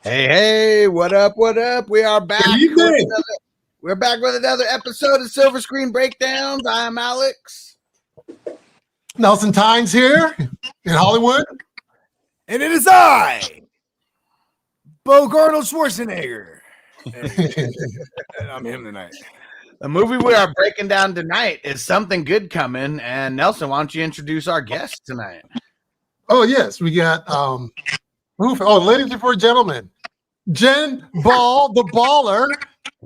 Hey, what up? What up? We are back. We're back with another episode of Silver Screen Breakdowns. I'm Alex. Nelson Tynes here in Hollywood. And it is I, Bogard Schwarzenegger. I'm him tonight. The movie we are breaking down tonight is Something Good Coming. And Nelson, why don't you introduce our guest tonight? Oh, yes. We got, ladies and gentlemen, Jenn Bell, the baller.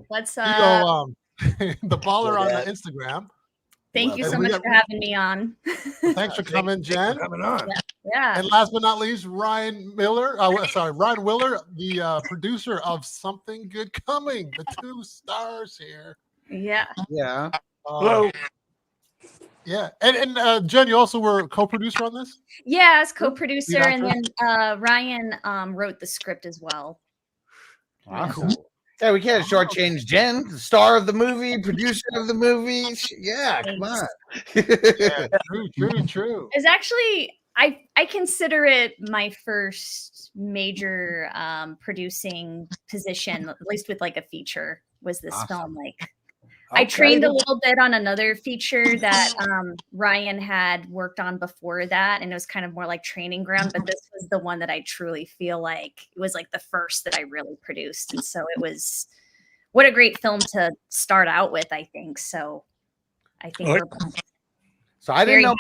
What's up? The baller on the Instagram. Thank you so much for having me on. Thanks for coming, Jen. Coming on. Yeah. And last but not least, Ryan Willer, the producer of Something Good Coming. The 2 stars here. Yeah. Yeah. Hello. Yeah. And Jen, you also were co-producer on this? Yeah, as co-producer, and then Ryan wrote the script as well. Awesome. Yeah, we can't shortchange Jen, the star of the movie, producer of the movie. Yeah, come on. Yeah, true. It's actually, I consider it my first major producing position, at least with like a feature, was this film. Like, I trained a little bit on another feature that Ryan had worked on before that, and it was kind of more like training ground, but this was the one that I truly feel like it was like the first that I really produced. And so it was, what a great film to start out with, I think. So I think we're So I didn't know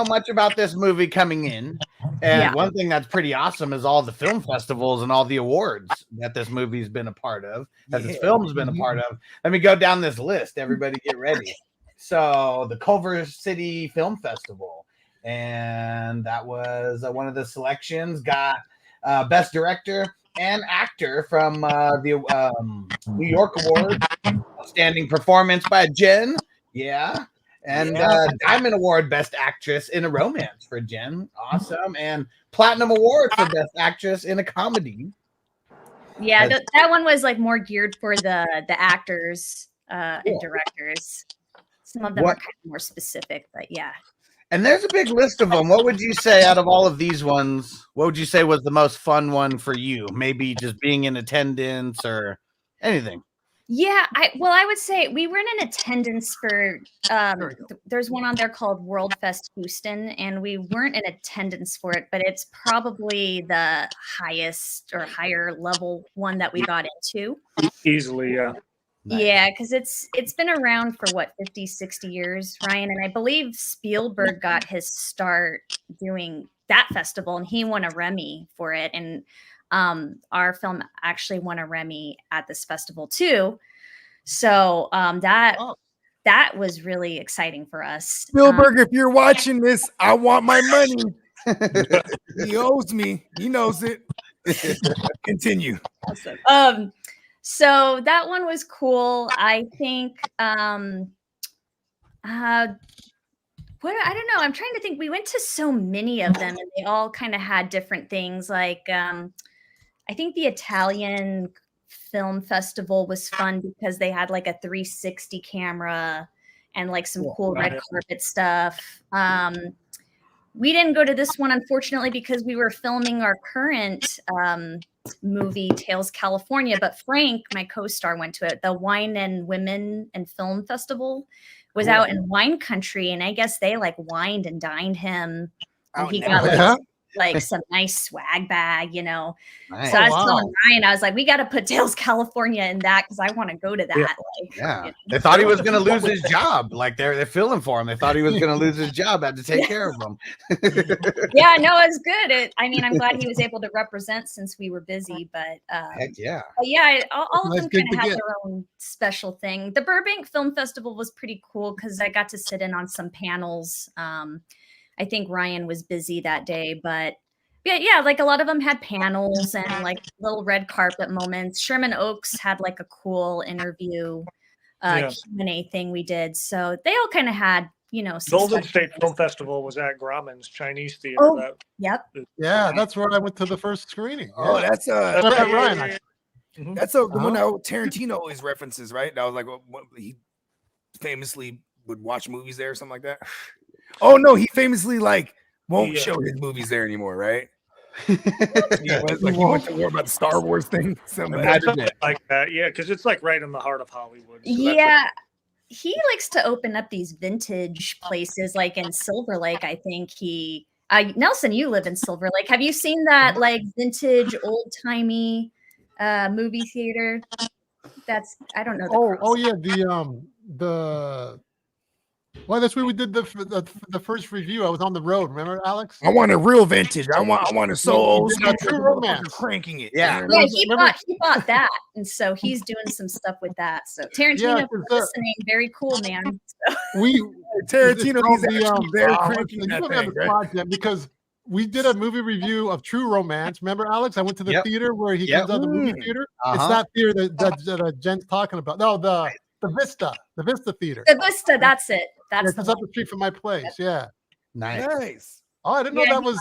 much about this movie coming in. And one thing that's pretty awesome is all the film festivals and all the awards that this movie's been a part of, that this film's been a part of. Let me go down this list. Everybody get ready. So the Culver City Film Festival, and that was one of the selections, got Best Director and Actor from the New York Award. Outstanding Performance by Jen. Yeah. And Diamond Award Best Actress in a Romance for Jen. Awesome. And Platinum Award for Best Actress in a Comedy. Yeah, that one was like more geared for the actors and directors. Some of them are kind of more specific, but yeah. And there's a big list of them. What would you say out of all of these ones, what would you say was the most fun one for you? Maybe just being in attendance or anything. Yeah, I would say we weren't in attendance for, there's one on there called World Fest Houston, and we weren't in attendance for it, but it's probably the highest or higher level one that we got into. Easily, yeah. Nice. Yeah, because it's been around for what, 50, 60 years, Ryan, and I believe Spielberg got his start doing that festival, and he won a Remy for it, and our film actually won a Remy at this festival too. So that was really exciting for us. Spielberg, if you're watching this, I want my money. He owes me. He knows it. Continue. Awesome. So that one was cool. I think I don't know. I'm trying to think. We went to so many of them, and they all kind of had different things. Like I think the Italian film festival was fun because they had like a 360 camera and like some cool red carpet stuff. We didn't go to this one, unfortunately, because we were filming our current movie, Tales California. But Frank, my co-star, went to it. The Wine and Women and Film Festival was out in wine country. And I guess they like wined and dined him. And he got like some nice swag bag, you know. Nice. So I was telling Ryan, I was like, we got to put Tales California in that because I want to go to that. Like, you know. They thought he was going to lose his job. Like they're feeling for him. They thought he was going to lose his job. Had to take care of him. Yeah, no, it's good. I'm glad he was able to represent since we were busy. But heck yeah. But yeah, all of them kind of had their own special thing. The Burbank Film Festival was pretty cool because I got to sit in on some panels. I think Ryan was busy that day, but yeah, like a lot of them had panels and like little red carpet moments. Sherman Oaks had like a cool interview Q&A thing we did. So they all kind of had, you know. Golden State Film Festival was at Grauman's Chinese Theater. Oh, yep. Yeah, that's where I went to the first screening. Oh, that's Ryan. That's the one that Tarantino always references, right? That was like what he famously would watch movies there or something like that. Oh no, he famously like won't show his movies there anymore, right? He went to war about the Star Wars thing. Imagine it. Like that, yeah, because it's like right in the heart of Hollywood. So Yeah. He likes to open up these vintage places, like in Silver Lake. I think Nelson, you live in Silver Lake. Have you seen that like vintage, old timey movie theater? I don't know. Oh yeah, well, that's where we did the first review. I was on the road. Remember, Alex? I want a real vintage. I want a so old school. True Romance. Cranking it. Yeah. Yeah, he bought that, and so he's doing some stuff with that. So Tarantino, listening, very cool, man. So. Tarantino is actually there cranking that thing, right? Because we did a movie review of True Romance. Remember, Alex? I went to the theater where he comes out of the movie theater. It's that theater that Jen's talking about. No, the Vista Theater. The Vista, that's it. That's up the street from my place. Yeah. Nice. Oh, I didn't know that was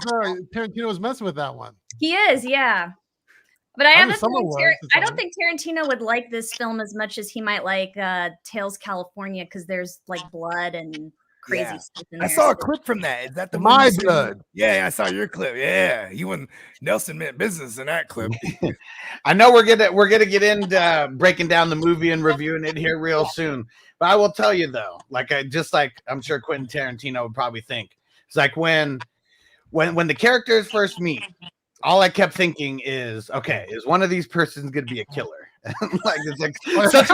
Tarantino was messing with that one. He is, yeah. But I don't think Tarantino would like this film as much as he might like Tales California, because there's like blood and crazy stuff in there. I saw a clip from that. Is that the My Blood? Yeah, I saw your clip. Yeah, you and Nelson meant business in that clip. I know we're gonna get into breaking down the movie and reviewing it here real soon. But I will tell you though, I'm sure Quentin Tarantino would probably think, it's like when the characters first meet, all I kept thinking is, okay, is one of these persons gonna be a killer? It's like such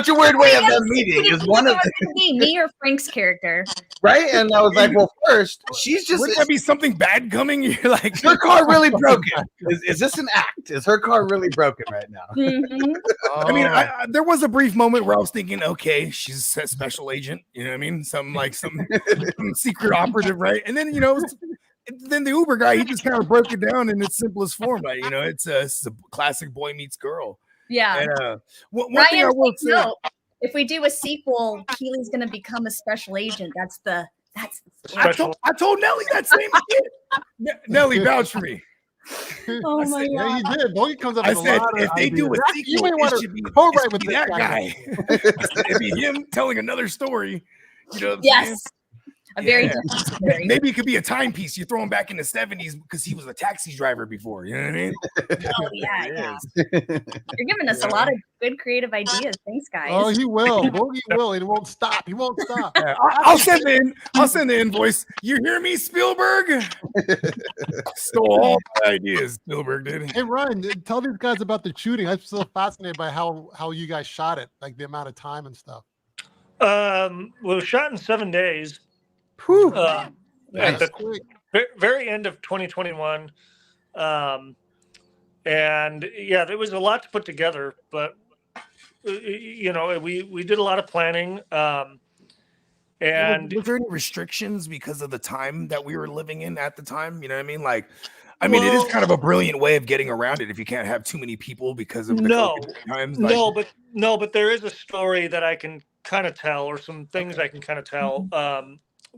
a weird way of them meeting. Is one of me or Frank's character, right? And I was like, well, first she's just. Wouldn't there be something bad coming? You're like, her car really broken. Is this an act? Is her car really broken right now? Mm-hmm. I mean, there was a brief moment where I was thinking, okay, she's a special agent. You know what I mean? Some secret operative, right? And then then the Uber guy, he just kind of broke it down in its simplest form. Like, it's a classic boy meets girl. Yeah. And, one thing I will say, if we do a sequel, Keely's going to become a special agent. I told Nelly that same shit. Nelly vouched for me. Oh my God. Yeah, you did. Bogey comes up I with said, a lot if they do a sequel, it should be co-write with that guy. It'd be him telling another story. You know what I'm saying? A very different story. Maybe it could be a timepiece. You throw him back in the 70s because he was a taxi driver before. You know what I mean? Oh, yeah. You're giving us a lot of good creative ideas. Thanks, guys. Oh, he will. Bogey will. It won't stop. He won't stop. Yeah, I'll send the invoice. You hear me, Spielberg? Stole all my ideas, Spielberg did. Hey, Ryan, tell these guys about the shooting. I'm still fascinated by how you guys shot it, like the amount of time and stuff. Well, it was shot in 7 days. At the very end of 2021, and yeah, there was a lot to put together, but we did a lot of planning. And was there any restrictions because of the time that we were living in at the time? You know what I mean? Like, it is kind of a brilliant way of getting around it if you can't have too many people because of the COVID times. But there is a story that I can kind of tell, or some things I can kind of tell.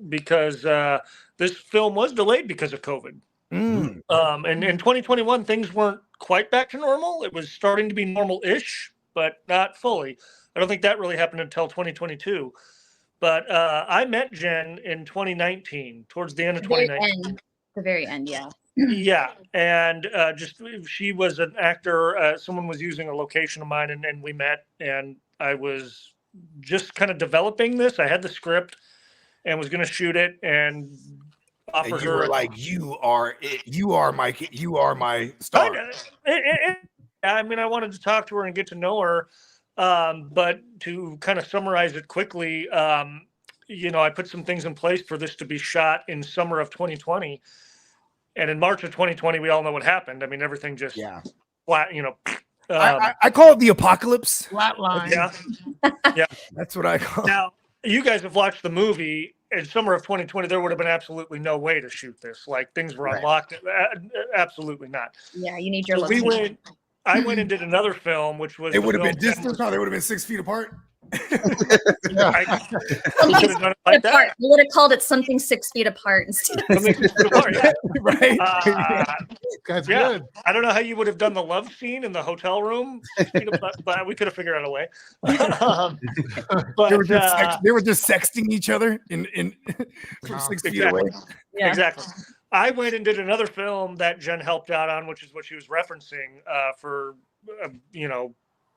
Because this film was delayed because of COVID. And in 2021, things weren't quite back to normal. It was starting to be normal-ish, but not fully. I don't think that really happened until 2022. But I met Jen in 2019, towards the end of 2019. The very end, yeah. Yeah, and she was an actor. Someone was using a location of mine, and we met, and I was just kind of developing this. I had the script and was going to shoot it and offer her. Were like, you are my star. I wanted to talk to her and get to know her. But to kind of summarize it quickly, I put some things in place for this to be shot in summer of 2020. And in March of 2020, we all know what happened. Everything just flat, I call it the apocalypse. Flatline. Yeah. That's what I call it. Now, you guys have watched the movie. In summer of 2020, there would have been absolutely no way to shoot this. Like, things were unlocked. Absolutely not. Yeah, you need your so I went and did another film, which was... It would have been distant. They would have been 6 feet apart. We could have done it like that. You would have called it something 6 feet apart instead of 6 feet apart. Right? That's good. I don't know how you would have done the love scene in the hotel room, but we could have figured out a way. But they were just sexting each other from 6 feet away. Yeah. Exactly. I went and did another film that Jen helped out on, which is what she was referencing for,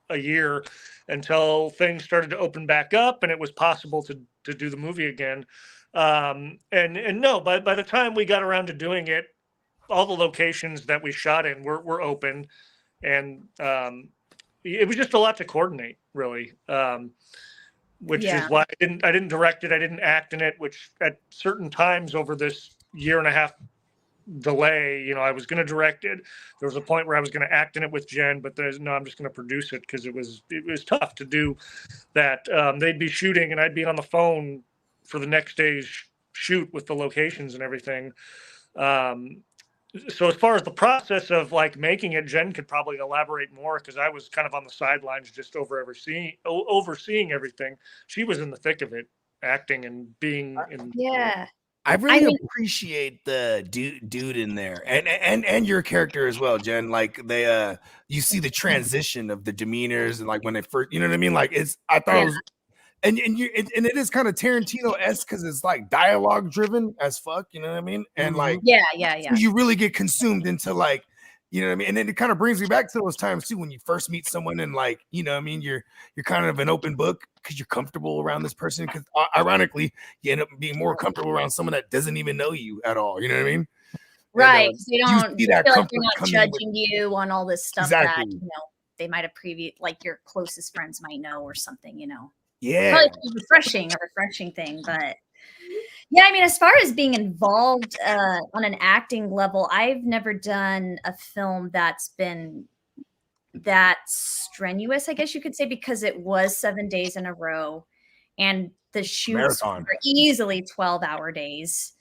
a year until things started to open back up and it was possible to do the movie again. And no, by the time we got around to doing it, all the locations that we shot in were open, and it was just a lot to coordinate, really. Which is why I didn't direct it, I didn't act in it. Which at certain times over this year and a half delay, I was going to direct it. There was a point where I was going to act in it with Jen, but I'm just going to produce it because it was tough to do that. They'd be shooting and I'd be on the phone for the next day's shoot with the locations and everything. So as far as the process of like making it, Jen could probably elaborate more because I was kind of on the sidelines just overseeing everything. She was in the thick of it, acting and being in. Yeah. I really appreciate the dude in there and your character as well, Jen. Like they you see the transition of the demeanors and like when they first, you know what I mean? Like I thought it was, and it is kind of Tarantino-esque because it's like dialogue driven as fuck, you know what I mean? And like you really get consumed into like, you know what I mean? And then it kind of brings me back to those times too when you first meet someone and like, you know what I mean, you're kind of an open book because you're comfortable around this person, because ironically you end up being more comfortable around someone that doesn't even know you at all, you know what I mean? Right. So you don't feel like they're not judging you on all this stuff that they might have like your closest friends might know or something, Yeah. Probably a refreshing thing. But yeah, I mean, as far as being involved on an acting level, I've never done a film that's been that strenuous, I guess you could say, because it was 7 days in a row and the shoots were easily 12-hour days.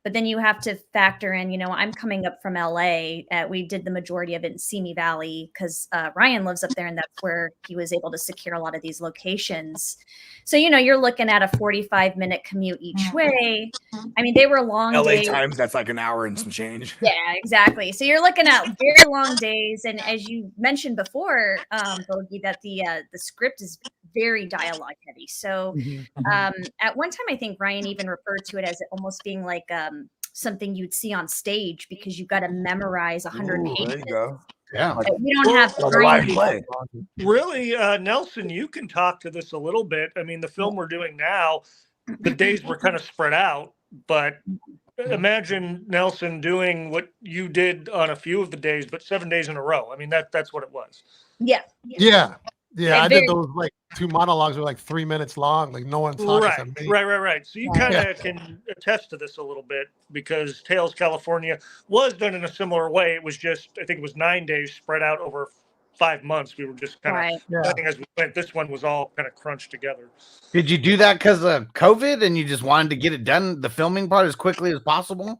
But then you have to factor in, I'm coming up from LA. We did the majority of it in Simi Valley because Ryan lives up there, and that's where he was able to secure a lot of these locations. So, you're looking at a 45-minute commute each way. I mean, they were long days. LA times, that's like an hour and some change. Yeah, exactly. So you're looking at very long days. And as you mentioned before, Bogey, that the script is very dialogue heavy. So at one time, I think Ryan even referred to it as almost being like something you'd see on stage because you've got to memorize 100 pages. There you go. Yeah. We don't have live play. Really, Nelson, you can talk to this a little bit. I mean, the film we're doing now, the days were kind of spread out, but imagine Nelson doing what you did on a few of the days, but 7 days in a row. I mean, that's what it was. Yeah. I did those like 2 monologues were like 3 minutes long. Like no one's talking. Right. So you kind of can attest to this a little bit because Tales California was done in a similar way. It was just, I think it was 9 days spread out over 5 months. We were just kind of as we went. This one was all kind of crunched together. Did you do that because of COVID and you just wanted to get it done, the filming part, as quickly as possible?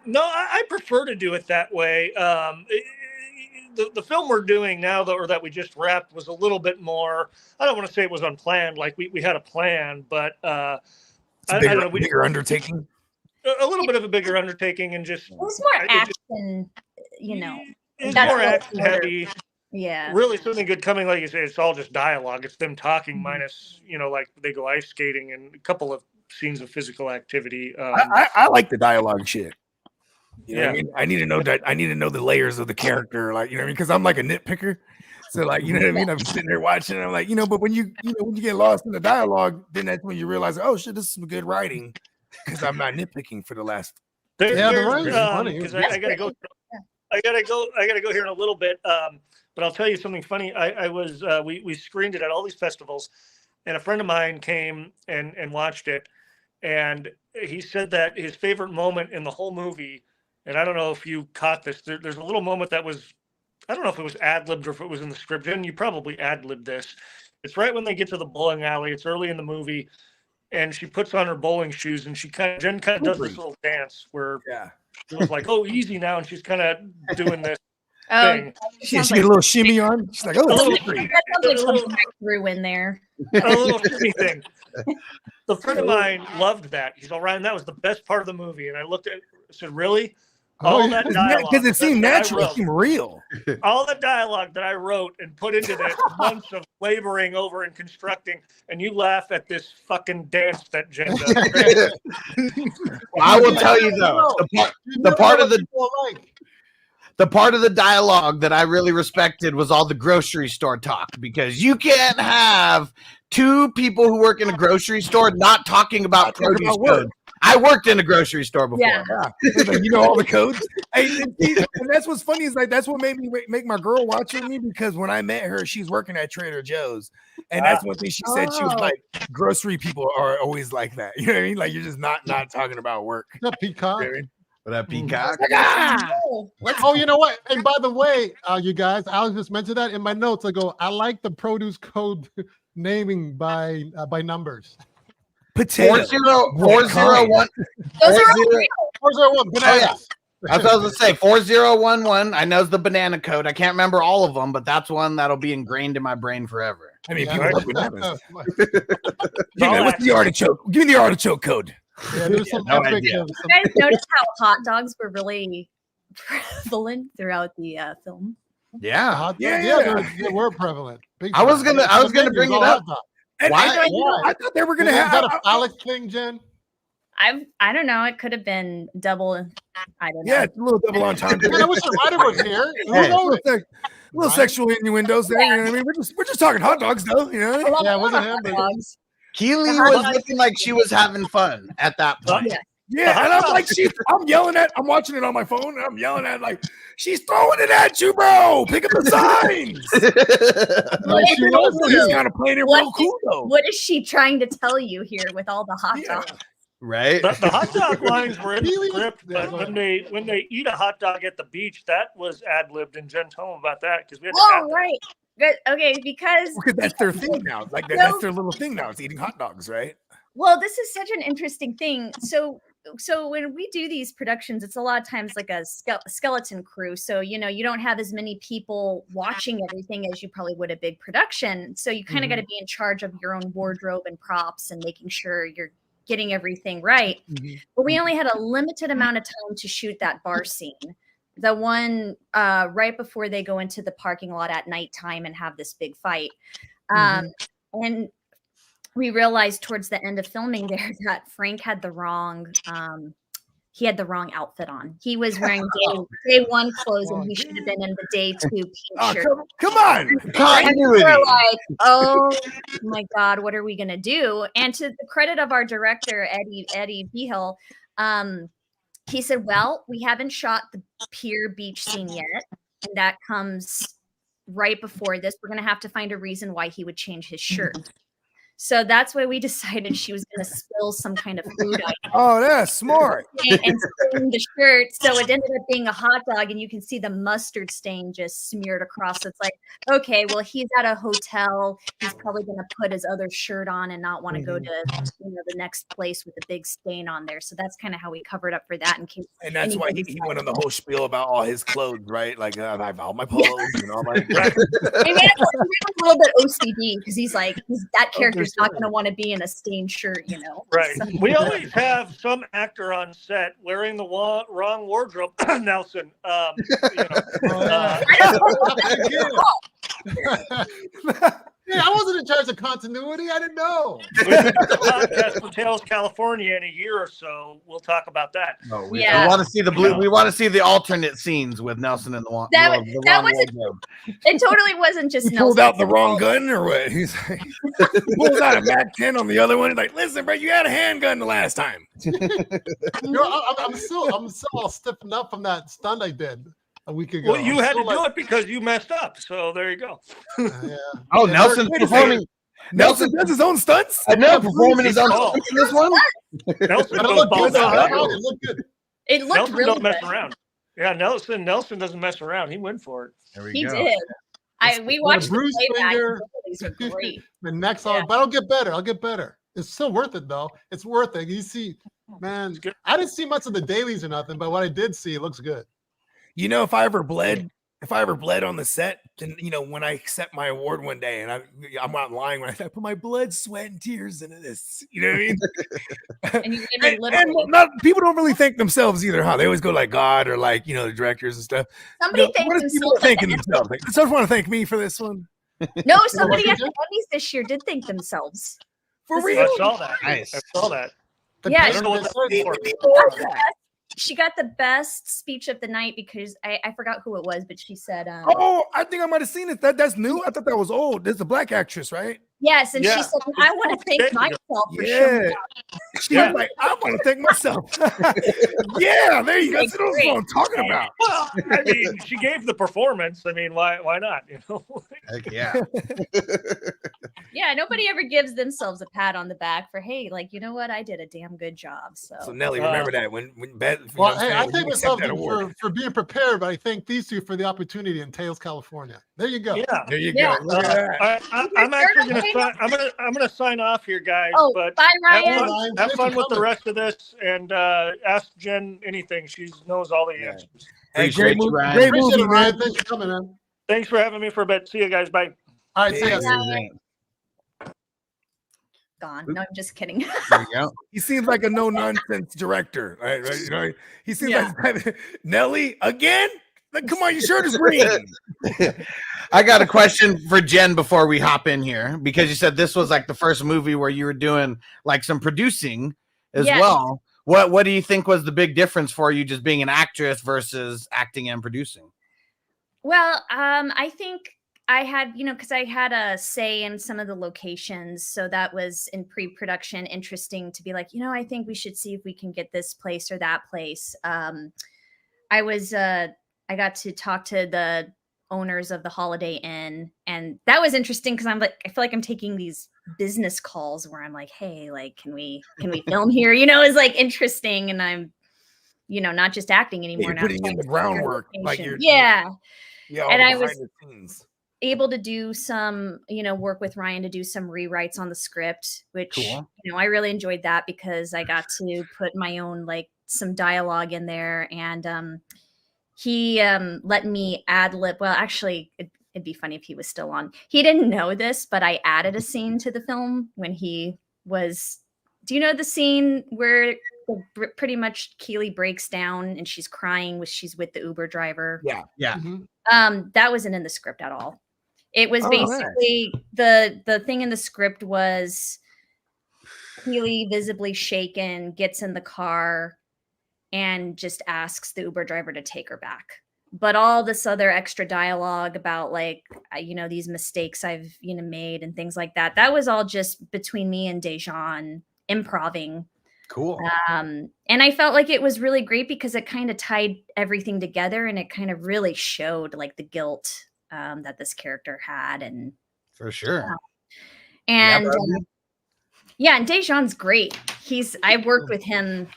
No, I prefer to do it that way. The film we're doing now, or that we just wrapped, was a little bit more, I don't want to say it was unplanned, like we had a plan, but it's a bigger undertaking. A little bit of a bigger undertaking, and just it was more action, it's more action heavy. Yeah. Really something good coming, like you say, it's all just dialogue. It's them talking minus, like they go ice skating and a couple of scenes of physical activity. I like the dialogue shit. You know what I mean? I need to know that. I need to know the layers of the character, like, you know what I mean? Because I'm like a nitpicker. So, like, you know what I mean? I'm sitting there watching, and I'm like, but when you get lost in the dialogue, then that's when you realize, oh shit, this is some good writing. Because I'm not nitpicking for the last. The writing is funny. Because I gotta go. I gotta go here in a little bit. But I'll tell you something funny. I was we screened it at all these festivals, and a friend of mine came and watched it, and he said that his favorite moment in the whole movie. And I don't know if you caught this. There's a little moment that was, I don't know if it was ad-libbed or if it was in the script. Jen, you probably ad-libbed this. It's right when they get to the bowling alley. It's early in the movie. And she puts on her bowling shoes and Jen kind of does this little dance where it was like, oh, easy now. And she's kind of doing this thing. She get a little shimmy on. She's like, oh, that sounds like something I threw in there. A little shimmy thing. The friend of mine loved that. He's all right. And that was the best part of the movie. And I looked at it and said, really? All that dialogue. Because it seemed natural, it wrote, seemed real. all the dialogue that I wrote and put into this months of laboring over and constructing, and you laugh at this fucking dance that Jen does. I will tell you though, the part of the dialogue that I really respected was all the grocery store talk, because you can't have two people who work in a grocery store not talking about produce codes. I worked in a grocery store before. Yeah. Like, you know all the codes. And that's what's funny is like that's what made me make my girl watch with me, because when I met her, she's working at Trader Joe's, and that's one thing she said. She was like, grocery people are always like that. You know what I mean? Like you're just not talking about work. That peacock. You know what I mean? That peacock. Oh, you know what? And by the way, you guys, I was just mentioned that in my notes. I go, I like the produce code naming by numbers. Potato. 401. Those are all real. 401 bananas. Oh, yeah. That's what I was gonna say. 4011. I know it's the banana code. I can't remember all of them, but that's one that'll be ingrained in my brain forever. I mean, Yeah. people love bananas. What's the artichoke? Give me the artichoke code. Yeah, there's some No epic. idea. Some, You guys notice how hot dogs were really prevalent throughout the film? Yeah. hot dogs. Yeah. They were prevalent. Big I was time. gonna The bring menus it all up. hot dogs. And, Why? I thought they were gonna Is have that a phallic thing, Jen? I don't know. It could have been double. I don't know. Yeah, it's a little double entendre. Man, I wish the writer was here. Hey. Little sexual innuendos there. You know what I mean? We're just talking hot dogs, though. You know? I love Yeah, it wasn't hot hamburger. dogs. Keely hot was dog- looking like she was having fun at that point. Yeah. Yeah, and I'm like, I'm watching it on my phone, and I'm yelling at like, she's throwing it at you, bro. Pick up the signs. Like, she was He's here. kind of playing it What real cool though. What is she trying to tell you here with all the hot Yeah. dogs? Right? The hot dog lines were in the Really? script, but when they eat a hot dog at the beach, that was ad libbed. And Jen told them about that because we had to Oh, add that. right. Good. Okay, because Because that's their thing now. Like that's their little thing now. It's eating hot dogs, right? well, this is such an interesting thing. So when we do these productions, it's a lot of times like a skeleton crew. So, you know, you don't have as many people watching everything as you probably would a big production. So you kind of got to be in charge of your own wardrobe and props and making sure you're getting everything right. But we only had a limited amount of time to shoot that bar scene. The one right before they go into the parking lot at nighttime and have this big fight. And we realized towards the end of filming there that Frank had the wrong outfit on. He was wearing day one clothes and he should have been in the day two pink shirt. Come on. And we were like, oh my God, what are we gonna do? And to the credit of our director, Eddie Behill, he said, well, we haven't shot the pier beach scene yet. And that comes right before this. We're gonna have to find a reason why he would change his shirt. So that's why we decided she was going to spill some kind of food item. Oh, that's smart. And stain the shirt. So it ended up being a hot dog, and you can see the mustard stain just smeared across. So it's like, okay, well, he's at a hotel. He's probably going to put his other shirt on and not want to go to the next place with a big stain on there. So that's kind of how we covered up for that. In case, and that's why he went on the whole spiel about all his clothes, right? Like I have all my polos and all my. Maybe that's a little bit OCD because he's like, that character's not going to want to be in a stained shirt, you know. Right. So. We always have some actor on set wearing the wrong wardrobe. Nelson. Yeah, I wasn't in charge of continuity. I didn't know. We've been to the podcast for Tales California in a year or so. We'll talk about that. Oh, we Yeah. want to see the blue. We want to see the alternate scenes with Nelson and the one. That the wasn't- wardrobe. It totally wasn't just He pulled Nelson. out the wrong gun or what? He's like, he pulls out a Mac-10 on the other one. He's like, listen, bro, you had a handgun the last time. I'm still all stiffened up from that stunt I did a week ago. Well, you had to do it because you messed up. So there you go. Yeah. Oh, Nelson's Wait a performing. Nelson does his own stunts? I know, performing his own Oh. stunts in this one. Nelson But it goes looked balls good. Though. out. It looked good. It looked Nelson really don't mess good. around. Yeah, Nelson doesn't mess around. He went for it. There we He go. did. We watched the Bruce playback. finger. These are great. The next Yeah. but I'll get better. I'll get better. It's still worth it though. It's worth it. You see, man, good. I didn't see much of the dailies or nothing, but what I did see, it looks good. You know, if I ever bled if I ever bled on the set, then when I accept my award one day, and I'm not lying when I put my blood, sweat, and tears into this. You know what I mean? and not people don't really thank themselves either, huh? They always go like God or like the directors and stuff. Somebody thanks themselves. Thanking themselves. Like, someone want to thank me for this one? No, somebody at the Emmys this year did thank themselves. For real? I saw that. Nice. I saw that. Yeah, She she got the best speech of the night because I forgot who it was, but she said, "Oh, I think I might have seen it. That's new. I thought that was old. There's a black actress, right?" Yes, and she said, "I want to thank myself for showing up." She was like, "I want to thank myself." Yeah, there you go. That's what I'm talking about. Well, I mean, she gave the performance. I mean, why not? Heck yeah. Yeah, nobody ever gives themselves a pat on the back for, hey, like, you know what? I did a damn good job. So Nelly, remember that when Beth. Well, hey, I thank myself for being prepared, but I thank these two for the opportunity in Tails, California. There you go. Yeah, there you go. I'm actually I'm gonna sign off here, guys. Oh, but bye, Ryan. Have fun with the rest of this, and ask Jen anything. She knows all the answers. Hey, great movie, Ryan. Thanks for coming in. Thanks for having me for a bit. See you guys. Bye. All right, see you. Gone. No, I'm just kidding. There you go. He seems like a no-nonsense director, right? He seems like Nelly again. Like, come on, your shirt is green. I got a question for Jen before we hop in here, because you said this was like the first movie where you were doing like some producing as well. What do you think was the big difference for you just being an actress versus acting and producing? Well, I think I had, because I had a say in some of the locations. So that was in pre-production interesting to be like, I think we should see if we can get this place or that place. I got to talk to the owners of the Holiday Inn, and that was interesting because I feel like I'm taking these business calls where I'm like, hey, like, can we film here? It's like interesting, and I'm, not just acting anymore. You're putting in the groundwork, like and I was able to do some, work with Ryan to do some rewrites on the script, which, cool. I really enjoyed that because I got to put my own, like, some dialogue in there, and he let me ad-lib. Well, actually, it'd be funny if he was still on. He didn't know this, but I added a scene to the film when he was. Do you know the scene where pretty much Keely breaks down and she's crying when she's with the Uber driver? Yeah. Mm-hmm. That wasn't in the script at all. It was basically the thing in the script was Keely visibly shaken, gets in the car, and just asks the Uber driver to take her back. But all this other extra dialogue about, like, these mistakes I've, made and things like that, that was all just between me and Dejan improving. Cool. And I felt like it was really great because it kind of tied everything together, and it kind of really showed, like, the guilt that this character had. And for sure. And and Dejan's great. I've worked with him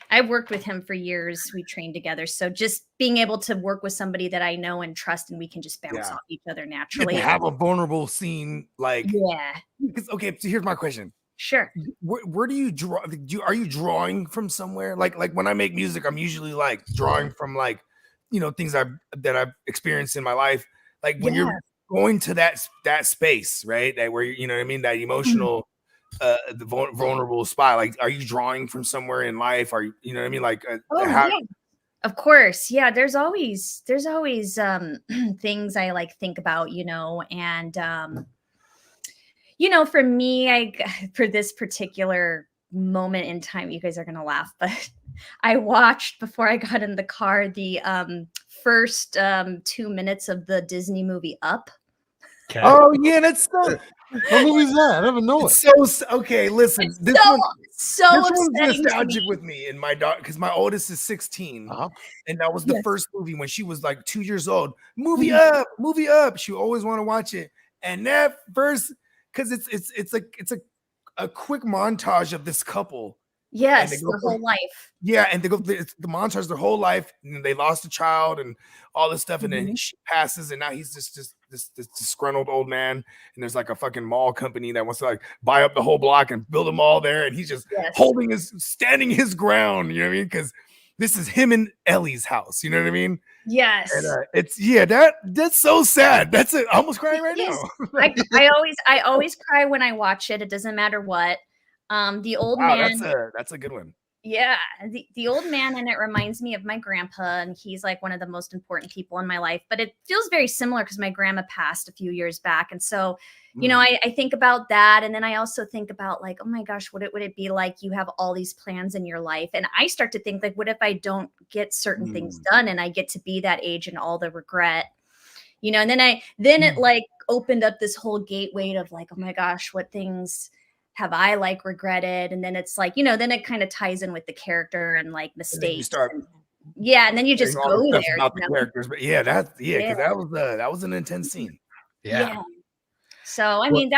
for years. We trained together. So just being able to work with somebody that I know and trust, and we can just bounce off each other naturally. You have a vulnerable scene, like, Okay, so here's my question. Sure. Where do you draw? Are you drawing from somewhere? Like when I make music, I'm usually like drawing from, like, things that I've experienced in my life. Like when you're going to that space, right? That where that emotional. The vulnerable spot, like, are you drawing from somewhere in life? Are you like of course, there's always things I like think about, and for me, for this particular moment in time, you guys are gonna laugh, but I watched before I got in the car the first 2 minutes of the Disney movie Up. Okay. Oh yeah, that's so. What movie is that? I never know it. So okay, listen. This one's nostalgic me. with me and my daughter, because my oldest is 16, and that was the first movie when she was like 2 years old. Movie Up. She always want to watch it, and that first, because it's a quick montage of this couple. Yes, their whole life. Yeah, and they go the montage their whole life, and they lost a child and all this stuff, and then she passes, and now he's just this disgruntled old man, and there's like a fucking mall company that wants to like buy up the whole block and build a mall there, and he's just standing his ground, you know what I mean? Because This is him and Ellie's house. You know what I mean? Yes. And, that's so sad. That's it. I'm almost crying right now. I always cry when I watch it. It doesn't matter what. The old man. That's a good one. Yeah, the old man, and it reminds me of my grandpa, and he's like one of the most important people in my life. But it feels very similar because my grandma passed a few years back, and so you know, I think about that, and then I also think about like, oh my gosh, would it be like you have all these plans in your life, and I start to think like, what if I don't get certain things done, and I get to be that age and all the regret, you know? And then it like opened up this whole gateway of like, oh my gosh, what things have I like regretted? And then it's like, you know, then it kind of ties in with the character and like mistakes. And then you just go there. About the characters, but because that was an intense scene. Yeah. So I mean,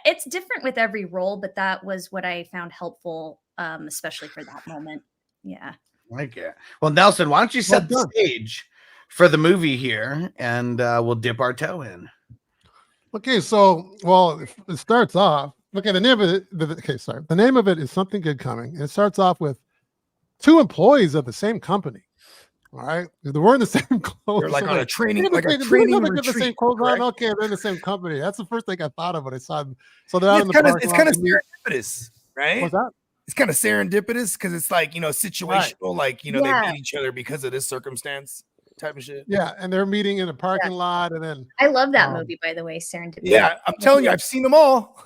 it's different with every role, but that was what I found helpful, especially for that moment. Yeah. Like it. Well, Nelson, why don't you set the stage for the movie here, and we'll dip our toe in. Okay, so it starts off. Okay, the name of it. The name of it is Something Good Coming. And it starts off with two employees of the same company. All right, they're wearing the same clothes. They're like on a training, retreat. The same clothes on. Okay, they're in the same company. That's the first thing I thought of when I saw them. So they're out in the parking lot. It's kind of serendipitous, right? What's that? It's kind of serendipitous because it's like, you know, situational, like, you know, they meet each other because of this circumstance type of shit. Yeah, and they're meeting in a parking lot, and then I love that movie, by the way, Serendipity. Yeah, I'm telling you, I've seen them all.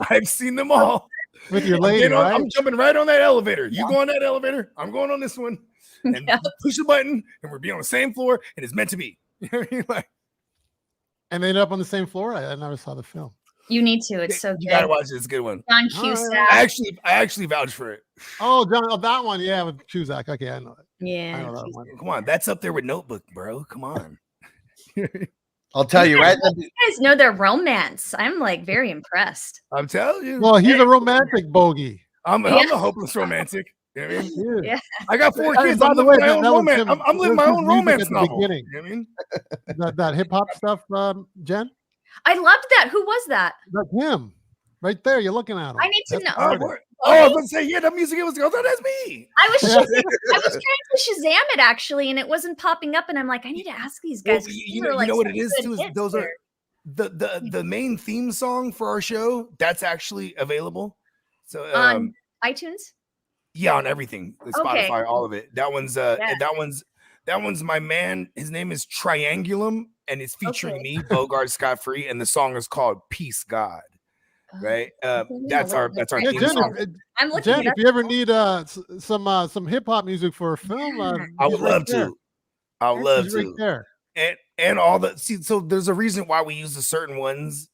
I've seen them all. With your lady, right? I'm jumping right on that elevator. You go on that elevator. I'm going on this one. And push the button, and we're being on the same floor, and it's meant to be. You know what I mean? Like, and they end up on the same floor. I never saw the film. You need to. It's so good. You gotta watch it. It's a good one. John Cusack. I actually vouch for it. Oh, John, that one, yeah, with Cusack. Okay, I know it. Yeah. I know that one. Come on, that's up there with Notebook, bro. Come on. I'll tell you, right? You guys know their romance. I'm like very impressed. I'm telling you. Well, he's a romantic bogey. I'm a hopeless romantic. You know what I mean? Yeah. I got 4 kids. I'm living my own romance. I'm living my own romance novel. You know what I mean? that hip hop stuff, Jen? I loved that. Who was that? That's him. Right there. You're looking at him. I need to know. I was going to say, that music, that's me. I was trying to Shazam it actually, and it wasn't popping up. And I'm like, I need to ask these guys. Well, you know what it is too? Those are the main theme song for our show. That's actually available. So on iTunes. Yeah, on everything, Spotify, all of it. That one's my man. His name is Triangulum, and it's featuring me, Bogard Scott Free, and the song is called Peace God. Right? That's our theme song. I'm looking. Jen, if you ever need some hip hop music for a film, I would love to. I would love to. Right there. And all the so there's a reason why we use the certain ones.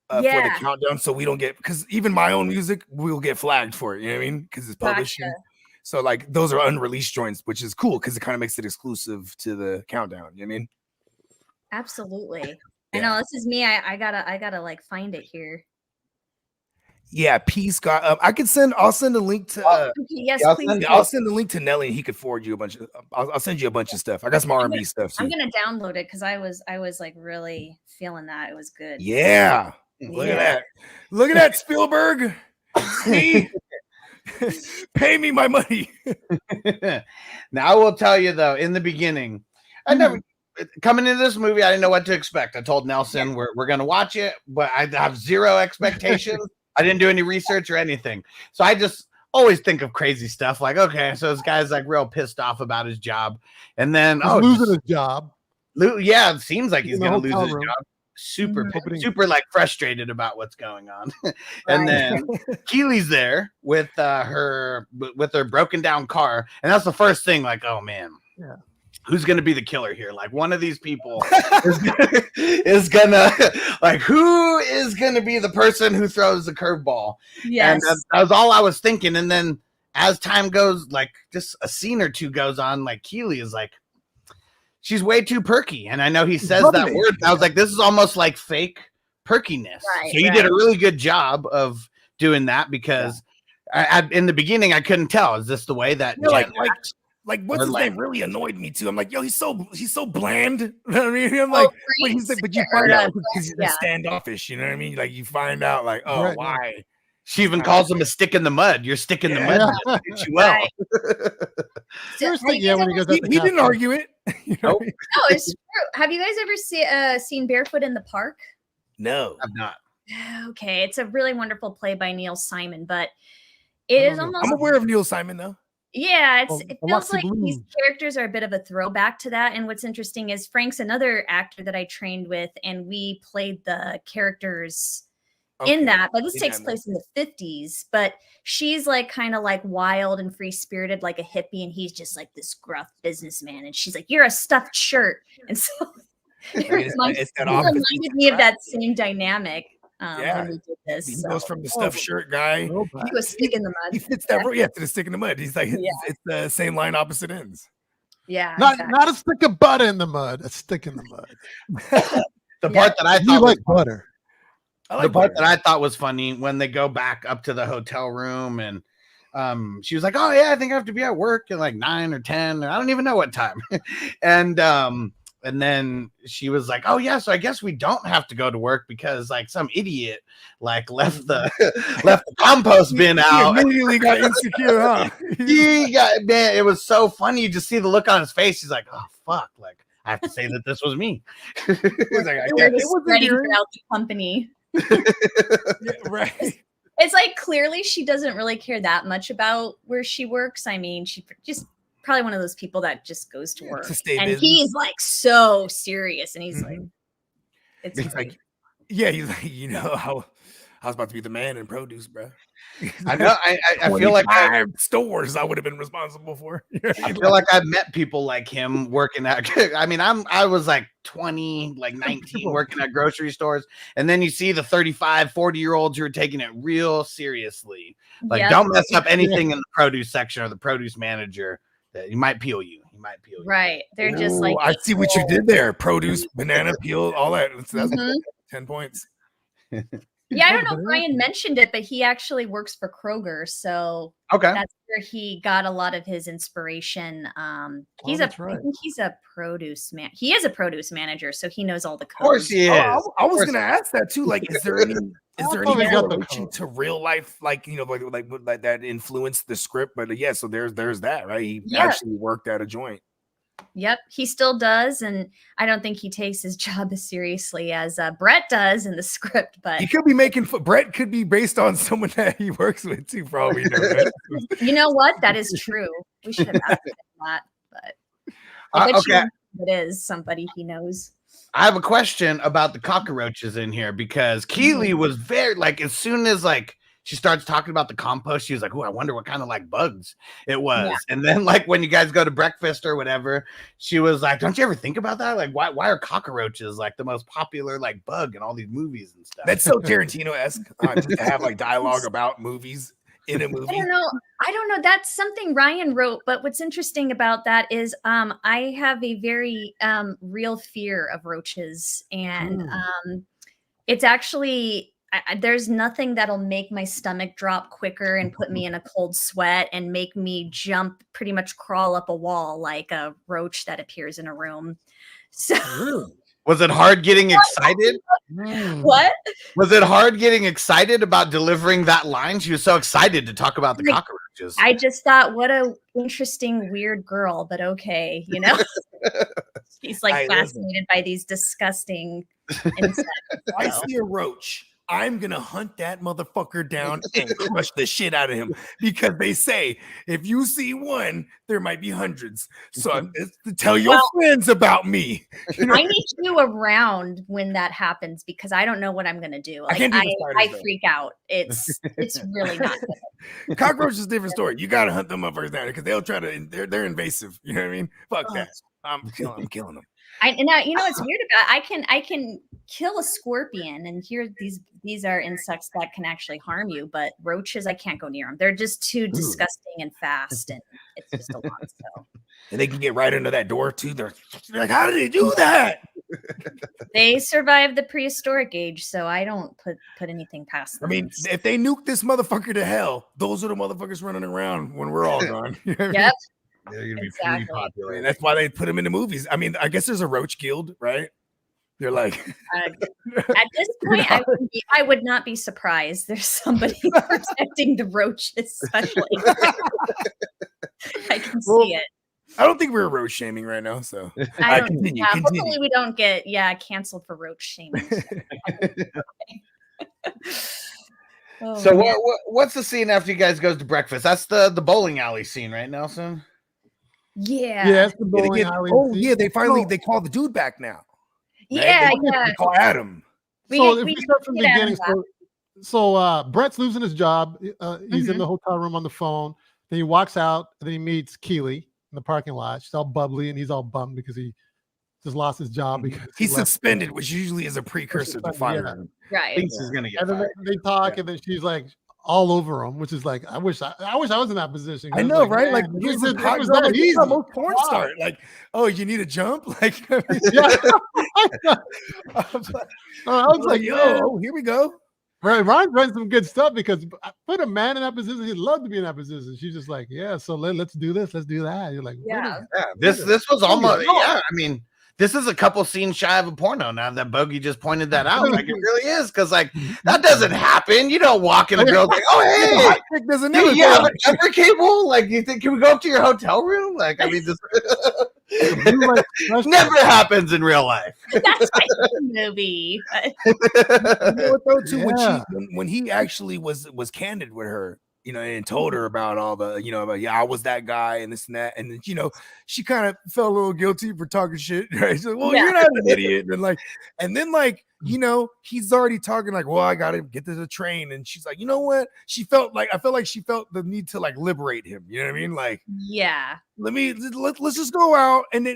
For the countdown, so we don't get, because even my own music will get flagged for it. You know what I mean? Because it's publishing. Gotcha. So like those are unreleased joints, which is cool because it kind of makes it exclusive to the countdown. You know what I mean? Absolutely. I know this is me. I gotta like find it here. Yeah, Peace God. I'll send a link to. Yes, please. I'll send a link to Nelly, and he could forward you a bunch of. I'll send you a bunch of stuff. I got some R&B stuff too. I'm gonna download it because I was like really feeling that. It was good. Yeah. Look at that. Look at that, Spielberg. See? Pay me my money. Now, I will tell you, though, in the beginning, I never coming into this movie, I didn't know what to expect. I told Nelson we're going to watch it, but I have zero expectations. I didn't do any research or anything. So I just always think of crazy stuff like, okay, so this guy's like real pissed off about his job. And then, he's losing his job. Yeah, it seems like he's going to lose his job. Super like frustrated about what's going on. And then Keely's there with her broken down car, and that's the first thing, like, oh man, who's gonna be the killer here? Like, one of these people is gonna like, who is gonna be the person who throws the curveball? Yes, and that was all I was thinking. And then as time goes, like just a scene or two goes on, like Keely is like, she's way too perky. And I know he says that word. I was like, this is almost like fake perkiness. Right, so you did a really good job of doing that, because in the beginning, I couldn't tell. Is this the way that like what's his name really annoyed me too? I'm like, yo, he's so bland. You know what I mean? I'm like, but you find out because he's standoffish. You know what I mean? Like you find out like, oh, why? She even calls him a stick in the mud. You're stick in the mud. Yeah. You well. Seriously, yeah, when he goes He didn't argue it. You know? Nope. No, it's true. Have you guys ever seen Barefoot in the Park? No, I'm not. Okay, it's a really wonderful play by Neil Simon, but it is almost. I'm aware of Neil Simon though. Yeah, it feels lots of like these blues. characters are a bit of a throwback to that. And what's interesting is Frank's another actor that I trained with, and we played the characters in that. But this takes place in the 50s. But she's like kind of like wild and free spirited, like a hippie, and he's just like this gruff businessman. And she's like, "You're a stuffed shirt," and so it reminded me of that same dynamic. When we did this, he goes from the stuffed shirt guy. He was stick in the mud. He fits that to the stick in the mud. He's like, it's the same line, opposite ends. Yeah, not a stick of butter in the mud, a stick in the mud. The part that I You thought like was butter. the part that I thought was funny when they go back up to the hotel room and she was like, "Oh yeah, I think I have to be at work at like 9 or 10. I don't even know what time." And then she was like, "Oh yeah, so I guess we don't have to go to work because like some idiot like left the compost bin out." He immediately got insecure, huh? Man, it was so funny. You just see the look on his face. He's like, "Oh fuck, like I have to say that this was me." He's like, "I guess." It was ready throughout the company. Right. It's like clearly she doesn't really care that much about where she works. I mean, she just probably one of those people that just goes to work, and he's like so serious, and he's like, he's like, you know how I was about to be the man in produce, bro. I know. I feel like 5 stores I would have been responsible for. I feel like I've met people like him working at. I mean, I was like 20, like 19, working at grocery stores, and then you see the 35, 40-year-olds who are taking it real seriously. Like, don't mess up anything in the produce section or the produce manager. He might peel you. Right. They're just like, I see what you did there. Produce, banana peel, all that. That's 10 points. Yeah, I don't know if Ryan mentioned it, but he actually works for Kroger. So that's where he got a lot of his inspiration. I think he's a produce man. He is a produce manager, so he knows all the codes. Of course he is. I was going to ask that too. Like, is there any relation to real life, like, you know, like that influenced the script? But so there's that, right? He actually worked at a joint. Yep, he still does, and I don't think he takes his job as seriously as Brett does in the script. But he could be Brett could be based on someone that he works with too, probably. You know what? That is true. We should have asked him that, but it is somebody he knows. I have a question about the cockroaches in here because Keely was very like as soon as like she starts talking about the compost, she was like, "Oh, I wonder what kind of like bugs it was." Yeah. And then like when you guys go to breakfast or whatever, she was like, "Don't you ever think about that? Like, why are cockroaches like the most popular like bug in all these movies and stuff?" That's so Tarantino-esque to have like dialogue about movies in a movie. I don't know. That's something Ryan wrote. But what's interesting about that is I have a very real fear of roaches, and it's actually. There's nothing that'll make my stomach drop quicker and put me in a cold sweat and make me jump, pretty much crawl up a wall like a roach that appears in a room. So, was it hard getting excited? What? Was it hard getting excited about delivering that line? She was so excited to talk about the cockroaches. I just thought, what a interesting, weird girl, but okay, you know? She's like fascinated by these disgusting insects. I see a roach. I'm going to hunt that motherfucker down and crush the shit out of him because they say if you see one, there might be hundreds. So tell your friends about me. I need you around when that happens because I don't know what I'm going to do. Like, I freak out. It's really not good. Cockroach is a different story. You got to hunt them up first down because they'll try to, they're invasive. You know what I mean? Fuck that. I'm killing them. Now you know what's weird about I can kill a scorpion, and here these are insects that can actually harm you, but roaches I can't go near them. They're just too disgusting and fast, and it's just a lot. So and they can get right under that door too. They're like, how did they do that? They survived the prehistoric age, so I don't put anything past them. I mean, if they nuke this motherfucker to hell, those are the motherfuckers running around when we're all gone. You know what I mean? They're gonna be pretty popular. And that's why they put them in the movies. I mean, I guess there's a roach guild, right? They're like, at this point, I would not be surprised. There's somebody protecting the roaches, especially. I can see it. I don't think we're roach shaming right now, so I don't. Continue. Hopefully, we don't get canceled for roach shaming. So what's the scene after you guys goes to breakfast? That's the bowling alley scene, right, Nelson? Yeah. Yeah, it's the bowling alley. Yeah, they finally they call the dude back now. Right? Yeah, they call Adam. So if we start from the beginning, so Brett's losing his job. He's in the hotel room on the phone. Then he walks out. And then he meets Keely in the parking lot. She's all bubbly and he's all bummed because he just lost his job because he's suspended, which usually is a precursor to fire. Right. Thinks he's gonna get fired. They talk, and then she's like all over him, which is like, I wish I was in that position. I know, right? Like, it was that easy. Most porn star. Like, oh, you need a jump? Like, I was like, yo, here we go. Right, Ron's writing some good stuff because put a man in that position, he'd love to be in that position. She's just like, yeah, so let's do this, let's do that. You're like, this was almost I mean, this is a couple scenes shy of a porno now that Bogey just pointed that out. Like, it really is, because like that doesn't happen. You don't walk in a girl's like, oh hey, doesn't you have a cover cable? Like, you think, can we go up to your hotel room? Like, I mean, this never happens in real life. That's my movie. You know what though, too, when he actually was candid with her, you know, and told her about all the, you know, about, I was that guy and this and that. And then, you know, she kind of felt a little guilty for talking shit. Right? She's like, well, you're not an idiot. And then, you know, he's already talking like, well, I got to get to the train. And she's like, you know what? I felt like she felt the need to like liberate him. You know what I mean? Like, yeah, let's just go out. And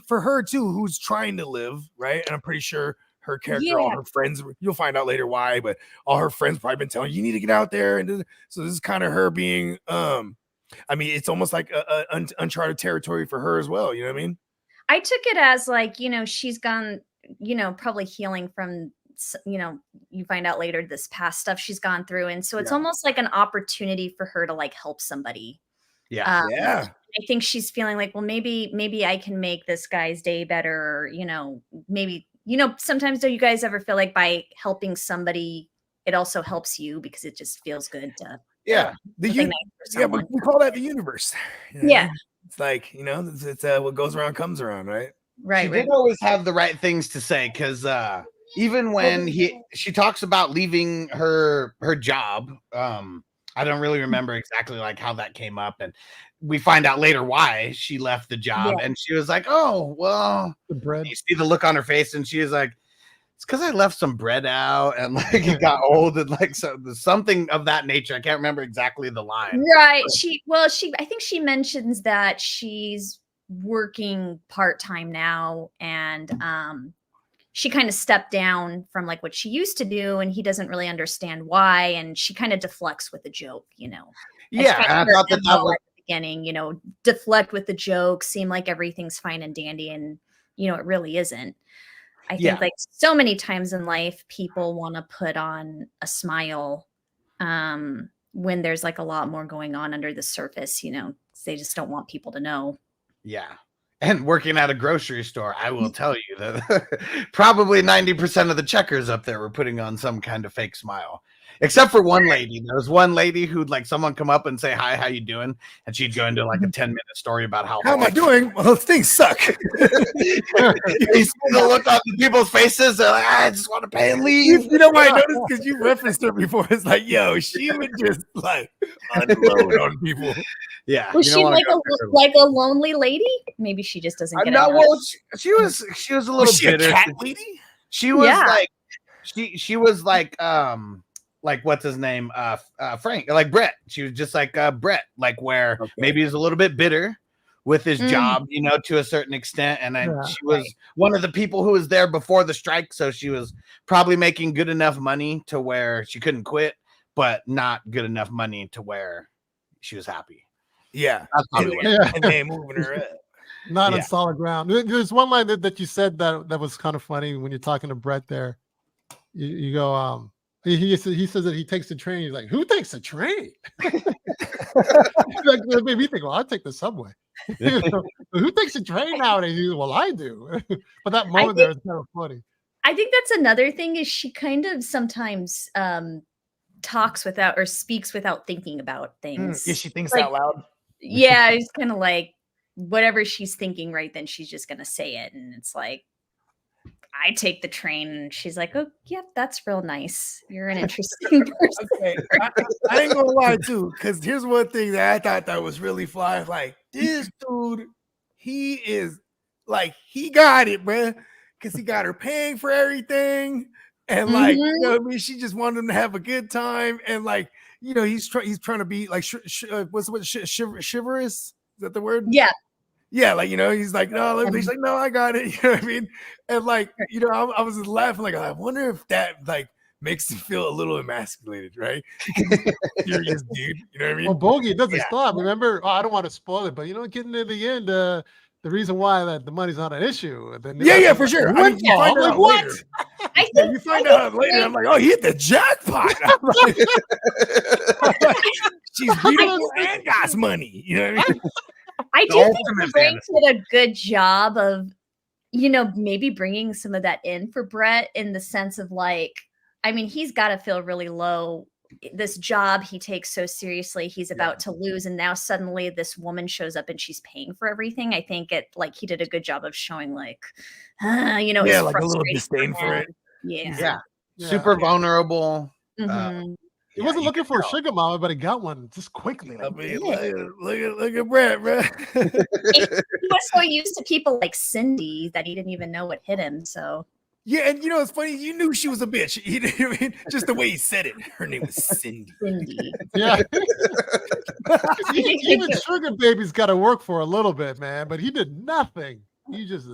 for her too, who's trying to live. Right. And I'm pretty sure her character, all her friends, you'll find out later why, but all her friends probably been telling you need to get out there. And so this is kind of her being, I mean, it's almost like uncharted territory for her as well. You know what I mean? I took it as like, you know, she's gone, you know, probably healing from, you know, you find out later this past stuff she's gone through. And so it's almost like an opportunity for her to like help somebody. I think she's feeling like, well, maybe I can make this guy's day better. Or, you know, maybe, you know, sometimes do you guys ever feel like by helping somebody, it also helps you because it just feels good to but we call that the universe. You know? Yeah, it's like, you know, it's what goes around comes around, right? Right. She did always have the right things to say, because even when she talks about leaving her job, I don't really remember exactly like how that came up, and we find out later why she left the job, and she was like, oh, well, the bread. You see the look on her face, and she was like, it's because I left some bread out and like it got old and like something of that nature. I can't remember exactly the line. Right. I think she mentions that she's working part-time now, and she kind of stepped down from like what she used to do, and he doesn't really understand why, and she kind of deflects with a joke, you know. Yeah, I thought that was at the beginning, you know, deflect with the joke, seem like everything's fine and dandy, and you know it really isn't. I think like so many times in life, people want to put on a smile when there's like a lot more going on under the surface, you know, they just don't want people to know. Yeah. And working at a grocery store, I will tell you that probably 90% of the checkers up there were putting on some kind of fake smile. Except for one lady. There was one lady who'd like someone come up and say, hi, how you doing? And she'd go into like a 10-minute story about how am I doing? Well, things suck. You see the look on people's faces. They're like, I just want to pay and leave. You know why I noticed? Because you referenced her before. It's like, yo, she would just like unload on people. Yeah. Was she like a lonely lady? Maybe she just doesn't get it. Well, she was a little bitter. A cat lady? She was like she was like what's his name? Frank, like Brett. She was just like Brett, like where maybe he's a little bit bitter with his job, you know, to a certain extent. And she was one of the people who was there before the strike, so she was probably making good enough money to where she couldn't quit, but not good enough money to where she was happy. Yeah, and they moving her up. Not on solid ground. There's one line that you said that was kind of funny when you're talking to Brett there. You go, he says that he takes the train. He's like, who takes the train? That made me think, well, I take the subway. Who takes the train nowadays? Well, I do. But that moment there is kind of funny. I think that's another thing is she kind of sometimes talks without or speaks without thinking about things. Yeah, she thinks Like, out loud. Yeah, it's kind of like whatever she's thinking right then, she's just gonna say it, and it's like I take the train, and she's like, "Oh, yeah, that's real nice. You're an interesting person." Okay, I ain't gonna lie too, because here's one thing that I thought that was really fly. Like this dude, he is like he got it, man, because he got her paying for everything, and like you know what I mean, she just wanted him to have a good time, and like you know he's trying to be like chivalrous. Is that the word? Yeah. Yeah, like, you know, he's like, no, he's like, no, I got it. You know what I mean? And like, you know, I was just laughing, like, I wonder if that like makes him feel a little emasculated, right? Serious dude, you know what I mean? Well, Bogey doesn't stop. Remember, I don't want to spoil it, but you know, getting to the end, the reason why that the money's not an issue. Yeah, for sure. I mean, you find out what? later. You find out later. I'm like, oh, he hit the jackpot. I'm like, she's beautiful and got money. You know what I mean? I do think Frank did a good job of, you know, maybe bringing some of that in for Brett in the sense of like, I mean, he's got to feel really low. This job he takes so seriously, he's about to lose. And now suddenly this woman shows up and she's paying for everything. I think he did a good job of showing like, you know, like a little disdain for it. Yeah. Super vulnerable. He wasn't looking for a sugar mama, but he got one just quickly. Like, I mean, look at Brett, bro. He was so used to people like Cindy that he didn't even know what hit him. So yeah, and you know it's funny. You knew she was a bitch. You know what I mean? Just the way he said it. Her name was Cindy. Yeah. Even sugar baby's got to work for a little bit, man. But he did nothing. He's just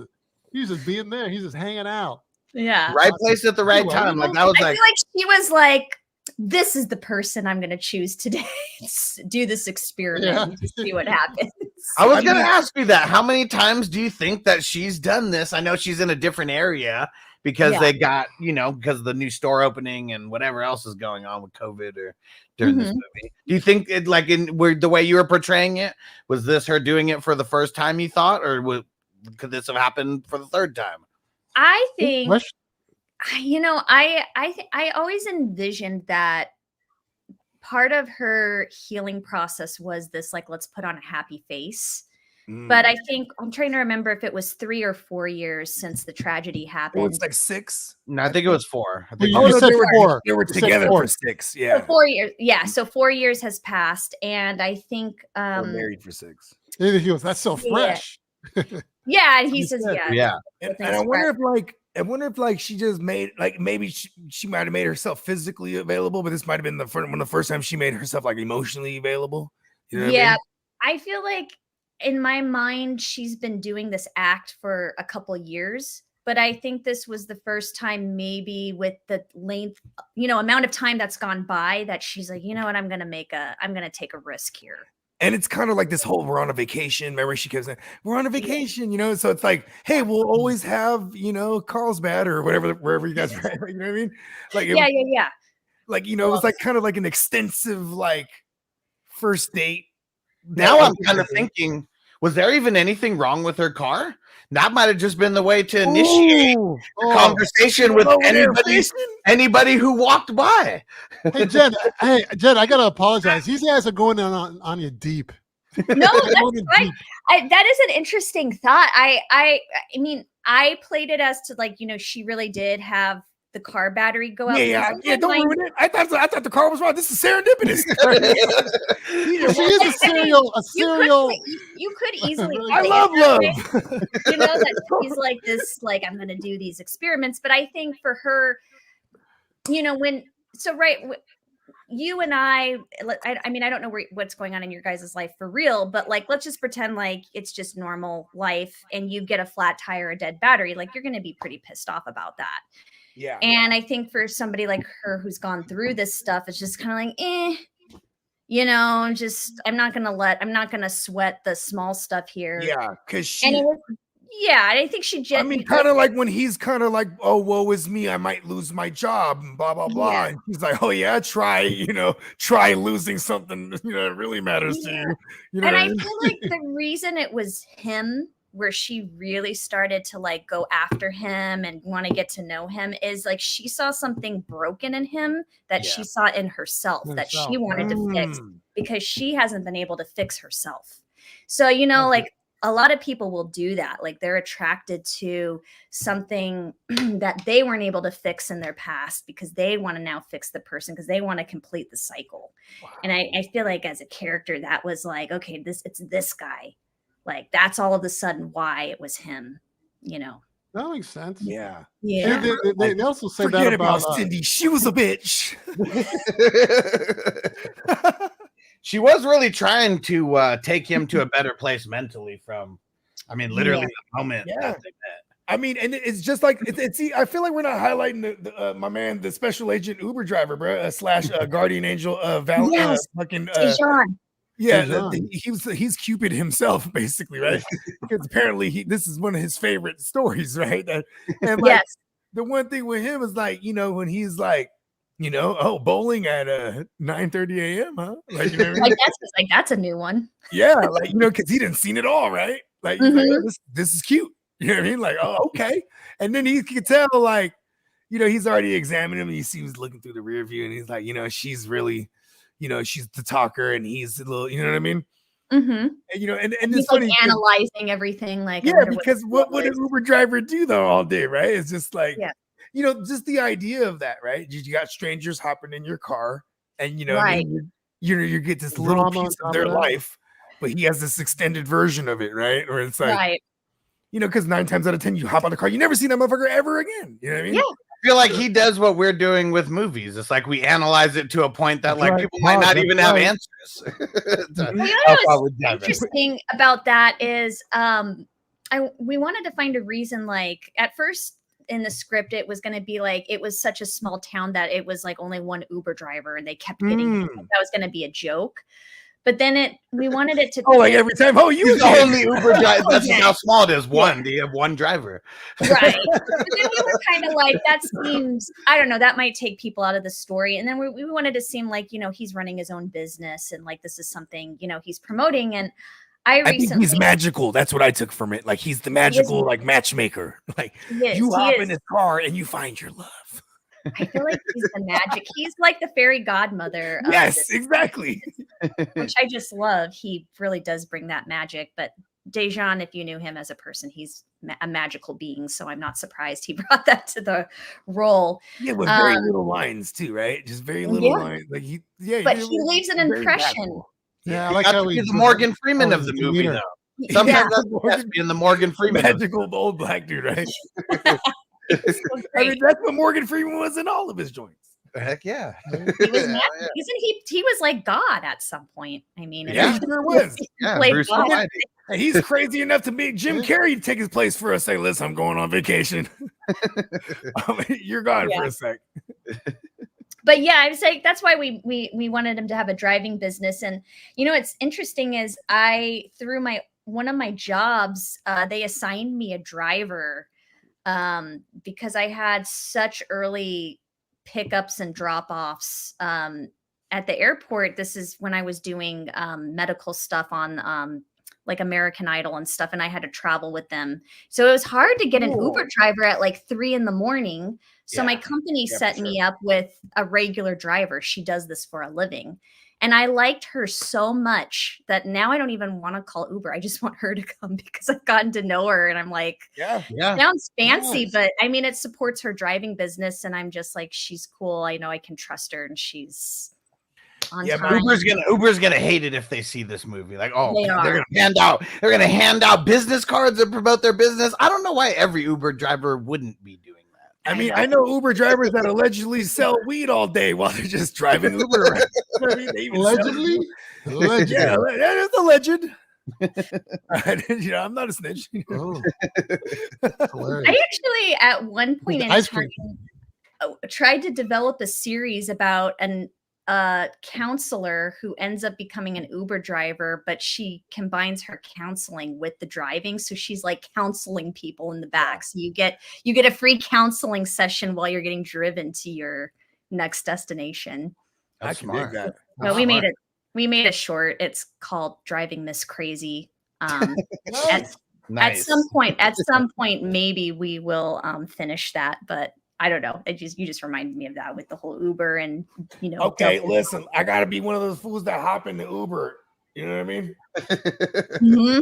being there. He's just hanging out. Yeah. Right place at the right time. Like that was I like. feel like she was like, this is the person I'm going to choose today. Do this experiment to see what happens. I was going to ask you that. How many times do you think that she's done this? I know she's in a different area because they got, you know, because of the new store opening and whatever else is going on with COVID or during this movie. Do you think it like the way you were portraying it, was this her doing it for the first time you thought, or could this have happened for the third time? I think, you know, I always envisioned that part of her healing process was this, like, let's put on a happy face. But I think I'm trying to remember if it was 3 or 4 years since the tragedy happened. Oh, it's like 6. No, I think it was 4. I think you said 4. They were together for 6. Yeah. So 4 years. Yeah. So 4 years has passed. And I think they're married for 6. He goes, that's so fresh. Yeah. And he says, yeah. And I wonder if like she just made like maybe she might have made herself physically available, but this might have been one of the first times she made herself like emotionally available. You know what I mean? I feel like in my mind, she's been doing this act for a couple years, but I think this was the first time, maybe with the length, you know, amount of time that's gone by, that she's like, you know what, I'm going to take a risk here. And it's kind of like this whole, we're on a vacation. Remember, she goes, we're on a vacation, you know? So it's like, hey, we'll always have, you know, Carlsbad or whatever, wherever you guys are at, you know what I mean? Like, Yeah. Like, you know, it was like kind of like an extensive, like, first date. Now I'm kind of thinking, was there even anything wrong with her car? That might have just been the way to initiate a conversation with anybody who walked by. Hey, Jen, I gotta apologize. These guys are going on you deep. No, that's right. That is an interesting thought. I mean, I played it as to, like, you know, she really did have the car battery go out. Yeah, don't ruin it. I thought the car was wrong. This is serendipitous. She is a serial. You could easily. I love love. You know that she's like this, like, I'm going to do these experiments. But I think for her, you know, you and I mean, I don't know what's going on in your guys' life for real, but like, let's just pretend like it's just normal life and you get a flat tire, a dead battery. Like, you're going to be pretty pissed off about that. Yeah. And I think for somebody like her who's gone through this stuff, it's just kind of like, you know, just I'm not gonna sweat the small stuff here. Yeah, because I think she just. I mean, kind of like when he's kind of like, oh, woe is me, I might lose my job, and blah blah blah. Yeah. And he's like, oh yeah, try losing something, you know, that really matters to you. You know, and I feel like the reason it was him where she really started to like go after him and want to get to know him is like she saw something broken in him that she saw in herself that she wanted to fix because she hasn't been able to fix herself. So, you know, like a lot of people will do that. Like they're attracted to something that they weren't able to fix in their past because they want to now fix the person because they want to complete the cycle. Wow. And I feel like as a character that was like, okay, it's this guy. Like that's all of a sudden why it was him, you know. That makes sense. Yeah. Yeah. They also say Forget that about Cindy. She was a bitch. She was really trying to take him to a better place mentally from, I mean, literally the moment that they met. I mean, and it's just like I feel like we're not highlighting the my man, the special agent Uber driver, bro, slash guardian angel fucking John. Yeah, he's Cupid himself, basically, right? Because apparently this is one of his favorite stories, right? And like the one thing with him is like, you know, when he's like, you know, oh, bowling at 9:30 a.m., huh? Like, you know what I mean? Like that's a new one. Yeah, like, you know, because he didn't seen it all, right? Like, he's like, oh, this is cute. You know what I mean? Like, oh, okay. And then he could tell, like, you know, he's already examining him, and you see he's looking through the rear view, and he's like, you know, she's really, you know, she's the talker, and he's a little, you know what I mean? And, you know, and he's it's funny, like analyzing everything, like because what would an Uber driver do though all day, right? It's just like, you know, just the idea of that, right? You got strangers hopping in your car, and you know, you get this little piece of their life, but he has this extended version of it, right? Where it's like, you know, because 9 times out of 10, you hop on the car, you never see that motherfucker ever again. You know what I mean? Yeah. I feel like he does what we're doing with movies. It's like we analyze it to a point that like people might not even have answers. What's interesting about that is we wanted to find a reason. Like at first in the script, it was going to be like it was such a small town that it was like only one Uber driver, and they kept getting that was going to be a joke. But then we wanted it to like every time, you the only Uber driver. That's how small it is. Do you have one driver? Right. But then we were kind of like, that seems, I don't know, that might take people out of the story. And then we wanted to seem like, you know, he's running his own business and like this is something, you know, he's promoting. And I think he's magical. That's what I took from it. Like he's the magical like matchmaker. Like you hop in his car and you find your love. I feel like he's the magic. He's like the fairy godmother. Yes, exactly. Which I just love. He really does bring that magic. But Dejan, if you knew him as a person, he's a magical being. So I'm not surprised he brought that to the role. Yeah, with very little lines too, right? Just very little lines. Like but he leaves an impression. Magical. Yeah, I like how he's the Morgan Freeman of the movie, though. Sometimes that's being the Morgan Freeman, magical old black dude, right? I mean, that's what Morgan Freeman was in all of his joints. Heck yeah. He was he was like God at some point. I mean, he sure was. Bruce and he's crazy enough to make Jim Carrey take his place for a second. Listen, I'm going on vacation. You're gone for a sec. But yeah, I was like, that's why we wanted him to have a driving business. And you know, what's interesting is through one of my jobs, they assigned me a driver. Because I had such early pickups and drop-offs at the airport. This is when I was doing medical stuff on like American Idol and stuff, and I had to travel with them. So it was hard to get an Uber driver at like 3 a.m. So my company set me up with a regular driver. She does this for a living. And I liked her so much that now I don't even want to call Uber. I just want her to come because I've gotten to know her. And I'm like, sounds fancy, but I mean, it supports her driving business. And I'm just like, she's cool. I know I can trust her and she's on time. But Uber's gonna hate it if they see this movie. Like, they're gonna hand out business cards and promote their business. I don't know why every Uber driver wouldn't be doing that. I mean, I know Uber drivers that allegedly sell weed all day while they're just driving Uber around. I mean, Allegedly? Yeah, that is alleged. You know, I'm not a snitch. I actually, at one point in time, tried to develop a series about a counselor who ends up becoming an Uber driver, but she combines her counseling with the driving. So she's like counseling people in the back. So you get a free counseling session while you're getting driven to your next destination. I can dig that. No, we made a short. It's called Driving Miss Crazy. Nice. At some point, maybe we will finish that, but I don't know. You just reminded me of that with the whole Uber and Okay, listen, I gotta be one of those fools that hop in the Uber. You know what I mean? Mm-hmm.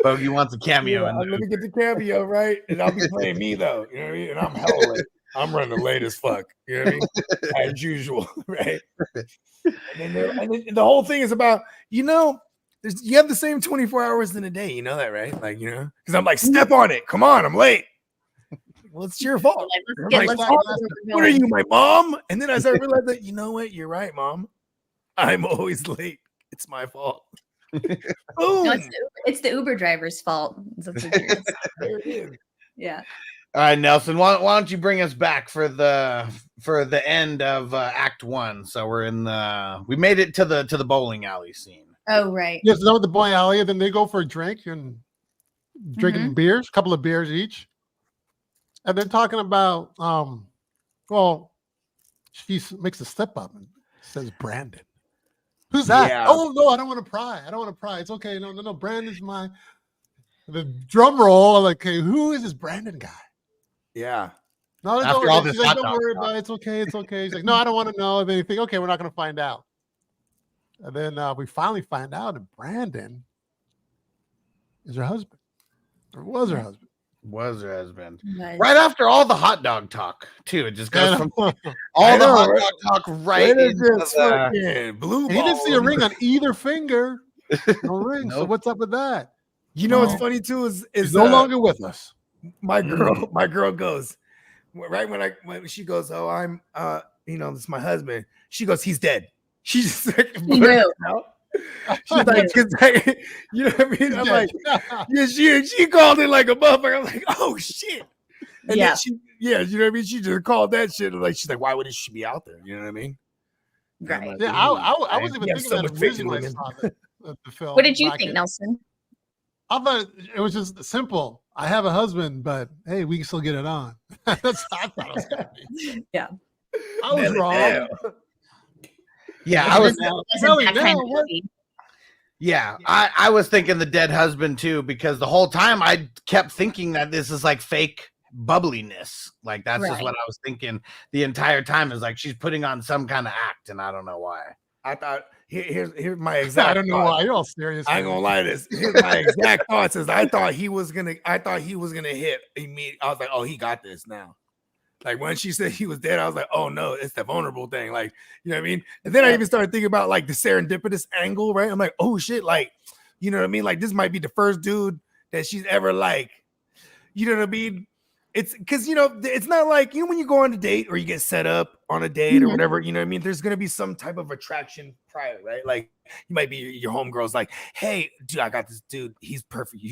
Bogey wants a cameo. Yeah, let me get the cameo, right? And I'll be playing me though. You know what I mean? And I'm hella late. I'm running late as fuck. You know what I mean? As usual, right? And then the whole thing is about, you have the same 24 hours in a day. You know that, right? Like, because I'm like, step on it. Come on, I'm late. Well, it's your fault. What are you, my mom? And then I started realizing that, you know what? You're right, Mom. I'm always late. It's my fault. Boom. No, it's the Uber driver's fault. There it is. Yeah. All right, Nelson. Why don't you bring us back for the end of Act 1? So we made it to the bowling alley scene. Oh right. Yes, with the bowling alley, and then they go for a drink and drinking beers, a couple of beers each, and they're talking about she makes a step up and says Brandon. Who's that? Yeah. Oh no, I don't want to pry. It's okay. No. Brandon's the drum roll. I'm like, okay, who is this Brandon guy? Yeah. No, After all this she's like, hot don't dog worry talk. about it. It's okay. It's okay. He's like, no, I don't want to know of anything. Okay, we're not going to find out. And then we finally find out that Brandon is her husband, or was her husband. Was her husband. Nice. Right after all the hot dog talk, too. It just goes from all I the know, hot right? dog talk right into the... blue And he didn't see a ring on either finger. No ring. So Nope. what's up with that? You know what's funny too is He's no longer with us. my girl goes right when she goes, oh, I'm this is my husband. She goes, he's dead. She's just like, she's like, you know what I mean? I'm like, yeah, she called it like a motherfucker. I'm like, oh shit. And then you know what I mean? She just called that shit. Like, she's like, why would she be out there? You know what I mean? Right. Like, Yeah, I was even have thinking so that much faith in originally women. I saw the film. What did you think, Nelson? I thought it was just simple. I have a husband, but hey, we can still get it on. That's how I thought it was gonna be. Yeah. I was wrong. Yeah, I was... Yeah, I was thinking the dead husband too, because the whole time I kept thinking that this is like fake bubbliness. Like that's just what I was thinking the entire time, is like she's putting on some kind of act, and I don't know why. I thought here's my exact. I don't know why. You're all serious. I ain't gonna lie to this. Here's my exact thoughts. Is I thought he was gonna hit immediately. I was like, oh, he got this now. Like when she said he was dead, I was like, oh no, it's the vulnerable thing. Like, you know what I mean? And then I even started thinking about like the serendipitous angle, right? I'm like, oh shit, like, you know what I mean? Like this might be the first dude that she's ever like, you know what I mean? It's because, it's not like, when you go on a date or you get set up on a date or whatever, you know what I mean? There's going to be some type of attraction prior, right? Like you might be your homegirl's like, hey, dude, I got this dude. He's perfect.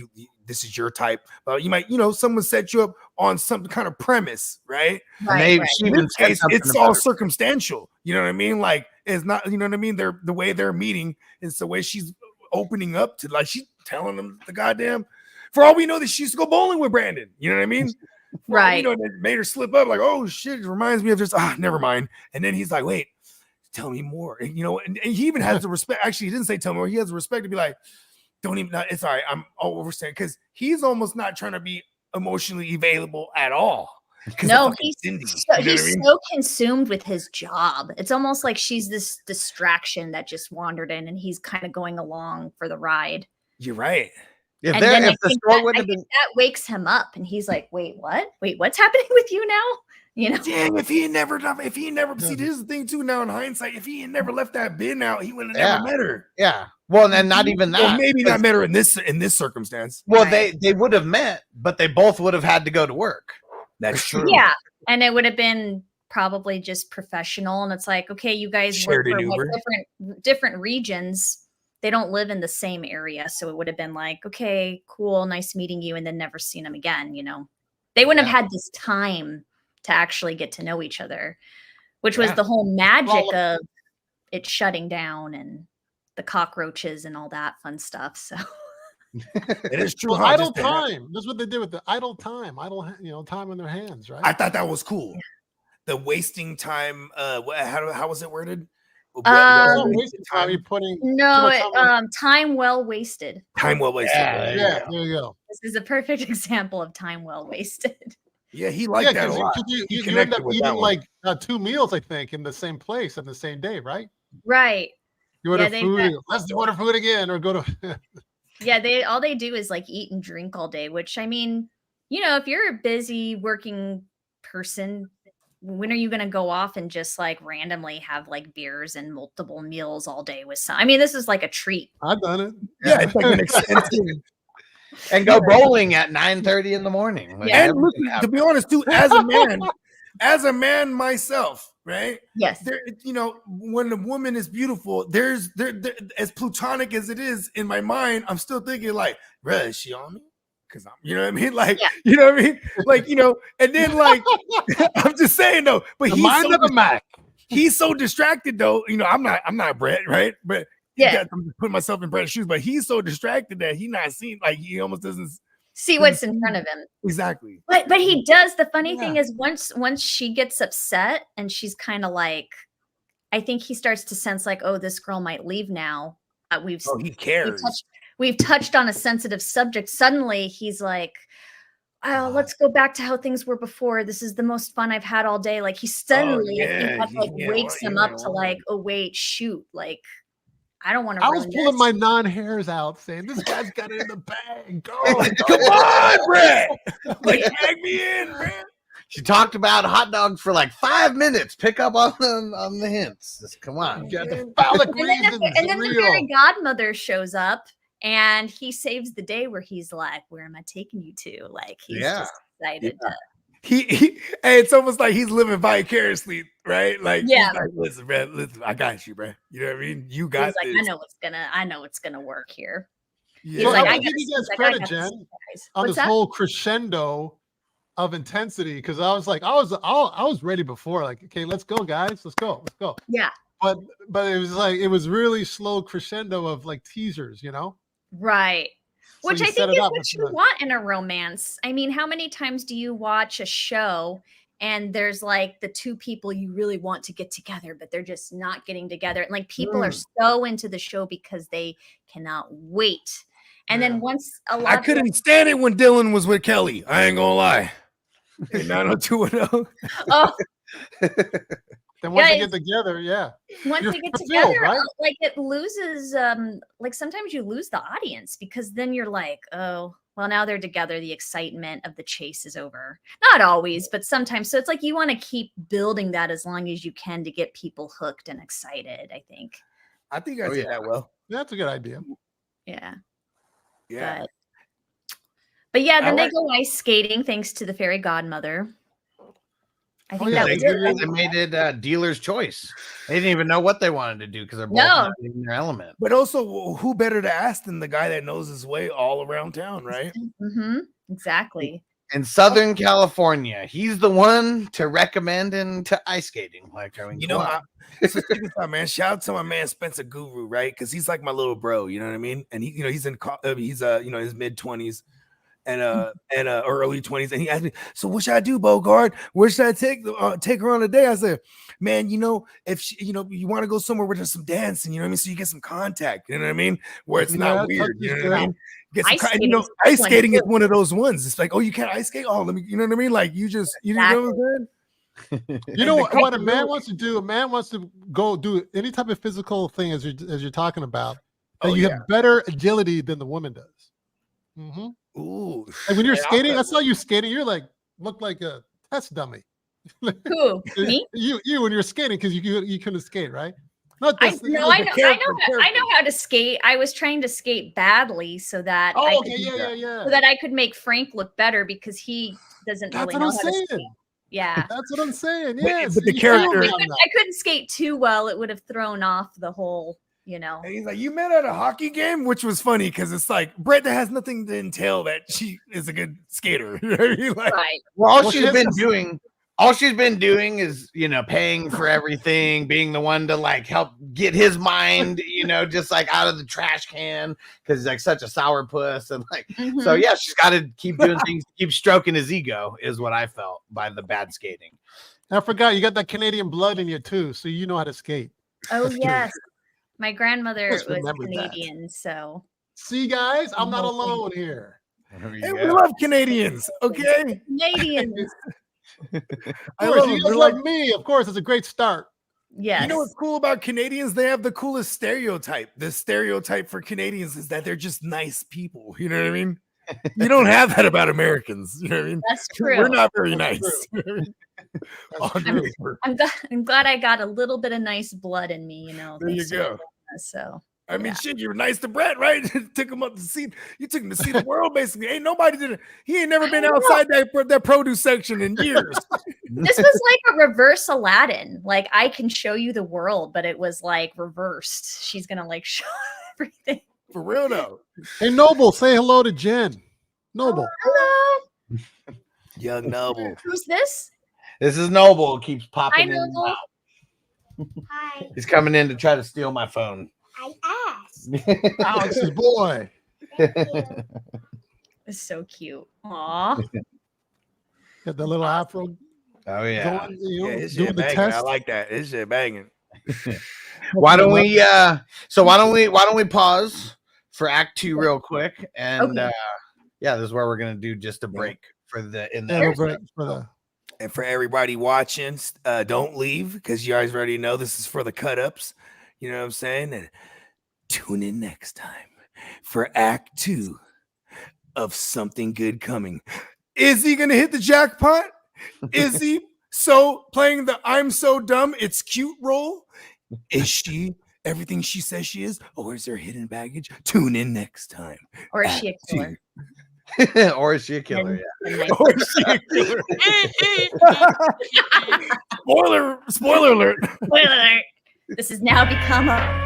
This is your type. But you might, someone set you up on some kind of premise, right? Right. In this case, it's all circumstantial. You know what I mean? Like it's not, you know what I mean? The way they're meeting is the way she's opening up to, like she's telling them the goddamn, for all we know that she used to go bowling with Brandon. You know what I mean? Right. It made her slip up like, oh shit, it reminds me of just, never mind. And then he's like, wait, tell me more. And, and he even has the respect. Actually, he didn't say tell me more. He has the respect to be like, don't even, it's all right. I'm overstaying, because he's almost not trying to be emotionally available at all. No, he's so consumed with his job. It's almost like she's this distraction that just wandered in, and he's kind of going along for the ride. You're right. If that wakes him up, and he's like, "Wait, what? Wait, what's happening with you now?" Damn! If he had never see, this is the thing too. Now in hindsight, if he had never left that bin out, he would have never met her. Yeah. Well, and not even that. Well, maybe not met her in this circumstance. Well, they would have met, but they both would have had to go to work. That's true. Yeah, and it would have been probably just professional. And it's like, okay, you guys work for different regions. They don't live in the same area. So it would have been like, okay, cool, nice meeting you, and then never seen them again, They wouldn't have had this time to actually get to know each other, which was the whole magic of it shutting down and the cockroaches and all that fun stuff. So it is true. Well, idle time. That's what they did with the idle time. Time on their hands, right? I thought that was cool. The wasting time. How was it worded? wasted time. You're putting time well wasted. Time well wasted. Yeah, there you go. This is a perfect example of time well wasted. Yeah, he liked that a lot. You end up eating like 2 meals, I think, in the same place on the same day, right? Right. You order food. Let's order food again, or go to. Yeah, all they do is like eat and drink all day. Which I mean, if you're a busy working person, when are you going to go off and just like randomly have like beers and multiple meals all day with some? I mean, this is like a treat. I've done it. Yeah, it's like an extensive. And go bowling at 9:30 in the morning. And listen, to be honest, too, as a man myself, right? Yes. There, when a woman is beautiful, there, as plutonic as it is in my mind, I'm still thinking like, bruh, is she on me? Because you know what I mean? Like, you know what I mean? Like, and then like, I'm just saying though, but he's so distracted though. I'm not Brett, right? But I'm putting myself in Brett's shoes, but he's so distracted that he's not seeing, like he almost doesn't see what's in front of him. Exactly. But he does. The funny thing is once she gets upset and she's kind of like, I think he starts to sense like, oh, this girl might leave now. He cares. We've touched on a sensitive subject. Suddenly he's like, oh, let's go back to how things were before. This is the most fun I've had all day. Like he suddenly, I think that like wakes him up to like, oh wait, shoot. Like, I don't want to. I was pulling my non-hairs out saying, this guy's got it in the bag. Go. Come on, Brett. Like, tag me in, Brett. She talked about hot dogs for like 5 minutes. Pick up on the hints. Just come on. You got the phallic reasons. And then the fairy godmother shows up. And he saves the day where he's like, where am I taking you to? Like, he's just excited to. It's almost like he's living vicariously, right? Like, he's like, listen, bro, I got you, bro. You know what I mean? You got he's like, this. I know it's gonna work here. Yeah. Well, I give you guys credit, Jen, on this whole crescendo of intensity, because I was like, I was ready before, like, okay, let's go, guys, let's go. Yeah. But it was like, it was really slow crescendo of like teasers, Right. So which I think is what you want in a romance. I mean, how many times do you watch a show and there's like the two people you really want to get together, but they're just not getting together? And like people are so into the show because they cannot wait. And then once I couldn't stand it when Dylan was with Kelly. I ain't gonna lie. 90210. Oh. Then once they get together, once they get together, right? Like it loses, like sometimes you lose the audience because then you're like, oh, well, now they're together. The excitement of the chase is over. Not always, but sometimes. So it's like you want to keep building that as long as you can to get people hooked and excited, I think. I think I did that well. That's a good idea. Yeah. Yeah. But yeah, then they go ice skating thanks to the fairy godmother. I think that was it. They made it dealer's choice. They didn't even know what they wanted to do because they're both not in their element. But also, who better to ask than the guy that knows his way all around town, right? Mm-hmm. Exactly. In Southern California, he's the one to recommend into ice skating. Like, I mean, so check this out, man. Shout out to my man Spencer Guru, right? Because he's like my little bro. You know what I mean? And he's in his mid-20s. And early 20s, and he asked me, so what should I do, Bogard? Where should I take her on a day? I said, man, if she, you want to go somewhere where there's some dancing, you know what I mean, so you get some contact, you know what I mean, where it's not weird, you know what I mean. Ice skating is one of those ones. It's like, oh, you can't ice skate? Oh, let me, you know what I mean? Like you know what I'm saying? You know what a man wants to do? A man wants to go do any type of physical thing as you're talking about. That you have better agility than the woman does. Mm-hmm. Ooh, and when you're skating, I saw you skating. You're like look like a test dummy. Who? Me? You when you're skating because you couldn't skate, right? I know how to skate. I was trying to skate badly so that so that I could make Frank look better because he doesn't really know how to skate. Yeah, that's what I'm saying. Yeah, but the character, I couldn't skate too well. It would have thrown off the whole. And he's like, you met at a hockey game, which was funny because it's like Brett has nothing to entail that she is a good skater. Right. Well, all she's been doing is, paying for everything, being the one to like help get his mind, just like out of the trash can because he's like such a sourpuss and like. So yeah, she's got to keep doing things, to keep stroking his ego, is what I felt by the bad skating. I forgot you got that Canadian blood in you too, so you know how to skate. Oh yes, my grandmother Just was remembered that. Canadian, so See, guys, I'm not alone here. Hey, we love Canadians, okay? Canadians. I Of course, love you them. guys They're like like, me. Of course, it's a great start. Yes. you know what's cool about Canadians? They have the coolest stereotype. The stereotype for Canadians is that they're just nice people. You know what I mean? You don't have that about Americans. You know what I mean? That's true. We're not very That's nice. That's On true. paper. I'm glad I got a little bit of nice blood in me, you know. There you thanks to go. Canada, So I mean, Yeah. shit, you were nice to Brett, right? Took him up to see. You took him to see the world, basically. Ain't nobody did it. He ain't never been outside that produce section in years. this was like a reverse Aladdin. Like I can show you the world, but it was like reversed. She's gonna like show everything. For real though. Hey, Noble, say hello to Jen. Noble. Hello. Young Noble. Who's this? This is Noble. Keeps popping Hi, in and Noble. out. Hi, He's coming in to try to steal my phone. I asked. Alex's boy. Thank you. It's so cute. Aw. Got the little afro Oh yeah. going, you know, Yeah, this doing shit the banging. test. I like that. This shit banging. Why don't we why don't we pause for Act 2 real quick? And Okay. yeah, this is where we're gonna do just a break for the in the Yeah, we'll episode. break for the And for everybody watching, don't leave because you guys already know this is for the cut ups. You know what I'm saying? And tune in next time for Act 2 of Something Good Coming. Is he going to hit the jackpot? Is he playing the I'm so dumb, it's cute role? Is she everything she says she is? Or is there hidden baggage? Tune in next time. Or is she a killer? Or is she a killer? Yeah. And Or is she a killer? Spoiler alert. Spoiler alert. This has now become a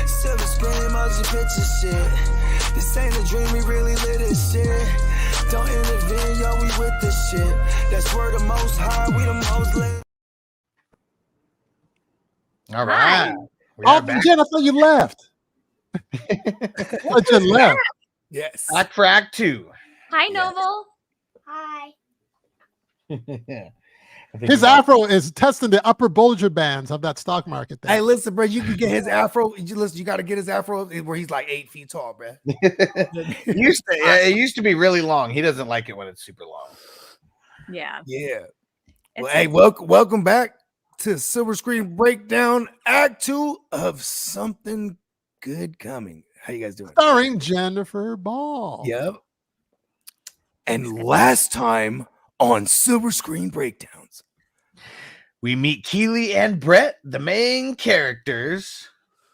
Silver screen emoji picture shit. This ain't a dream, we really lit this shit. Don't intervene, yo, we with this shit. That's where the most high, we the most lit. All right. We Oh, are back. Jen, I thought you left. I thought Jen left. Yes. Back for Act 2. Hi, Noble. Hi. I think His we- afro is testing the upper Bollinger bands of that stock market Hey, there. listen, bro. You can get his afro. You got to get his afro where he's like 8 feet tall, bro. it used to be really long. He doesn't like it when it's super long. Yeah. Yeah. Well, It's- hey, welcome back to Silver Screen Breakdown, Act 2 of Something Good Coming. How you guys doing? Starring Jennifer Ball. Yep. And last time on Silver Screen Breakdowns, We meet Keely and Brett, the main characters.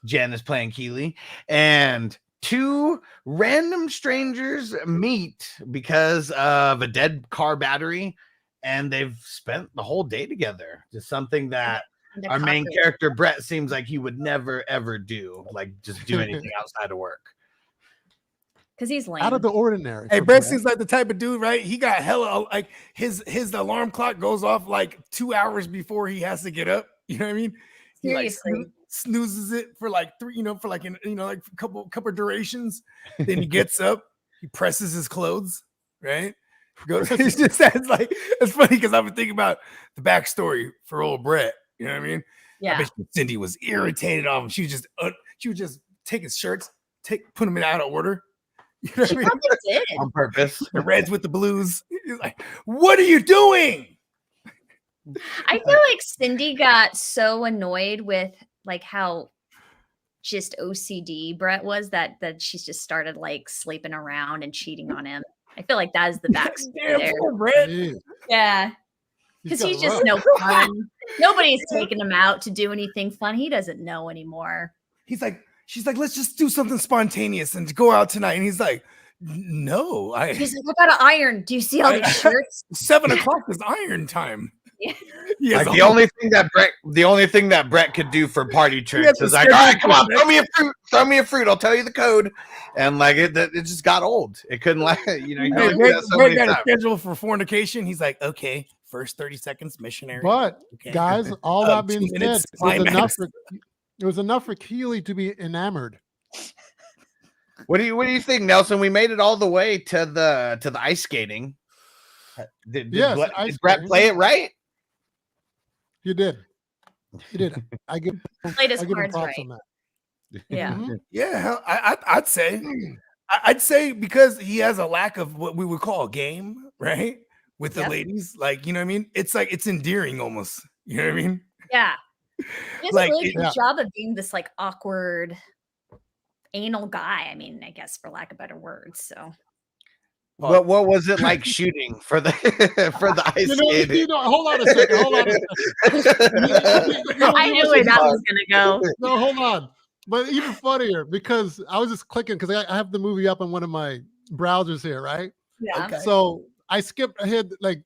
Jen is playing Keely, and two random strangers meet because of a dead car battery, and they've spent the whole day together. Just something that The our main cockroach. character Brett seems like he would never ever do, like just do anything outside of work. Because he's lame. Out of the ordinary. hey, for Brett Brett. seems like the type of dude, right? He got hella like his alarm clock goes off like 2 hours before he has to get up. You know what I mean? He like Seriously. snoozes it for like 3, for like like a couple durations. Then he gets up, he presses his clothes, right? Goes. It's just that's like it's funny because I've been thinking about the backstory for old Brett. You know what I mean? I Yeah. bet you Cindy was irritated on him. She would just take his shirts, put them in out of order. You know what She I mean? probably did. On purpose. The reds with the blues. He's like, what are you doing? I feel like Cindy got so annoyed with like how just OCD Brett was that she's just started like sleeping around and cheating on him. I feel like that is the backstory Damn, there. poor Brett. Jeez. Yeah. Because got he's just rough. no fun. Nobody's taking him out to do anything fun. He doesn't know anymore. She's like, let's just do something spontaneous and go out tonight. And he's like, no, He's like, I gotta iron. Do you see all these shirts? 7:00 is iron time. Yeah. He has Like the all- only thing that Brett could do for party had tricks to is like, all right, schedule come on, for throw me a fruit, I'll tell you the code. And like it just got old. It couldn't like you Hey, can only do Brett, that so Brett many got a times. schedule for fornication. He's like, okay, first 30 seconds, missionary. But Okay. guys, all that being 2 said, minutes, it was enough climax. for it was enough for Keely to be enamored. What do you think, Nelson? We made it all the way to the ice skating. Did Brett play it right? You did. He did. I give Played his him cards props right. on that. Yeah. Mhm. Yeah, I'd say because he has a lack of what we would call game, right? With the Yep. ladies, like, you know what I mean? It's like it's endearing almost. You know what I mean? Yeah. He has Like, a really it- good Yeah. job of being this like awkward anal guy. I mean, I guess for lack of better words. So What was it like shooting for the for the ice skating? Hold on a second. Hold on a second. I knew where that was gonna go. No, hold on. But even funnier because I was just clicking because I have the movie up on one of my browsers here, right? Yeah. Okay. So I skipped ahead, like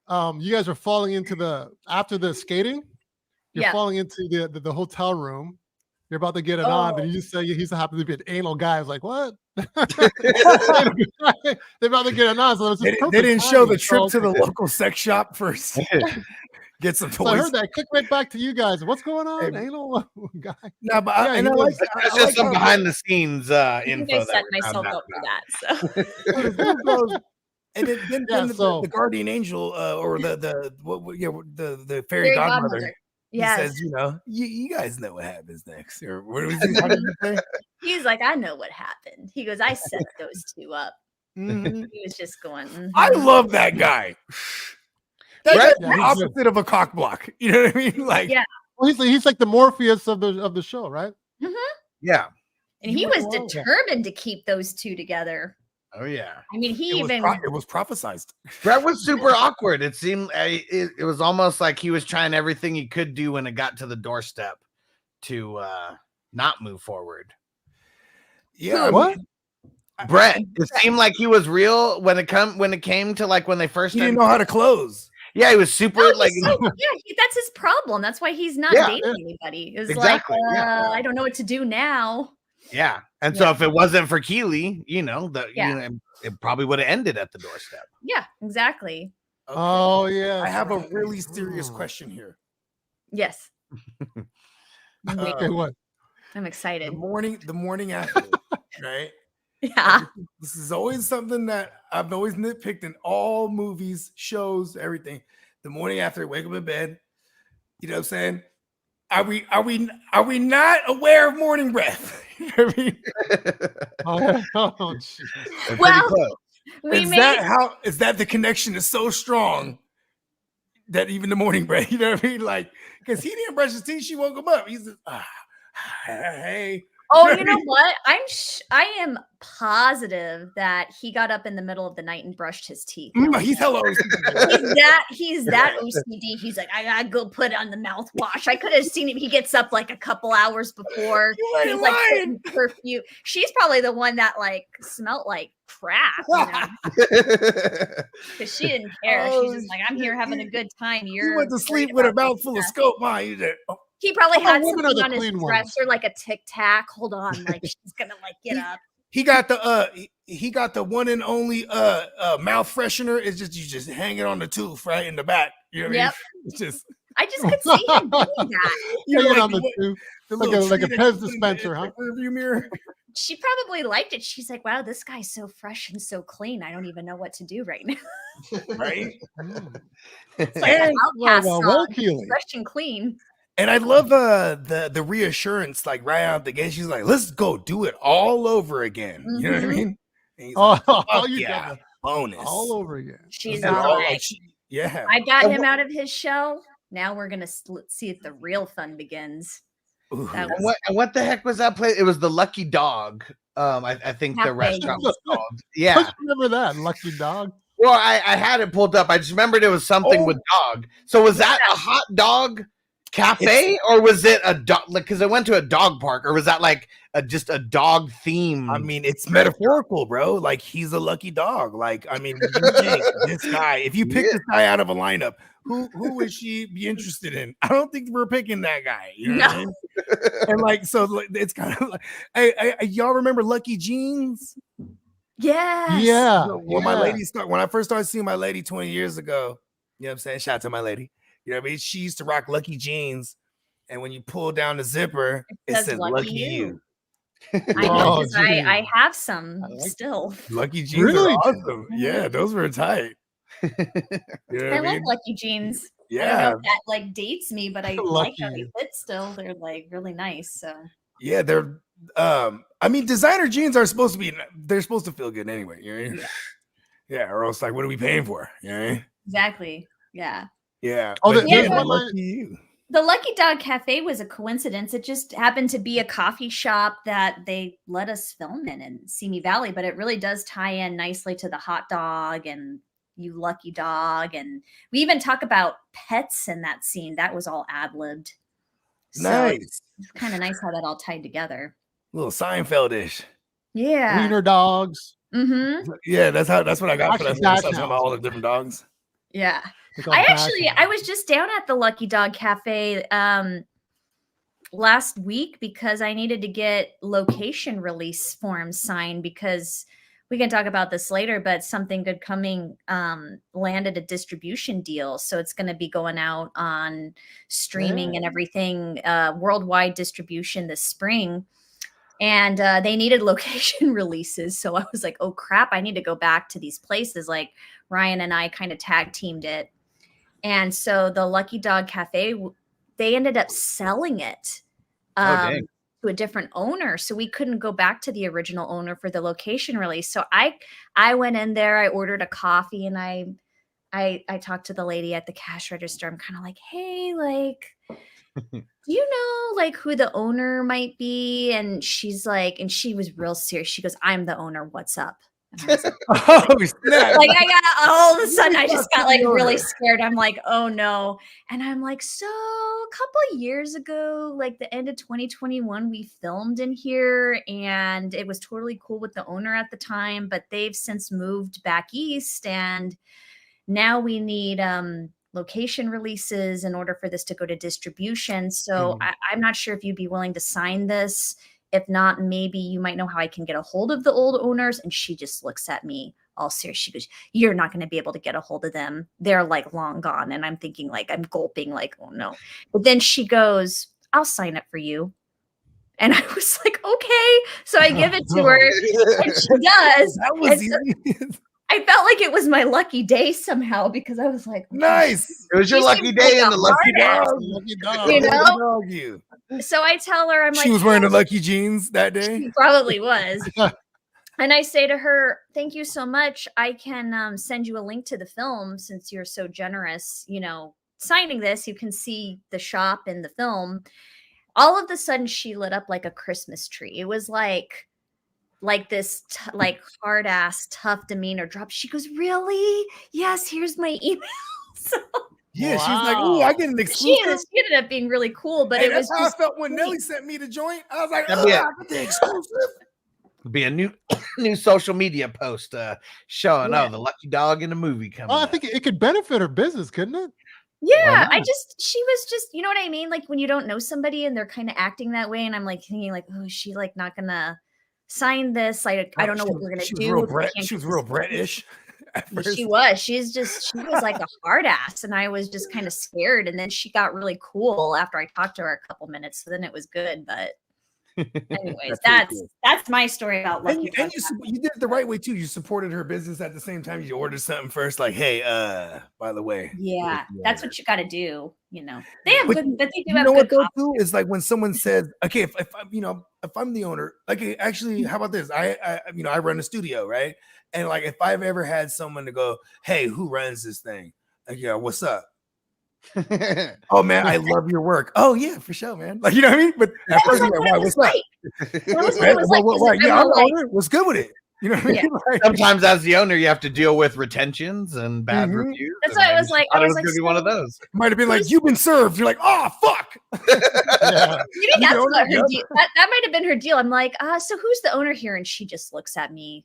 you guys are falling into after the skating, you're Yeah. falling into the hotel room. You're about to get it on, and you just say he's happens to be an anal guy. I was like, what? They're about to get it on, so They didn't show the trip to the local sex shop first. Get some toys. So I heard that. Click right back to you guys. What's going on? Hey. Anal guy. No, but Yeah, I he like was- That's just some behind the scenes I think info. I set myself up for that. So and then So- the guardian angel or the fairy Fairy godmother. godmother. He Yes. says, you know, you guys know what happens next. Or what was he? How did he say? He's like, I know what happened. He goes, I set those two up. Mhm. He was just going. I mhm. love that guy. That's Right? the Yeah, he's opposite of a cock block. You know what I mean? Like, Yeah. Well, he's like the Morpheus of the show, right? Yeah. And he You was went along. determined to keep those two together. Oh yeah. I mean, he it was, even it was prophesized. Brett was super awkward. It seemed it was almost like he was trying everything he could do when it got to the doorstep to not move forward. Yeah. I What? mean, Brett, it seemed like he was real when it came to like when they first he didn't know how to close. Yeah, he was super No, like he's so- yeah, that's his problem. That's why he's not Yeah. dating anybody. It's Exactly, like, yeah. I don't know what to do now. yeah. And so Yeah. if it wasn't for Keeley, Yeah. it probably would have ended at the doorstep. Yeah, exactly. Okay. Oh yeah. I have a really serious question here. Yes, Okay, what? I'm excited. The morning after, right? Yeah. This is always something that I've always nitpicked in all movies, shows, everything. The morning after, wake up in bed. You know what I'm saying? Are we not aware of morning breath? You know what I mean? Oh, geez. They're pretty Well, close. We Is that the connection is so strong that even the morning breath, you know what I mean? Like, because he didn't brush his teeth, she woke him up. He's just, hey. Oh, you know what? I am positive that he got up in the middle of the night and brushed his teeth. He's hello. He's that OCD. He's like, I gotta go put on the mouthwash. I could have seen him. He gets up like a couple hours before. You ain't He's like lying. putting perfume. She's probably the one that like smelled like crap, you know, because she didn't care. Oh, She's just like, I'm here having a good time. You You're went to worried sleep with a about mouthful of scope. Why? You did. Oh, He probably Oh, had women are something the on his clean ones. dresser, like a Tic Tac. Hold on, like she's gonna like get up. he got the one and only mouth freshener. It's just you just hang it on the tooth right in the back. You know what I mean? Yep. It's just I just could see him doing that. you know, Hanging like on the tooth. the like little a tree that Pez goes in dispenser, the huh? rearview mirror. She probably liked it. She's like, wow, this guy's so fresh and so clean. I don't even know what to do right now. Right? It's like an outcast well, song, Keely. fresh and clean. And I love the reassurance, like right out the gate. She's like, let's go do it all over again. You know what I Mhm. mean? And he's Oh, like, "Fuck you yeah, got bonus. all over again. She's And all all right. like, yeah. I got And him what- out of his shell. Now we're gonna see if the real fun begins. Ooh. That And what the heck was that place? It was the Lucky Dog. I think the Cafe. restaurant was called. I Yeah. just remember that lucky dog. Well, I had it pulled up. I just remembered it was something with dog. So was that a hot dog cafe or was it a dog? Like, because I went to a dog park, or was that like just a dog theme? I mean, it's metaphorical, bro. Like he's a lucky dog. Like, I mean, you think this guy, if you pick this guy out of a lineup, who would she be interested in? I don't think we're picking that guy. You know what I mean? And like, so like, it's kind of like, hey, y'all remember Lucky Jeans? Yes. Yeah. When when I first started seeing my lady 20 years ago, you know what I'm saying? Shout out to my lady. You know what I mean? She used to rock Lucky Jeans. And when you pull down the zipper, it says says Lucky Lucky You. You. I know, because Oh, geez. I have some still. Lucky jeans Really? are awesome. Yeah, those were tight. You know what I I like mean? Lucky jeans. I don't Yeah, know if that like dates me, but I like how Lucky. they fit still. They're like really nice. So yeah, they're. I mean, designer jeans are supposed to be. They're supposed to feel good anyway. You know what I mean? Yeah, or else like, what are we paying for? You know what I mean? exactly. Yeah. Yeah. Oh, but there's yeah, one line- lucky you. The Lucky Dog Cafe was a coincidence. It just happened to be a coffee shop that they let us film in Simi Valley, but it really does tie in nicely to the hot dog and you lucky dog. And we even talk about pets in that scene. That was all ad-libbed. So Nice. it's kind of nice how that all tied together. Little Seinfeldish. Yeah. Wiener dogs. Mm-hmm. Yeah, that's what I got for that. Actually, That's Dash about House. all the different dogs. Yeah. They call I it actually, Dash I House. was just down at the Lucky Dog Cafe last week because I needed to get location release forms signed because we can talk about this later, but Something Good Coming landed a distribution deal. So it's going to be going out on streaming and everything, worldwide distribution this spring. And they needed location releases. So I was like, oh crap, I need to go back to these places. Like Ryan and I kind of tag teamed it. And so the Lucky Dog Cafe, they ended up selling it to a different owner. So we couldn't go back to the original owner for the location release. So I went in there, I ordered a coffee, and I talked to the lady at the cash register. I'm kind of like, hey, like, do you know like who the owner might be? And she's like, and she was real serious. She goes, I'm the owner. What's up? And I was like, Oh, snap. like I got all of a sudden I just got like really scared. I'm like, oh no. And I'm like, so a couple of years ago, like the end of 2021, we filmed in here and it was totally cool with the owner at the time, but they've since moved back east and now we need location releases in order for this to go to distribution. So I'm not sure if you'd be willing to sign this. If not, maybe you might know how I can get a hold of the old owners. And she just looks at me all serious. She goes, you're not going to be able to get a hold of them. They're like long gone. And I'm thinking like, I'm gulping like, oh no. But then she goes, I'll sign it for you. And I was like, okay. So I give it to her and she does. That was so easy. I felt like it was my lucky day somehow because I was like, Nice. It was your She lucky seems day like and a the lucky hard dog. Lucky dog. You know? Lucky dog you. so I tell her, I'm like, She was wearing the lucky jeans that day. she probably was. And I say to her, thank you so much. I can send you a link to the film since you're so generous, you know, signing this. You can see the shop in the film. All of a sudden, she lit up like a Christmas tree. It was like this like hard ass tough demeanor drop. She goes, really? Yes, here's my email. So Yeah, she was like, "Ooh, I get an exclusive." she ended up being really cool, but Hey, it was that's how just I felt when great. Nelly sent me the joint. I was like, That'd "Oh, be I it. got the exclusive." Be a new social media post showing the lucky dog in the movie coming. Oh, I think it could benefit her business, couldn't it? Yeah, not? she was just, you know what I mean? Like when you don't know somebody and they're kind of acting that way, and I'm like thinking, like, oh, is she like not gonna sign this? Like, I don't know what we're gonna She was do. real if we Brett. can't She get was real this- British. She was. She was like a hard ass, and I was just kind of scared. And then she got really cool after I talked to her a couple minutes. So then it was good. But anyways, that's my story about Lucky Dog. And you did it the right way too. You supported her business at the same time. You ordered something first, like, "Hey, by the way." Yeah, that's what you got to do. You know, they have But good, but they do You have know what good. though too is like when someone says, "Okay, if I'm, if I'm the owner, like, actually, how about this? I run a studio, right? And like, if I've ever had someone to go, "Hey, who runs this thing?" Like, yeah, what's up? Oh man, I love your work. Oh yeah, for sure, man. Like, you know what I mean? But at first, you're like, "Why? What's up?" That was what it was like. Right, yeah, I'm I'm like, owner. What's good with it? You know what I mean? Like, Sometimes as the owner, you have to deal with retentions and bad Mhm. reviews. That's and why I was like, thought I it was was like, gonna be one of those. might have been like, "You've been served." You're like, "Oh fuck." Yeah. maybe that's know, what her yep. deal. That might have been her deal. I'm like, so who's the owner here? And she just looks at me.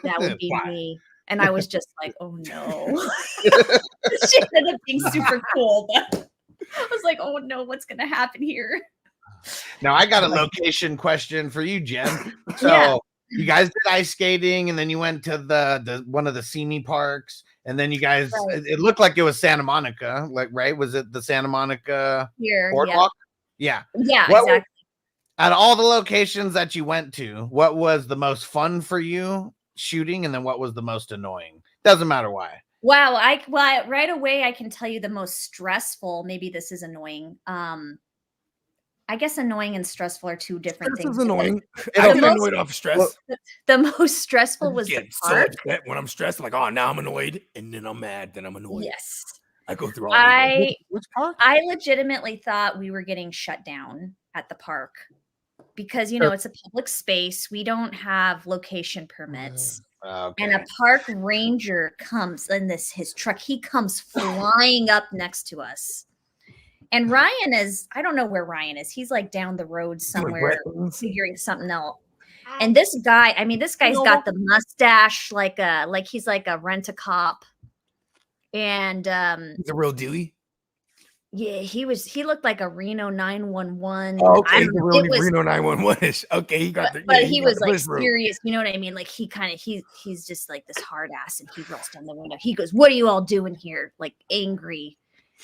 That would be me. And I was just like, oh no. She ended up being super cool, but I was like, oh no, what's gonna happen here? Now I got a location question for you, Jen. So Yeah. you guys did ice skating, and then you went to the one of the Simi parks, and then you guys Right. it looked like it was Santa Monica, like right? Was it the Santa Monica Here, boardwalk? Yeah. yeah, What exactly. Out of all the locations that you went to, what was the most fun for you shooting, and then what was the most annoying? Doesn't matter why. Wow, right away I can tell you the most stressful. Maybe this is annoying. I guess annoying and stressful are two different Stress things. is annoying. The I get most- annoyed off stress. The most stressful was the Get so park. upset when I'm stressed. I'm like, oh, now I'm annoyed, and then I'm mad, then I'm annoyed. Yes. I go through all of it. Which park? I legitimately thought we were getting shut down at the park because, you know, it's a public space. We don't have location permits. Okay. And a park ranger comes in his truck. He comes flying up next to us. And Ryan is, I don't know where Ryan is. He's like down the road somewhere figuring something out. And this guy's got the mustache like he's like a rent-a-cop. And He's a real dealie. yeah, he looked like a Reno 911. Oh, okay, he's a real Reno 911-ish. Okay, he got but he was like serious, you know what I mean? Like he's just like this hard ass, and he rolls down the window. He goes, "What are you all doing here?" Like angry.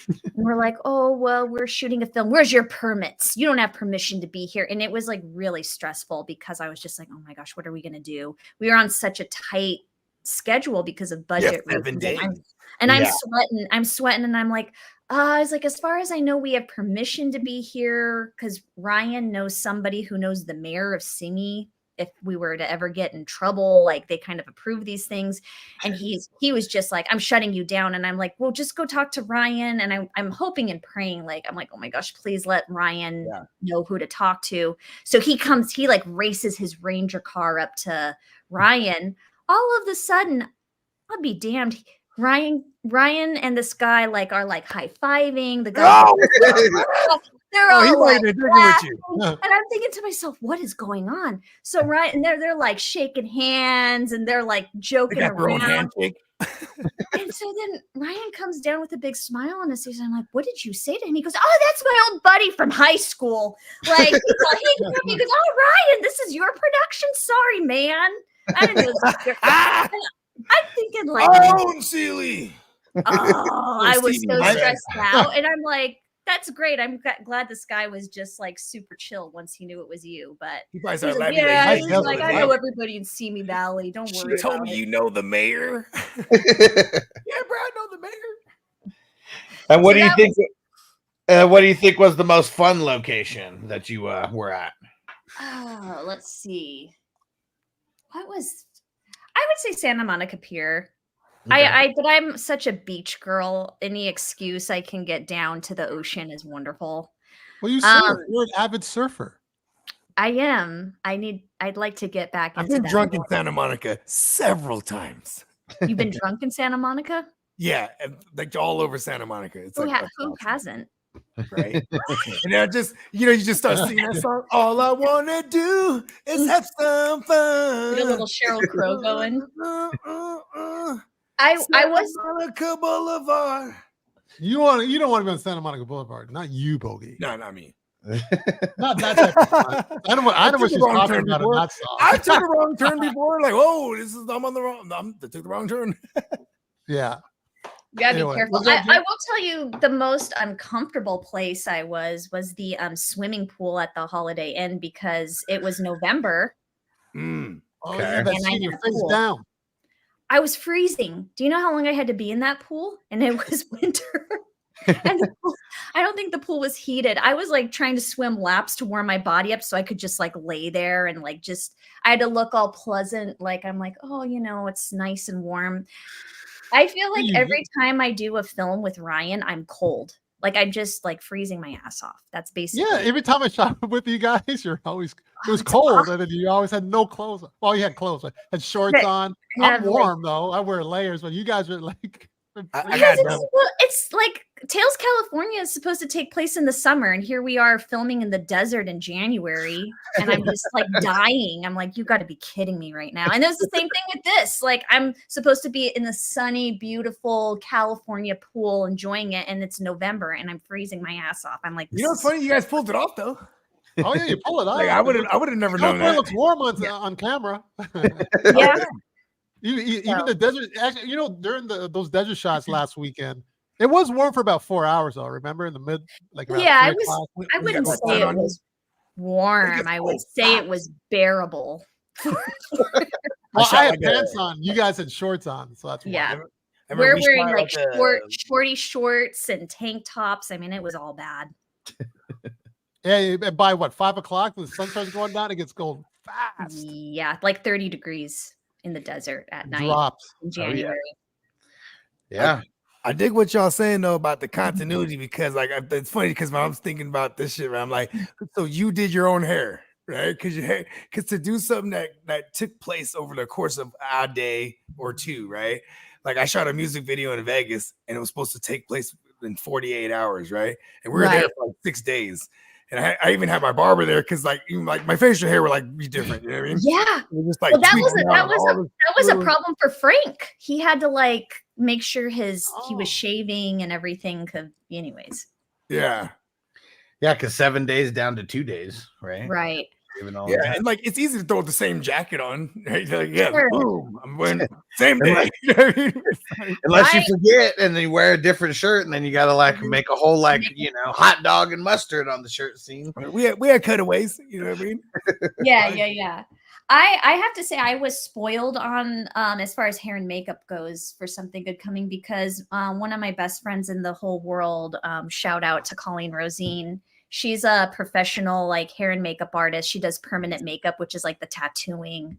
And we're like, "Oh, well, we're shooting a film. Where's your permits? You don't have permission to be here." And it was like really stressful because I was just like, "Oh my gosh, what are we gonna do?" We were on such a tight schedule because of budget reasons. I'm sweating, and I'm like, I was like, as far as I know, we have permission to be here because Ryan knows somebody who knows the mayor of Simi. If we were to ever get in trouble, like they kind of approve these things. And he was just like, "I'm shutting you down." And I'm like, "Well, just go talk to Ryan." And I'm hoping and praying, like, I'm like, "Oh my gosh, please let Ryan know who to talk to." So he like races his Ranger car up to Ryan. All of a sudden, I'll be damned. Ryan and this guy are like high-fiving. The guy they're all like with you. And I'm thinking to myself, what is going on? So Ryan, and they're like shaking hands and they're like joking around. Handshake. And so then Ryan comes down with a big smile on his face. I'm like, "What did you say to him?" He goes, "Oh, that's my old buddy from high school." Like he goes, "Oh, Ryan, this is your production. Sorry, man. I didn't know this was your I'm thinking like, "Oh, Sealy." Oh, I was so stressed out. And I'm like, "That's great. I'm glad this guy was just like super chill once he knew it was you." But he's like, I know everybody in Simi Valley. Don't worry. She told me you know the mayor. Yeah, bro, I know the mayor. And what do you think? What do you think was the most fun location that you were at? Oh, let's see. I would say Santa Monica Pier. Okay. But I'm such a beach girl. Any excuse I can get down to the ocean is wonderful. Well, you surf. You're an avid surfer. I am. I'd like to get back into that. I've been drunk in Santa Monica several times. You've been drunk in Santa Monica? Yeah, like all over Santa Monica. It's who hasn't? Right? And I just, you just start singing that song. All I want to do is have some fun. Get a little Sheryl Crow going. I was Monica Boulevard. You don't want to be on Santa Monica Boulevard, not you, Bogey. No, not me. Not that type of fun. I know what she's talking about in that song. I took a wrong turn before. Like, oh, I'm on the wrong. I took the wrong turn. Yeah. You gotta be careful. I will tell you the most uncomfortable place I was the swimming pool at the Holiday Inn because it was November. Oh, yeah, that's your face down. I was freezing. Do you know how long I had to be in that pool? And it was winter. And I don't think the pool was heated. I was like trying to swim laps to warm my body up so I could just like lay there and like I had to look all pleasant. Like I'm like, oh, it's nice and warm. I feel like every time I do a film with Ryan, I'm cold. Like I'm just like freezing my ass off. That's basically. Yeah, every time I shot with you guys, it was cold, and then you always had no clothes. Well, you had clothes. I had shorts on. I'm warm though. I wear layers, but you guys are like. It's like Tales California is supposed to take place in the summer, and here we are filming in the desert in January, and I'm just like dying. I'm like, you got to be kidding me right now. And it was the same thing with this. Like, I'm supposed to be in the sunny, beautiful California pool enjoying it, and it's November, and I'm freezing my ass off. I'm like, it's funny, you guys pulled it off though. Oh yeah, you pull it off. Like, I would have never known that. It looks warm on camera. Yeah. Even the desert, actually, during those desert shots last weekend, it was warm for about 4 hours though. Remember in the mid, like around I wouldn't say it was. warm. I would say it was bearable. Well, I had pants on. You guys had shorts on, so that's why. Yeah. We're wearing like shorty shorts and tank tops. I mean, it was all bad. Yeah, by what, 5 o'clock, the sun starts going down, it gets cold fast. Yeah, like 30 degrees in the desert at night. Drops in January. Yeah. I dig what y'all saying though about the continuity, because like it's funny because when I was thinking about this shit, I'm like, so you did your own hair, right? Because to do something that took place over the course of a day or two, right? Like I shot a music video in Vegas and it was supposed to take place in 48 hours, right? And we were there for like 6 days. And I even had my barber there because like even like my facial hair would like be different. You know what I mean? Yeah. Just, like, that was a problem for Frank. He had to like make sure he was shaving and everything. Anyways. Yeah. Yeah, because 7 days down to 2 days, right? Right. Yeah, and like it's easy to throw the same jacket on. Right? Like, yeah, boom, I'm wearing same day. Unless you forget and then you wear a different shirt, and then you gotta like make a whole like hot dog and mustard on the shirt scene. We had cutaways, you know what I mean? Yeah. I have to say I was spoiled on as far as hair and makeup goes for Something Good Coming, because one of my best friends in the whole world, shout out to Colleen Rosine. She's a professional like hair and makeup artist. She does permanent makeup, which is like the tattooing.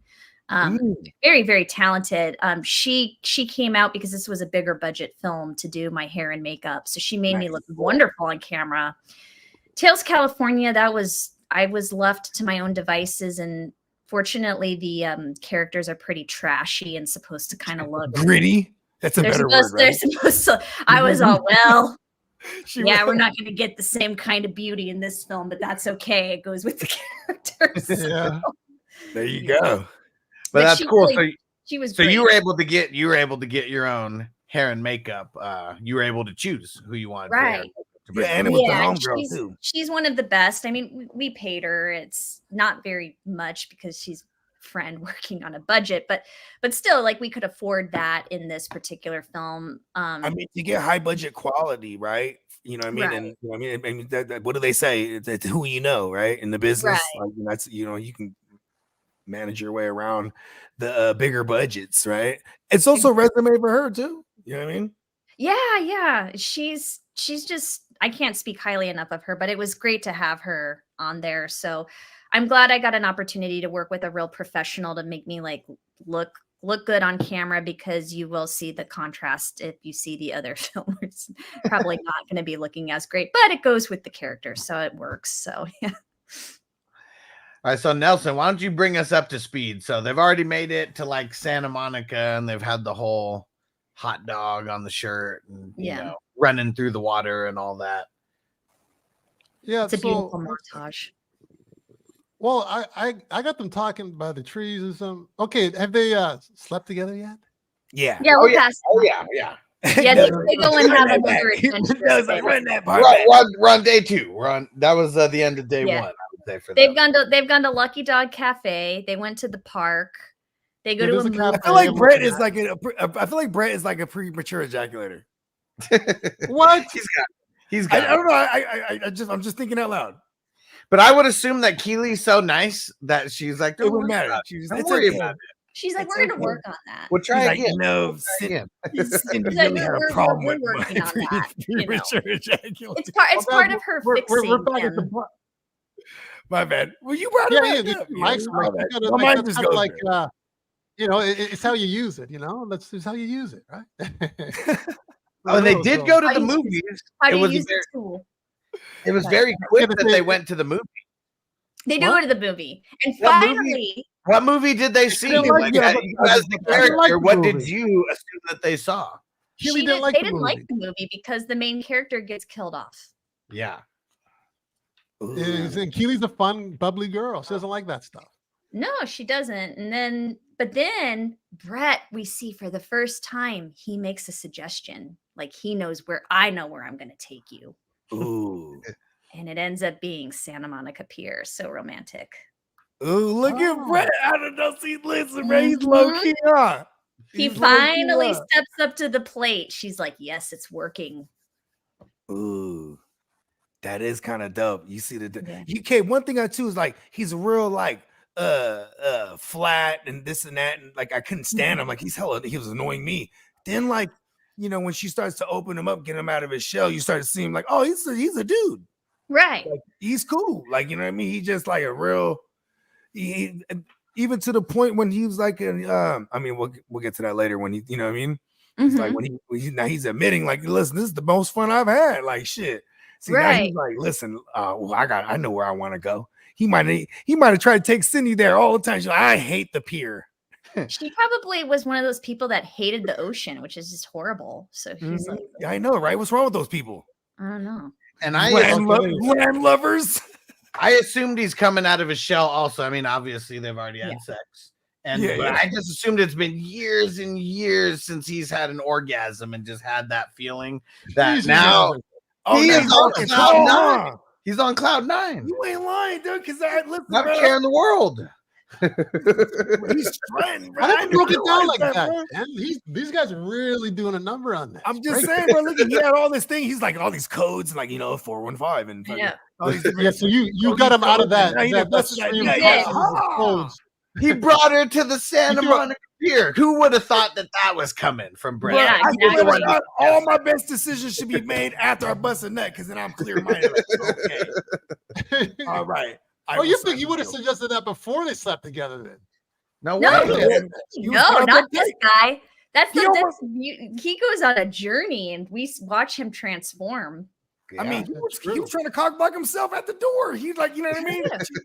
Very, very talented. She came out because this was a bigger budget film to do my hair and makeup. So she made me look wonderful on camera. Tales California, I was left to my own devices, and fortunately the characters are pretty trashy and supposed to kind of look gritty. That's a better word, right? They're supposed to, I was all, well, we're not going to get the same kind of beauty in this film, but that's okay. It goes with the characters. Yeah. There you go. But that's cool. So she was. So great. you were able to get your own hair and makeup. You were able to choose who you wanted. Right. And it was the homegirl too. She's one of the best. I mean, we paid her. It's not very much because she's a friend working on a budget, but still, like we could afford that in this particular film. I mean, you get high budget quality, right? You know what I mean? Right. And I mean, that, what do they say? It's who you know, right? In the business, like, that's you can manage your way around the bigger budgets, right? It's also a resume for her too. You know what I mean? Yeah. She's just, I can't speak highly enough of her, but it was great to have her on there. So I'm glad I got an opportunity to work with a real professional to make me like look good on camera, because you will see the contrast if you see the other film. It's probably not going to be looking as great, but it goes with the character, so it works. So yeah. All right, so Nelson, why don't you bring us up to speed? So they've already made it to like Santa Monica, and they've had the whole hot dog on the shirt, and you know, running through the water and all that. Yeah, it's a beautiful montage. Well, I got them talking by the trees or something. Okay, have they slept together yet? Yeah. Yeah, we'll pass. Yeah. Yeah, they go and have another adventure. Like, run that part. We're on day 2. That was the end of day 1. I would say for they've gone to Lucky Dog Cafe. They went to the park. They go to a movie. I feel like Brett is like a premature ejaculator. What? He's got. I don't know. I'm just thinking out loud. But I would assume that Keely's so nice that she's like, it wouldn't matter. Don't worry about it. She's like, we're going to work on that. We'll try again. Like, no, Cindy really had a problem with working on that. Premature ejaculation. It's part of her fixing him. My bad. Well, you brought it up. Mike's just goes like, it's how you use it. That's just how you use it, right? And they did go to the movies. It was very quick that they went to the movie. They do go to the movie, and finally. What movie did they see? As the character, what did you assume that they saw? They didn't like the movie because the main character gets killed off. Yeah. And Keely's a fun, bubbly girl. She doesn't like that stuff. No, she doesn't. But then Brett, we see for the first time, he makes a suggestion. Like he knows I know where I'm going to take you. Ooh. And it ends up being Santa Monica Pier. So romantic. Ooh, look at Brett. I don't know. See, listen, Ray, he's low key on. He finally steps up to the plate. She's like, yes, it's working. Ooh. That is kind of dope. You see okay, one thing I too is like he's real like flat and this and that, and like I couldn't stand him. Like he was annoying me. Then like, you know, when she starts to open him up, get him out of his shell, you start to see him like, oh, he's a dude. Right. Like, he's cool. Like, you know what I mean? He's just like a real even to the point when he was like I mean, we'll get to that later when he, you know what I mean? It's like when now he's admitting, like, listen, this is the most fun I've had. Like shit. See, now he's like, listen, well, I know where I want to go. He might have tried to take Cindy there all the time. She's like, I hate the pier. She probably was one of those people that hated the ocean, which is just horrible. So she's like, I know, right? What's wrong with those people? I don't know. And land lovers. I assumed he's coming out of his shell also. I mean, obviously they've already had sex. And I just assumed it's been years and years since he's had an orgasm and just had that feeling that now he is on cloud nine. He's on cloud nine. You ain't lying, dude, because I listen. Not a care in the world. He's trying, bro. I never broke it down like that. These guys are really doing a number on that. I'm just saying, bro. Look, he had all this thing. He's like all these codes, and like 415, and all these so you got him out of that. Codes. He brought her to the Santa Monica Pier. Who would have thought that was coming from Brett? Yeah, exactly. All my best decisions should be made after I bust a nut, because then I'm clear-minded. Like, okay. All right. You think you would have suggested that before they slept together then? No, not this guy. He goes on a journey and we watch him transform. Yeah, I mean, he was trying to cock block himself at the door. He's like, you know what I mean?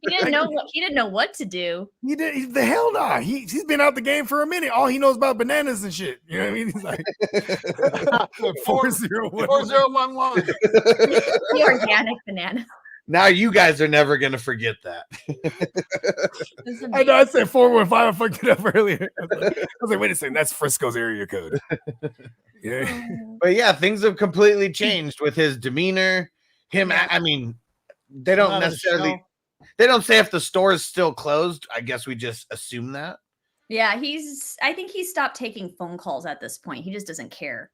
He didn't know what to do. He did the hell nah. He's been out the game for a minute. All he knows about bananas and shit. You know what I mean? He's like 4011. The organic banana. Now you guys are never gonna forget that. I know I said 415. I fucked it up earlier. I was like, wait a second, that's Frisco's area code. Yeah. But yeah, things have completely changed with his demeanor. I mean, they don't necessarily they don't say if the store is still closed. I guess we just assume that. Yeah, I think he stopped taking phone calls at this point. He just doesn't care.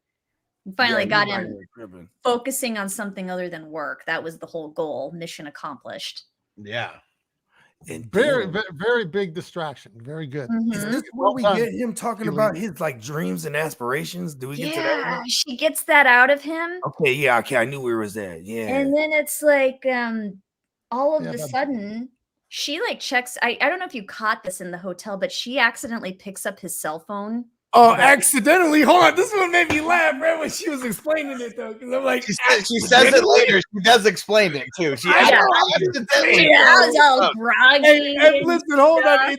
He finally got him focusing on something other than work. That was the whole goal. Mission accomplished. Yeah. And very, very big distraction. Very good. Is this where we get him talking about his like dreams and aspirations? Do we get to that? Yeah, she gets that out of him. Okay, I knew where was that. Yeah. And then it's like all of a sudden she like checks. I don't know if you caught this in the hotel, but she accidentally picks up his cell phone. Oh, accidentally. Hold on. This one made me laugh, right? When she was explaining it, though. Because I'm like, she says it later. She does explain it, too. I was all groggy. Hey, listen, hold on.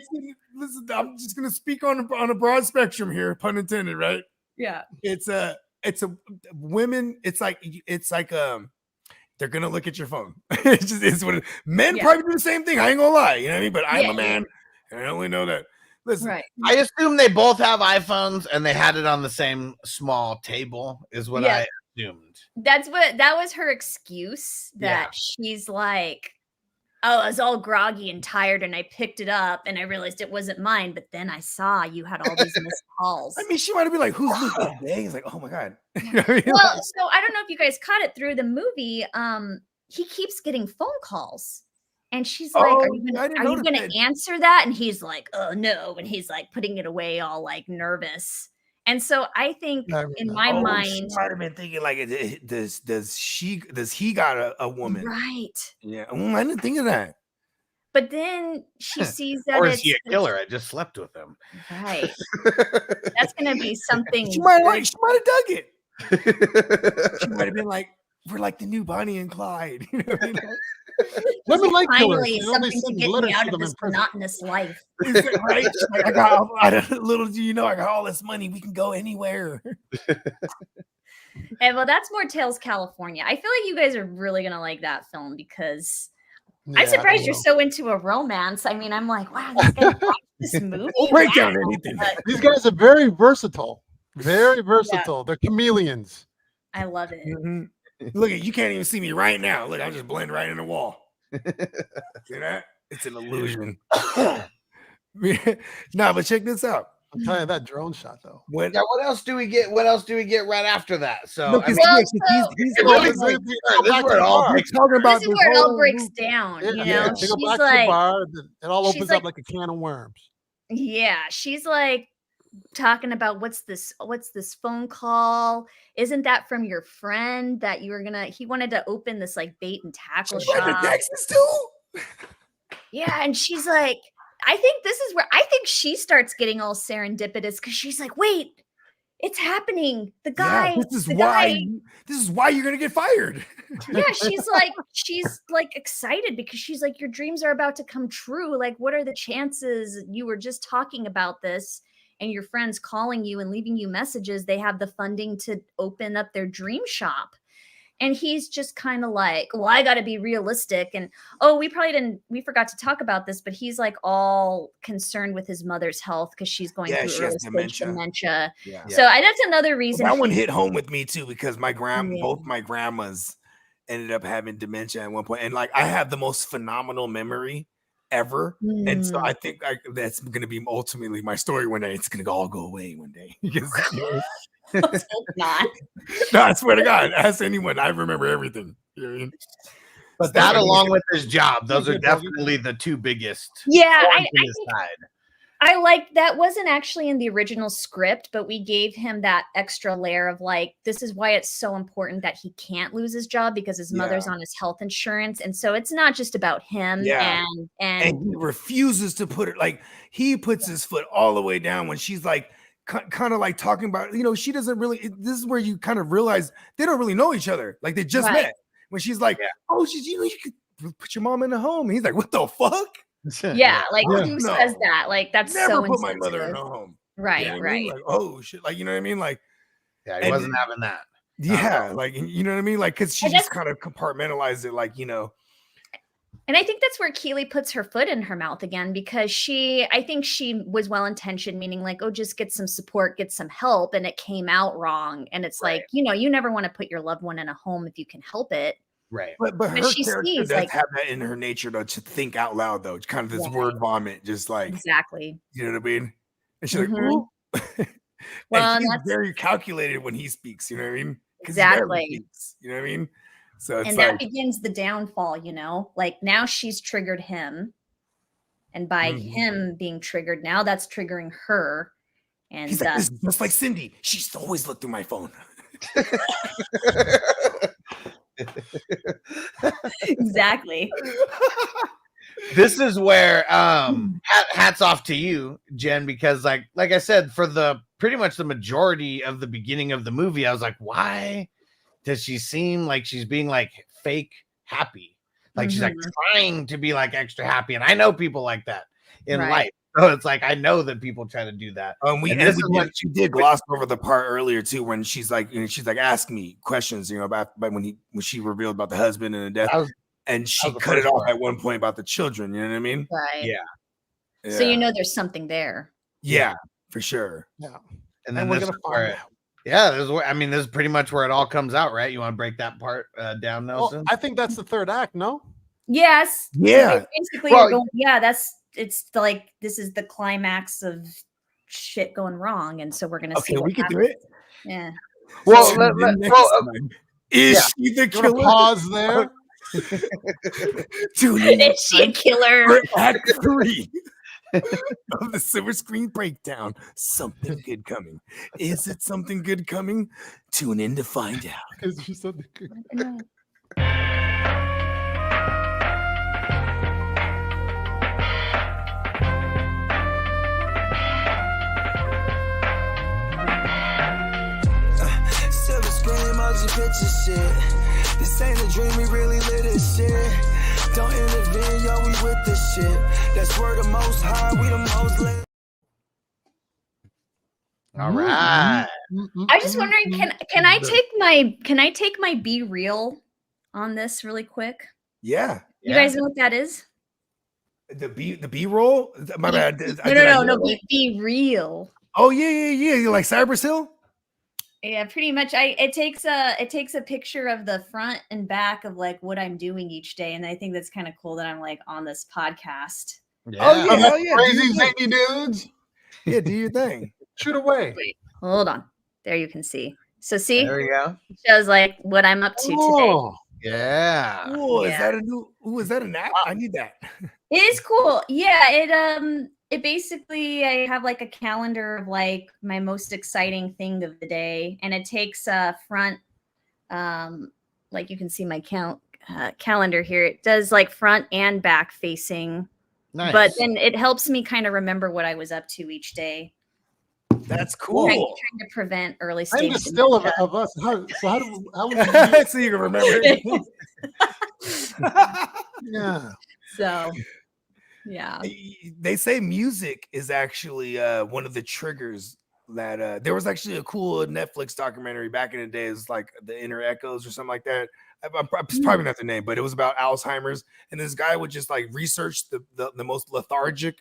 Listen, I'm just going to speak on a broad spectrum here, pun intended, right? Yeah. It's women. It's like, they're going to look at your phone. It's what men probably do the same thing. I ain't going to lie. You know what I mean? But I'm a man, and I only know that. Listen, right. I assume they both have iPhones and they had it on the same small table is what I assumed. That was her excuse that she's like, oh, I was all groggy and tired and I picked it up and I realized it wasn't mine. But then I saw you had all these missed calls. I mean, she might have been like, who's Luke? He's like, oh my God. You know what I mean? Well, so I don't know if you guys caught it through the movie. He keeps getting phone calls. And she's like, are you going to answer that? And he's like, oh, no. And he's like putting it away all like nervous. And so I think in my mind. She might have been thinking like, does he got a woman? Right. Yeah. I didn't think of that. But then she sees that. Or is he a killer? I just slept with him. Right. That's going to be something. She might have dug it. She might have been like, we're like the new Bonnie and Clyde. You know what I mean? Women like finally something to get me out of this monotonous life. Right? I got little do you know, I got all this money. We can go anywhere. And well, that's more Tales California. I feel like you guys are really gonna like that film because I'm surprised you're so into a romance. I mean, I'm like, wow, this guy watched this movie. Break down anything. These guys are very versatile. Very versatile. They're chameleons. I love it. Mm-hmm. Look, you can't even see me right now. Look, I just blend right in the wall. See that? It's an illusion. No, but check this out. I'm telling you that drone shot though. When Yeah, what else do we get? What else do we get right after that? So no, I mean, Well, he's it really This is this is where it all breaks. talking about this is where it all breaks down. Yeah, You yeah, know, they go she's back to the like, bar. It all she's opens like- up like a can of worms. yeah, she's like talking about what's this phone call? Isn't that from your friend that you were he wanted to open this like bait and tackle shop? Texas too. Yeah, and she's like, I think this is where I think she starts getting all serendipitous because she's like, wait, it's happening. The guy, this is why you're gonna get fired. yeah, she's like excited because she's like, your dreams are about to come true. Like, what are the chances? You were just talking about this and your friends calling you and leaving you messages. They have the funding to open up their dream shop. And he's just kind of like, well, I got to be realistic. And we forgot to talk about this, but he's like all concerned with his mother's health because she's going through she early has stage dementia. Yeah. So that's another reason. That one hit home with me too because both my grandmas ended up having dementia at one point, and like I have the most phenomenal memory ever, and so I think that's going to be ultimately my story one day. It's going to all go away one day. Let's hope not. No, I swear to God, ask anyone. I remember everything. You know what I mean? But that, along with his job, those are definitely the two biggest. Yeah, I like that wasn't actually in the original script, but we gave him that extra layer of like, this is why it's so important that he can't lose his job because his mother's on his health insurance. And so it's not just about him. Yeah. And he refuses to put it, like he puts his foot all the way down when she's like, kind of like talking about, she doesn't really, this is where you kind of realize they don't really know each other. Like they just met when she's like, oh, you could put your mom in a home. And he's like, what the fuck? Yeah, like who says that? Like that's never so put my mother in a home. Right, you know right. I mean? Like, oh shit, like you know what I mean? Like, yeah, he wasn't having that. Yeah, like you know what I mean? Like, because she just kind of compartmentalized it, like And I think that's where Keely puts her foot in her mouth again because I think she was well intentioned, meaning like, oh, just get some support, get some help, and it came out wrong. And it's like, you never want to put your loved one in a home if you can help it. Right. But her she character sees, does like, have that in her nature though, to think out loud though. It's kind of this word vomit, just like exactly. You know what I mean? And she's like, ooh. Well, and he's that's very calculated when he speaks, you know what I mean? Exactly. Speaks, you know what I mean? So it's and like, that begins the downfall, like now she's triggered him. And by him being triggered, now that's triggering her. And he's like, this is just like Cindy. She's always looked through my phone. Exactly. This is where hats off to you, Jen, because like I said, for the pretty much the majority of the beginning of the movie, I was like, why does she seem like she's being like fake happy? Like she's like trying to be like extra happy. And I know people like that in life. So it's like I know that people try to do that. She did gloss over the part earlier too when she's like ask me questions, about when she revealed about the husband and the death, and she cut it off at one point about the children. You know what I mean? Right. Yeah. So there's something there. Yeah, for sure. Yeah. And then we're gonna find out. Yeah, this is pretty much where it all comes out, right? You want to break that part down, Nelson? Well, I think that's the third act, no? Yes. Yeah. Basically, you're going, it's like this is the climax of shit going wrong, and so we're gonna see. Okay, we can do it. Yeah. Well, is she the killer? Pause there. Is she a killer? Act 3 of the Silver Screen Breakdown. Something good coming. Is it something good coming? Tune in to find out. Is she something good? Silver Screen motion picture shit. This ain't a dream, we really live this shit. Don't intervene, yo, we with this shit. That's where the most high, we the most lit. All right. I'm just wondering, can I take my be real on this really quick? Yeah. You guys know what that is? The B roll? My bad. No, be real. Oh yeah. You like Cypress Hill? Yeah, pretty much. It takes a picture of the front and back of like what I'm doing each day, and I think that's kind of cool that I'm like on this podcast. Yeah. Oh yeah, Crazy zany dudes. Yeah, do your thing. Shoot away. Wait, hold on. There you can see. So see, There we go. it shows like what I'm up to today. Oh, Yeah. Oh, is Yeah. that a new? Ooh, is that an app? I need that. It is cool. Yeah, it basically I have like a calendar of like my most exciting thing of the day, and it takes front like you can see my calendar here. It does like front and back facing. Nice. But then it helps me kind of remember what I was up to each day. That's cool. Trying to prevent early I'm stage. the still of us. How would you So you can remember it. yeah. So yeah. They say music is actually one of the triggers that there was actually a cool Netflix documentary back in the day. It was like The Inner Echoes or something like that. It's probably not the name, but it was about Alzheimer's, and this guy would just like research the most lethargic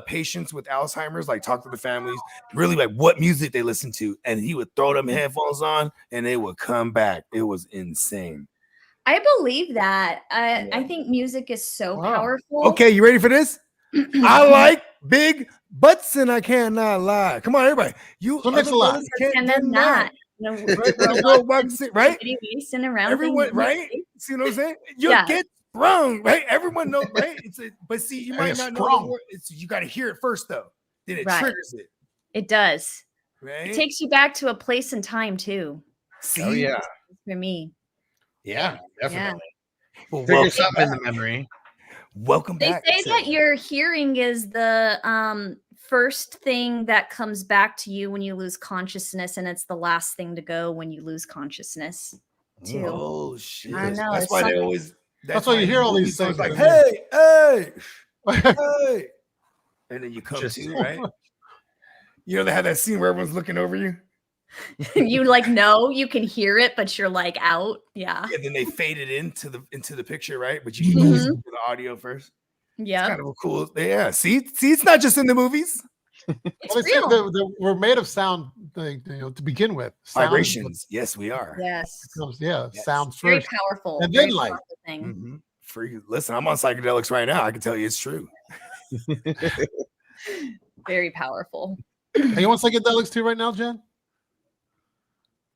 patients with Alzheimer's, like talk to the families, really like what music they listen to, and he would throw them headphones on and they would come back. It was insane. I believe that. I think music is so powerful. Okay, you ready for this? I like big butts and I cannot lie. Come on, everybody. You So mix a lot. And then not. No, right? Racing around Everyone, things. right? See what I'm saying? You Yeah. get sprung, right? Everyone knows, right? But see, you might get not know sprung. the word. You got to hear it first, though. Then it Right. triggers it, It does. right? It takes you back to a place and time too. See? Oh yeah. For me. Yeah, definitely. Well, Trigger welcome something in back. the memory. Welcome They back. say that your hearing is the first thing that comes back to you when you lose consciousness, and it's the last thing to go when you lose consciousness too. Oh shit! I know, That's it's why they something. always. That's why you hear all these things things like, "Hey, hey, Yeah. hey," and then you come Just- to, right? You know they have that scene where everyone's looking over you, You like know you can hear it, but you're like out. Yeah. and then they fade it into the picture, right? But you can listen to the audio first. Yeah. Kind of a cool, yeah. See, it's not just in the movies. It's Well, they say real. we're made of sound, to begin with. Sound Vibrations, yes, we are. Yes. comes- Yes. sounds Very first. powerful. And very then light. powerful thing. Mm-hmm. Listen, I'm on psychedelics right now. I can tell you it's true. Very powerful. Are you on psychedelics too right now, Jen?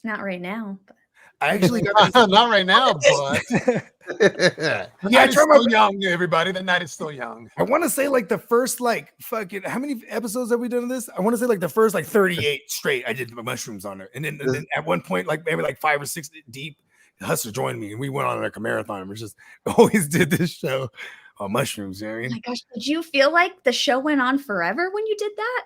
Not right now. But I actually got Not right now, but yeah, the I night is try my still young, everybody. The night is still young. I want to say like the first like fucking how many episodes have we done of this? I want to say like the first like 38 straight. I did mushrooms on it, and then at one point like maybe like 5 or 6 deep, Hustler joined me, and we went on like a marathon. We just always did this show on mushrooms. You know what I oh mean? my gosh, did you feel like the show went on forever when you did that?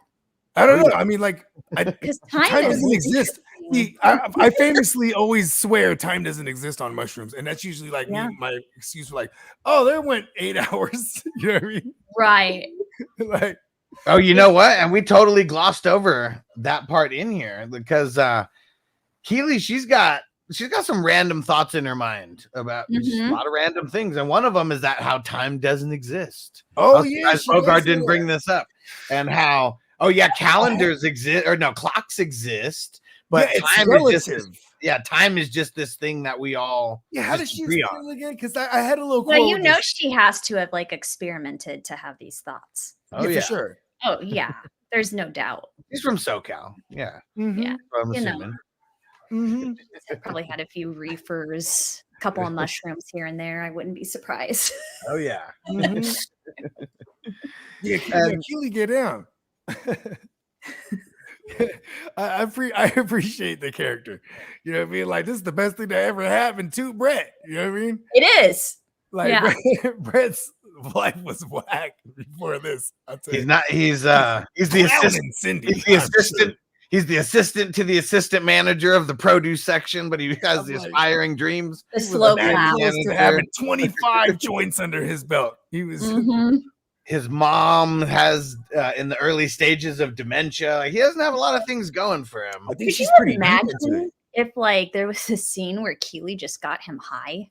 I don't know. I mean, like Because time time doesn't exist. interesting. See, I famously always swear time doesn't exist on mushrooms, and that's usually like Yeah. my excuse for like, oh, there went 8 hours. You know what I mean? Right. Like, Oh, you know what? And we totally glossed over that part in here because Keely, she's got some random thoughts in her mind about just a Mhm. lot of random things, and one of them is that how time doesn't exist. oh I'm yeah, surprised she does Bogard say didn't bring that. this up, and how calendars exist, or no, clocks exist, but Yeah, it's time relative. is just time is just this thing that we all Yeah, how does just she agree explain on. it again? Because I had a little. Well, quote you with know this. she has to have like experimented to have these thoughts. Oh yeah, yeah, for sure. Oh yeah, there's no doubt. he's from SoCal. Yeah, Yeah. I'm You know. assuming. Mm-hmm. Probably had a few reefers, a couple of mushrooms here and there. I wouldn't be surprised. Oh yeah. Mm-hmm. Yeah, Keely, get down. I appreciate the character. You know what I mean? Like, this is the best thing that ever happened to Brett. You know what I mean? It is. Like, Yeah. Brett's life was whack before this. I'll tell He's you. not. He's the assistant. Clowning Cindy. He's the I'm assistant. sure. He's the assistant to the assistant manager of the produce section, but he has the I'm like- aspiring dreams. The He was slow that clap. close to having 25 joints under his belt. He was. Mhm. His mom has in the early stages of dementia. Like, he doesn't have a lot of things going for him. I think Could she's you pretty deep into it. imagine if like there was a scene where Keely just got him high?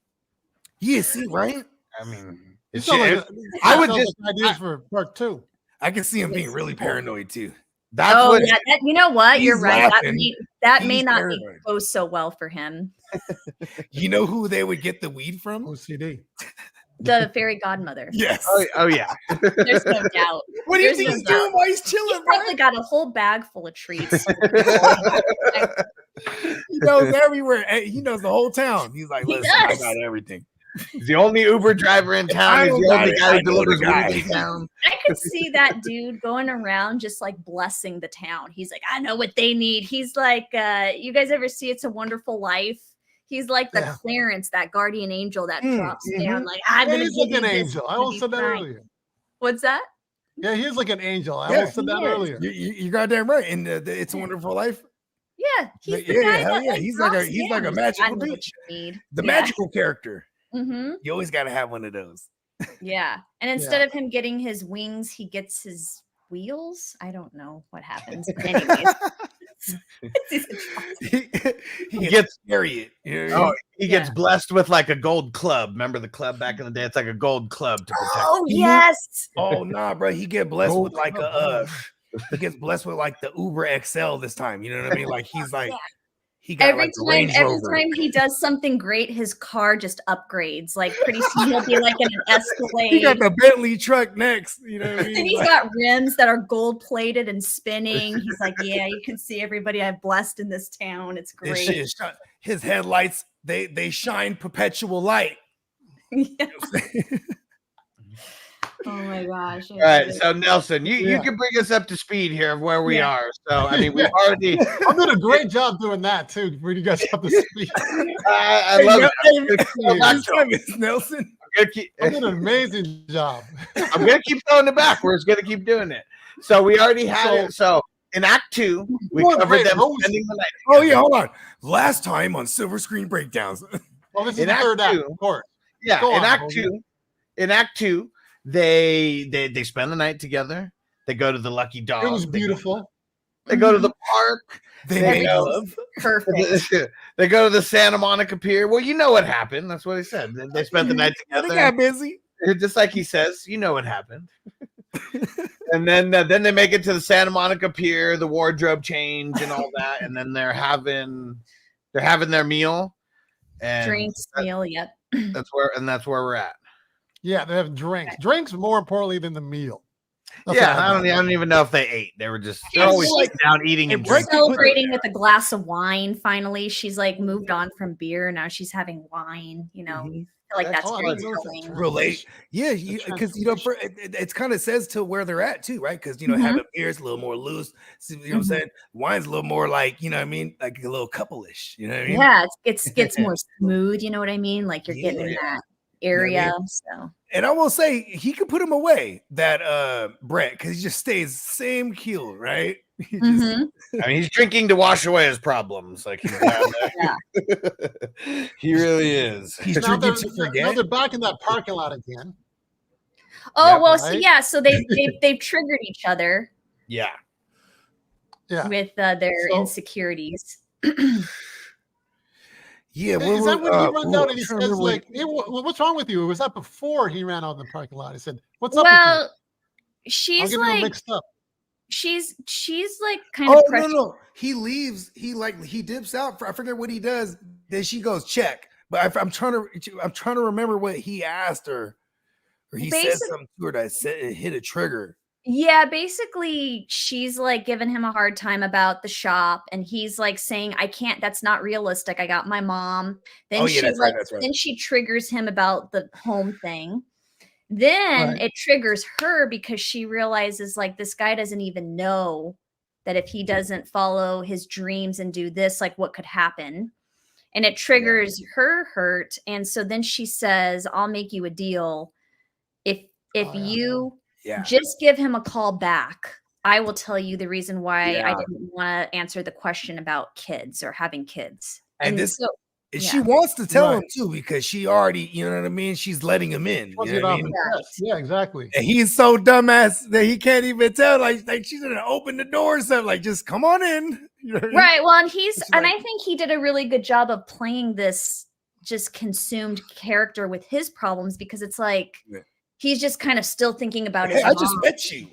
Yeah, see, right? I mean, It it's sounds like I it would sounds just- like ideas for part 2. I can see him being really paranoid too. that's Oh what. yeah, you know what? You're He's right. laughing. That may He's not paranoid. go so well for him. You know who they would get the weed from? OCD. The fairy godmother. Yes. Oh yeah. There's no doubt. What do you There's think no he's doubt. doing while he's He's chilling, probably bro? got a whole bag full of treats. He knows everywhere. He knows the whole town. He's like, He listen, I does. got everything. He's the only Uber driver in town. I He's don't the got only it. guy I who know the delivers guy. weed in town. I could see that dude going around just like blessing the town. He's like, I know what they need. He's like, you guys ever see It's a Wonderful Life? He's like the Clarence, that guardian angel that drops down. Like, I'm gonna he's give like you an this, angel. it's I gonna almost be said that fine. earlier. What's that? Yeah, he is like an angel. I Yeah, almost said that he is. earlier. You goddamn right. In the It's a Wonderful Life. Yeah, he's the Yeah, guy hell that yeah. like, He's like a drops he's down. like a He's magical I know what dude. you need. The Yeah. magical character. Mm-hmm. You always gotta have one of those. Yeah, and instead of him getting his wings, he gets his wheels. I don't know what happens, but anyways. he gets Harriet. You know what I mean? He gets blessed with like a gold club. Remember the club back in the day? It's like a gold club to protect. Oh yes. Oh nah, bro. He get blessed Gold with like club. he gets blessed with like the Uber XL this time. You know what I mean? Like he's like he got Every like the Range time Rover. he does something great, his car just upgrades. Like pretty soon he'll be like in an Escalade. He got the Bentley truck next. You know what I mean? And he's Like, got rims that are gold plated and spinning. He's like, yeah, you can see everybody I've blessed in this town. It's this shit great. is his headlights, they shine perpetual light. Yeah. Oh my gosh. All right, so Nelson, you can bring us up to speed here of where we are. So I mean, we've already. I'm doing a great job doing that too. For you guys up to speed. I love it. Miss Nelson. I'm doing an amazing job. I'm gonna keep throwing it back. We're just gonna keep doing it. So we already had it. So in Act 2, we covered them spending the night. Oh yeah, hold on. Last time on Silver Screen Breakdowns. Well, this is In the Act third act, 2, of course. Yeah, Go in on, Act Bogard. 2, they spend the night together. They go to the Lucky Dog. It was beautiful. They go to the park. They They made go- love. Perfect. They go to the Santa Monica Pier. Well, you know what happened. That's what he said. They spent the night They together. got busy. Just like he says, you know what happened. And then they make it to the Santa Monica Pier, the wardrobe change and all that, and then they're having their meal and Drinks, meal, yep. that's where we're at. Yeah, they have drinks. Drinks more importantly than the meal. That's Yeah, what I don't even know if they ate. They were just they're Yeah, always she's- sitting down eating and break- drinking. Celebrating with a glass of wine. Finally, she's like moved on from beer. Now she's having wine. You know, I feel like that's Oh, I very like those telling. Relate. Yeah, because it's kind of says to where they're at too, right? Because having beer is a little more loose. So, you know what I'm saying? Wine's a little more like, you know what I mean? Like a little couple-ish. You know what I mean? Yeah, it gets more smooth. You know what I mean? Like you're getting in that area. So And I will say he could put him away, that Brett, because he just stays same keel, right? He just- mhm. I mean, he's drinking to wash away his problems. Like he's down there. He really is. he's Now drinking they're, to now forget. they're back in that parking lot again. Oh Yeah, well, so right? yeah, so they've triggered each other Yeah. Yeah. with their So- insecurities. Yeah, Is that when he runs out and he I'm trying to says, remember like, hey, what's wrong with you? Was that before he ran out in the parking lot? He said, what's up with Well, you? I'm she's getting them like mixed up. she's like kind Oh of no, he leaves. He dips out. I forget what he does. Then she goes check. But I'm trying to remember what he asked her, or he said something to her that it hit a trigger. Yeah, basically she's like giving him a hard time about the shop, and he's like saying, I can't, that's not realistic. I got my mom. Then That's right. then she triggers him about the home thing. Then Right. it triggers her because she realizes like this guy doesn't even know that if he doesn't follow his dreams and do this, like what could happen. And it triggers her hurt. And so then she says, I'll make you a deal. If Oh, yeah. you Yeah. just give him a call back, I will tell you the reason why I Yeah. didn't want to answer the question about kids or having kids. And this- so, And yeah. she wants to tell him Right. too because she already, you know what I mean? She's letting him in. What's You it know what I on mean? the test? Yeah, exactly. And he's so dumbass that he can't even tell. Like she's gonna open the door or something. Like, just come on in. You know what I mean? right. Well, and he's It's and like- I think he did a really good job of playing this just consumed character with his problems, because it's like Yeah. he's just kind of still thinking about Hey, his I just mom. met you.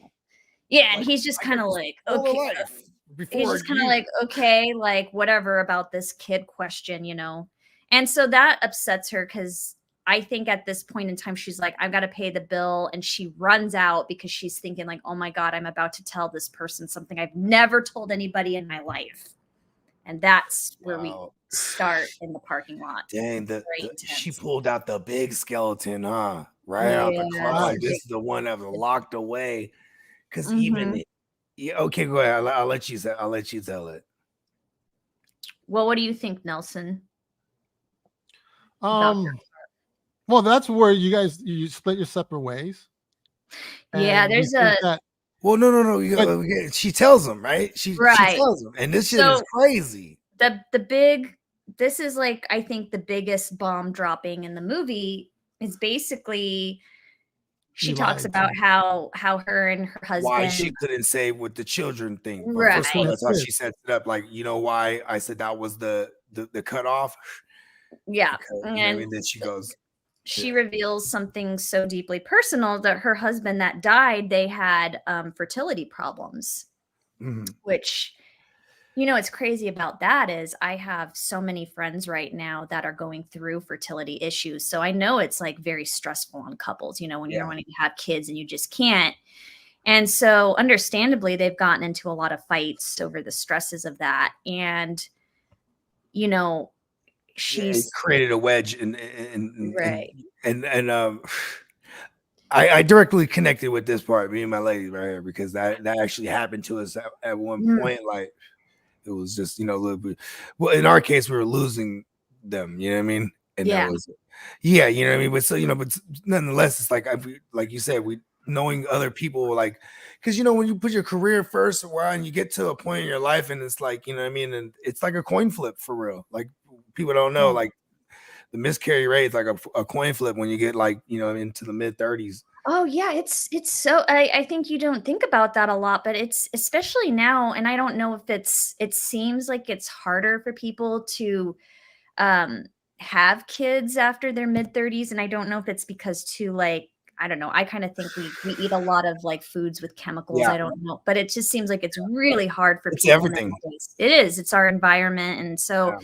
Yeah, and like, he's just I kind of was like, All okay. life before He's just kind of you. like, okay, like whatever about this kid question, you know. And so that upsets her because I think at this point in time, she's like, I've got to pay the bill. And she runs out because she's thinking like, oh my God, I'm about to tell this person something I've never told anybody in my life. And that's where we start in the parking lot. Dang, she pulled out the big skeleton, huh? Right out the car. Like, this is the one that was locked away. Because okay, go ahead. I'll let you tell it. Well, what do you think, Nelson? Well, that's where you split your separate ways. Yeah, there's a. Well, no. She tells him, right? She tells him, and this shit is crazy. This is like, I think the biggest bomb dropping in the movie is basically she talks about how her and her husband, why she couldn't say with the children thing. Right. First of all, that's how she sets it up. Like, you know why I said that was the cutoff? Yeah. Because, and then she goes. She reveals something so deeply personal that her husband that died, they had fertility problems, which, what's crazy about that is I have so many friends right now that are going through fertility issues. So I know it's like very stressful on couples, when you're wanting to have kids and you just can't. And so understandably, they've gotten into a lot of fights over the stresses of that. And, she's created a wedge and I directly connected with this part, me and my lady right here, because that actually happened to us at one point. Like, it was just, a little bit. Well, in our case, we were losing them, you know what I mean? And that was, you know what I mean? But so, but nonetheless, it's like, like you said, we knowing other people, like, because, when you put your career first a while and you get to a point in your life and it's like, you know what I mean? And it's like a coin flip for real. Like, people don't know, like, the miscarry rate is like a coin flip when you get like, into the mid 30s. Oh yeah, it's so. I think you don't think about that a lot, but it's especially now. And I don't know if it seems like it's harder for people to have kids after their mid 30s, and I don't know if it's because like, I don't know. I kind of think we eat a lot of like foods with chemicals. Yeah. I don't know, but it just seems like it's really hard for people. Everything. It is. It's our environment, and so. Yeah.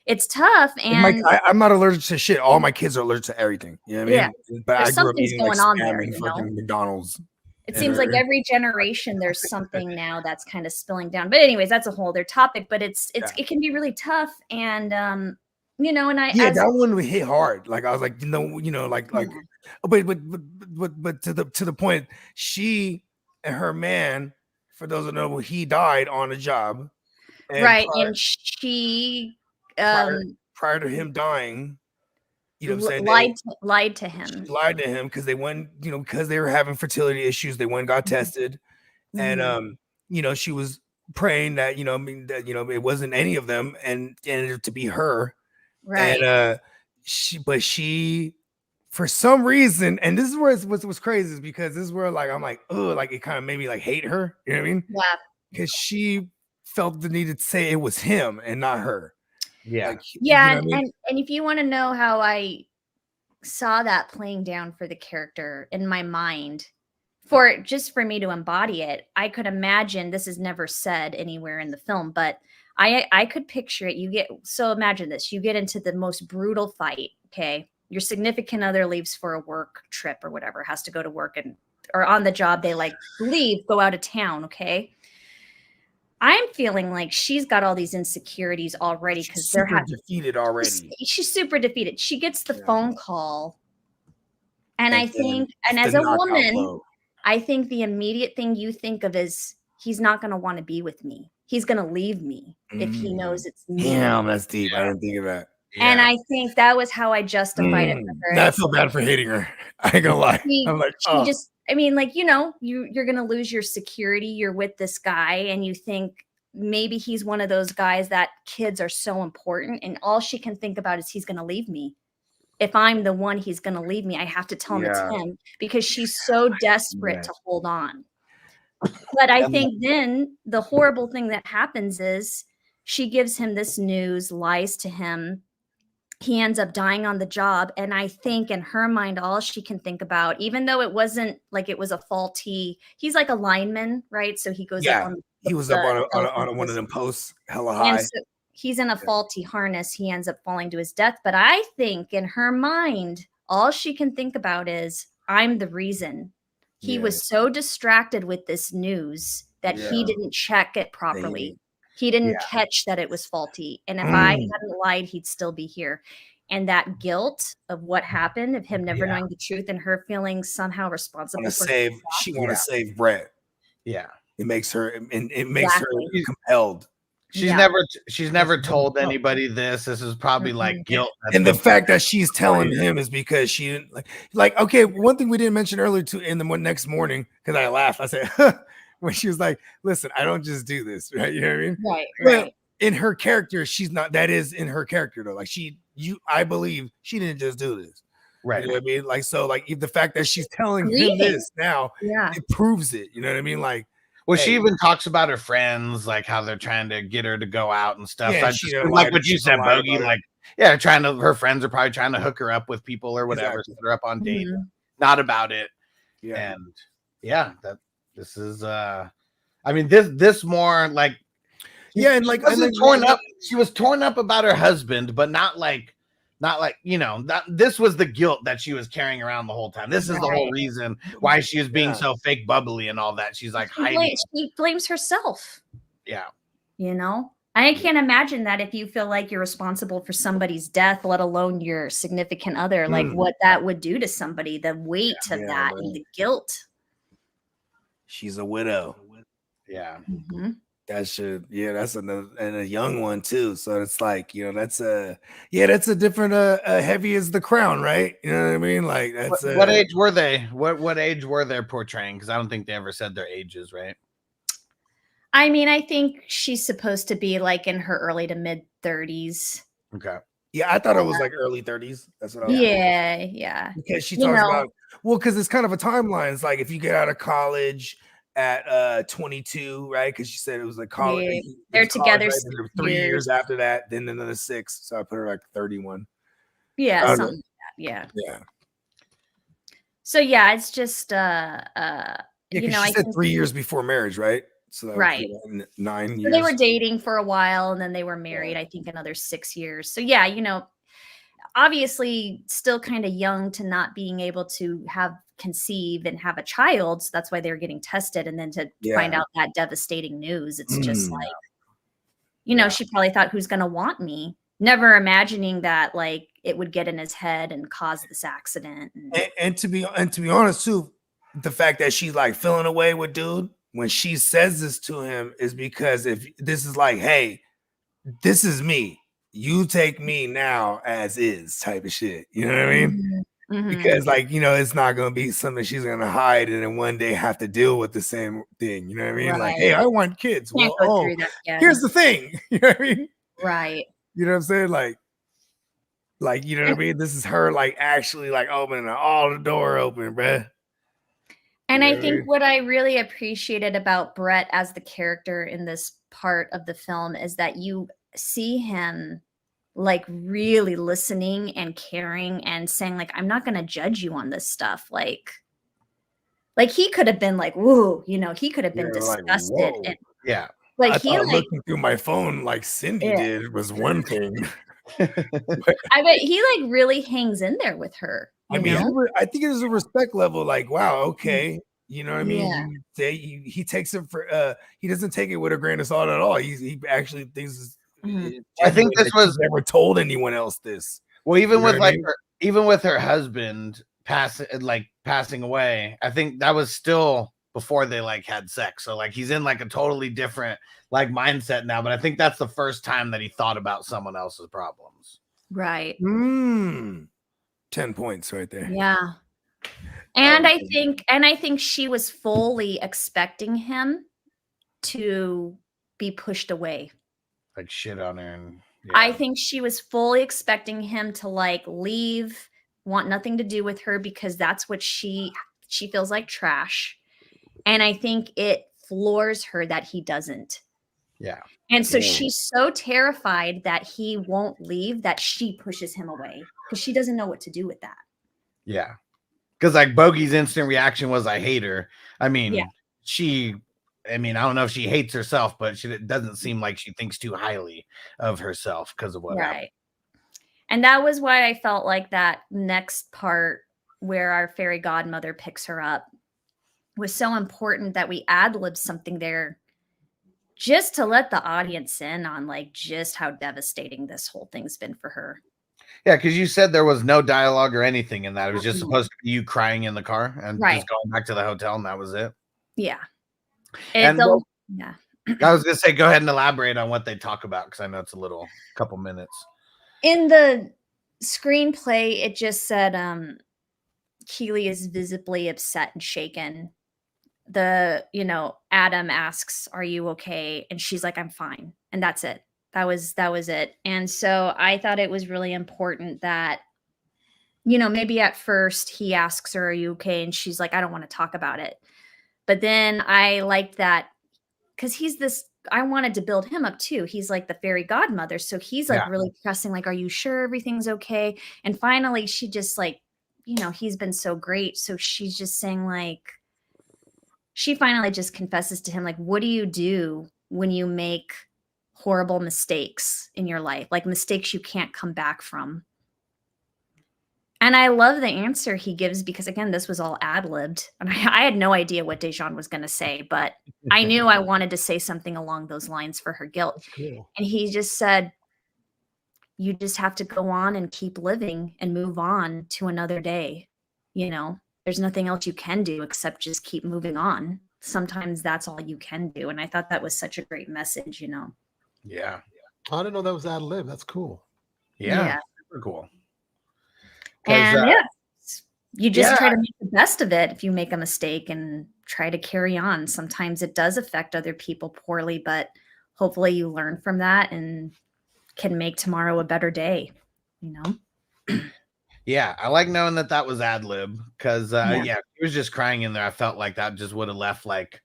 It's tough, and I'm not allergic to shit. All my kids are allergic to everything. You know what I mean? But there's I grew up something's eating going like on spam there, and fucking McDonald's. It seems like every generation there's something now that's kind of spilling down. But anyways, that's a whole other topic. But it can be really tough, and and that one would hit hard. Like, I was like, but to the point, she and her man, for those that know, he died on a job, and she. Prior to him dying, what I'm saying? Lied to him. She lied to him because they went, because they were having fertility issues. They went and got tested, and she was praying that it wasn't any of them, and ended up to be her. Right. And she for some reason, and this is where what's crazy is because this is where like I'm like, oh, like it kind of made me like hate her. You know what I mean? Yeah. Because she felt the need to say it was him and not her. Yeah. Like, and if you want to know how I saw that playing down for the character in my mind, for me to embody it, I could imagine, this is never said anywhere in the film, but I could picture it. Imagine this, you get into the most brutal fight. Okay. Your significant other leaves for a work trip or whatever, has to go to work or on the job. They like go out of town. Okay. I'm feeling like she's got all these insecurities already because they're defeated already. She's super defeated. She gets the phone call. And I think, and as a woman, I think the immediate thing you think of is he's not going to want to be with me. He's going to leave me if he knows it's me. Damn, that's deep. I didn't think of that. Yeah. And I think that was how I justified it for her. I feel bad for hating her. I ain't gonna lie. I'm like, oh. You're going to lose your security. You're with this guy and you think maybe he's one of those guys that kids are so important. And all she can think about is he's going to leave me. If I'm the one he's going to leave me, I have to tell him it's him because she's so desperate to hold on. But I think then the horrible thing that happens is she gives him this news, lies to him. He ends up dying on the job. And I think in her mind, all she can think about, even though it wasn't like it was a faulty, he's like a lineman, right? So he goes up on he was up on one of them posts, hella high. And so he's in a faulty harness. He ends up falling to his death. But I think in her mind, all she can think about is, I'm the reason. He was so distracted with this news that he didn't check it properly. He didn't catch that it was faulty. And if I hadn't lied, he'd still be here. And that guilt of what happened, of him never knowing the truth, and her feeling somehow responsible for she want to save Brett. Yeah. It makes her her compelled. She's never told anybody this. This is probably like guilt. And the fact that she's telling him is because she didn't like okay, one thing we didn't mention earlier too in the next morning, because I laughed. I said when she was like, listen, I don't just do this, right? You know what I mean? Right. Well, in her character, she's not, that is in her character though. Like I believe she didn't just do this. Right. You know what I mean? Like, so like the fact that she's telling him this now, it proves it. You know what I mean? Like, well, she even talks about her friends, like how they're trying to get her to go out and stuff. Yeah, So like what you said, Bogey, like, her friends are probably trying to hook her up with people or whatever, set her up on dates. Not about it. Yeah. And this is I mean, this more like and like she was torn up about her husband, but not like this was the guilt that she was carrying around the whole time. This is the whole reason why she was being so fake bubbly and all that. She's like hiding. She blames herself. Yeah. You know, I can't imagine that if you feel like you're responsible for somebody's death, let alone your significant other, like what that would do to somebody, the weight of that and the guilt. She's a widow. Yeah. Mm-hmm. That's another, and a young one too. So it's like, that's a different heavy as the crown, right? You know what I mean? Like that's what age were they? What age were they portraying? Because I don't think they ever said their ages, right? I mean, I think she's supposed to be like in her early to mid 30s. Okay. Yeah, I thought it was like early 30s. That's what I was Yeah. Because she talks about because it's kind of a timeline. It's like if you get out of college at 22, right? Because she said it was like college. Yeah. They're together right? 3 years after that, then another 6. So I put her like 31. Yeah, something like that. Yeah. So it's just she said 3 years before marriage, right? So that right, 9 years. So they were dating for a while, and then they were married. I think another 6 years. So obviously still kind of young to not being able to conceive and have a child. So that's why they were getting tested, and then to find out that devastating news. It's just like, she probably thought, who's going to want me? Never imagining that like it would get in his head and cause this accident. And to be honest too, the fact that she's like feeling away with dude when she says this to him is because if this is like, hey, this is me, you take me now as is type of shit. You know what I mean? Mm-hmm. Because like, it's not going to be something she's going to hide and then one day have to deal with the same thing. You know what I mean? Right. Like, hey, I want kids. Well, here's the thing. You know what I mean? Right. You know what I'm saying? Like, you know what I mean? This is her like actually like opening all the door open, bruh. And I think what I really appreciated about Brett as the character in this part of the film is that you see him like really listening and caring and saying like, I'm not going to judge you on this stuff. Like he could have been like, whoa, he could have been disgusted. Like, and like he looking through my phone like Cindy did was one thing. I bet he like really hangs in there with her. I mean, I think there's a respect level. Like, wow, okay, you know what I mean. Yeah. He takes it for. He doesn't take it with a grain of salt at all. He actually thinks. I think this was never told anyone else this. Well, even with like even with her husband passing away, I think that was still before they like had sex. So like he's in like a totally different like mindset now. But I think that's the first time that he thought about someone else's problems. Right. 10 points right there. Yeah. And I think she was fully expecting him to be pushed away. Like shit on her. And I think she was fully expecting him to like leave, want nothing to do with her because that's what she feels like trash. And I think it floors her that he doesn't. Yeah. And so she's so terrified that he won't leave that she pushes him away because she doesn't know what to do with that. Yeah. Because like Bogey's instant reaction was, I hate her. I mean, I don't know if she hates herself, but it doesn't seem like she thinks too highly of herself because of what happened. And that was why I felt like that next part where our fairy godmother picks her up was so important, that we ad-libbed something there just to let the audience in on like just how devastating this whole thing's been for her. Yeah, because you said there was no dialogue or anything in that. It was just supposed to be you crying in the car and just going back to the hotel, and that was it. Yeah. And yeah. I was gonna say, go ahead and elaborate on what they talk about, because I know it's a couple minutes. In the screenplay, it just said Keely is visibly upset and shaken. Adam asks, "Are you okay?" And she's like, "I'm fine." And that's it. That was it. And so I thought it was really important that, maybe at first he asks her, "Are you okay?" And she's like, "I don't want to talk about it." But then I liked that, because I wanted to build him up too. He's like the fairy godmother. So he's like really pressing, like, "Are you sure everything's okay?" And finally she just like, he's been so great. So she's just saying like, she finally just confesses to him, like, what do you do when you make horrible mistakes in your life? Like mistakes you can't come back from. And I love the answer he gives, because again, this was all ad-libbed. And I had no idea what Dejan was going to say, but I knew I wanted to say something along those lines for her guilt. Cool. And he just said, you just have to go on and keep living and move on to another day. There's nothing else you can do except just keep moving on. Sometimes that's all you can do. And I thought that was such a great message, Yeah. I didn't know that was ad-lib. That's cool. Yeah. Super cool. And you just try to make the best of it if you make a mistake and try to carry on. Sometimes it does affect other people poorly, but hopefully you learn from that and can make tomorrow a better day, Yeah, I like knowing that was ad lib, because he was just crying in there. I felt like that just would have left like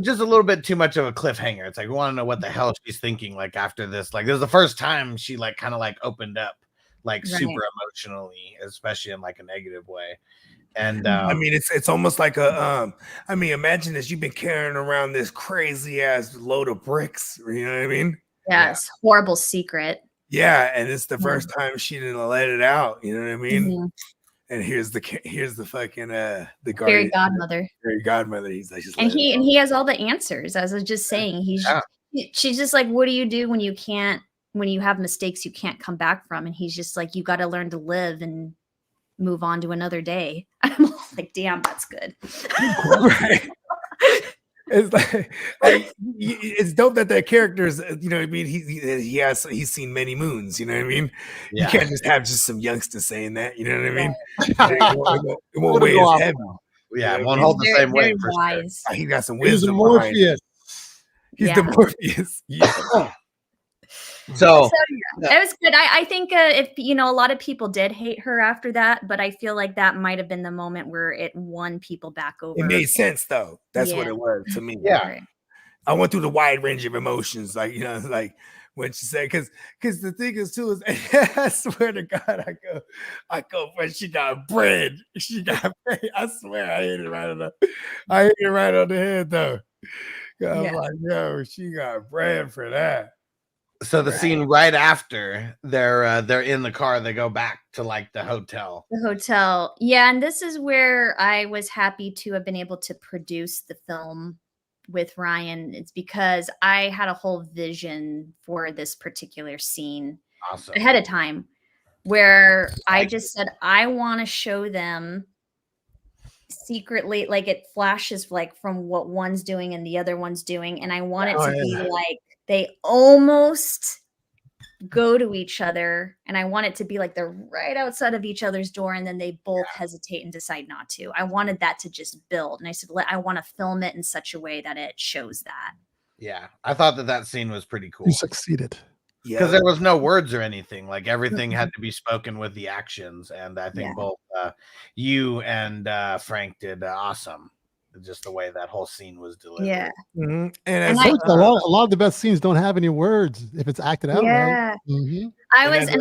just a little bit too much of a cliffhanger. It's like, we want to know what the hell she's thinking like after this. Like, this is the first time she like kind of like opened up like super emotionally, especially in like a negative way. And I mean, it's almost like imagine this, you've been carrying around this crazy ass load of bricks, you know what I mean? Yes, horrible secret. Yeah, and it's the first time she didn't let it out, you know what I mean? Mm-hmm. And here's the fucking the fairy godmother. Fairy godmother. He's like, and he has all the answers. As I was just saying, she's just like, what do you do when you have mistakes you can't come back from? And he's just like, you got to learn to live and move on to another day. I'm all like, damn, that's good. Right. It's like it's dope that that character's, you know what I mean? He's seen many moons, you know what I mean? Yeah. You can't just have just some youngster saying that, you know what I mean? It won't weigh as heavy. Yeah, it won't hold the same weight. Sure. He got some wisdom. He's Morpheus. He's the Morpheus. Yeah. So it was good. I think if a lot of people did hate her after that, but I feel like that might have been the moment where it won people back over. It made sense though. That's what it was to me. Yeah. Right. I went through the wide range of emotions, like, like when she said, because the thing is too, is I swear to God, I go, when she got bread. She got bread. I swear I hit it right on the head though. I'm like, yo, she got bread for that. So the scene right after they're in the car, they go back to like the hotel. The hotel. Yeah. And this is where I was happy to have been able to produce the film with Ryan. It's because I had a whole vision for this particular scene ahead of time, where I just said, I want to show them secretly, like it flashes like from what one's doing and the other one's doing. And I want it to be like, they almost go to each other, and I want it to be like they're right outside of each other's door, and then they both hesitate and decide not to. I wanted that to just build, and I said, I want to film it in such a way that it shows that. Yeah, I thought that scene was pretty cool. You succeeded. Because there was no words or anything. Like everything had to be spoken with the actions, and I think both you and Frank did awesome. Just the way that whole scene was delivered. Yeah. Mm-hmm. And a lot of the best scenes don't have any words if it's acted out. Yeah. Right? Mm-hmm.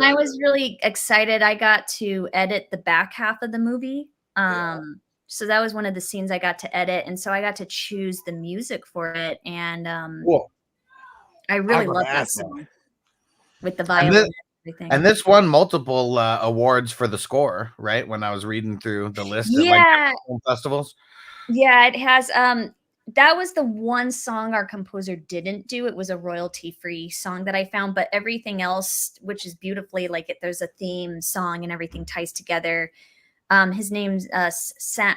I was really excited. I got to edit the back half of the movie. So that was one of the scenes I got to edit, and so I got to choose the music for it. And I really love that song with the violin. everything. And this won multiple awards for the score, right? When I was reading through the list of film festivals. Yeah, it has. That was the one song our composer didn't do. It was a royalty-free song that I found, but everything else, which is beautifully there's a theme song and everything ties together. His name's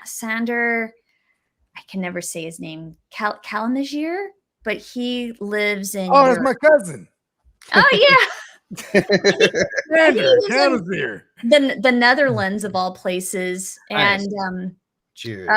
Sander. I can never say his name. Kalamajir, but he lives in. Oh, that's my cousin. Oh yeah. Kalamajir. The Netherlands of all places, and cheers.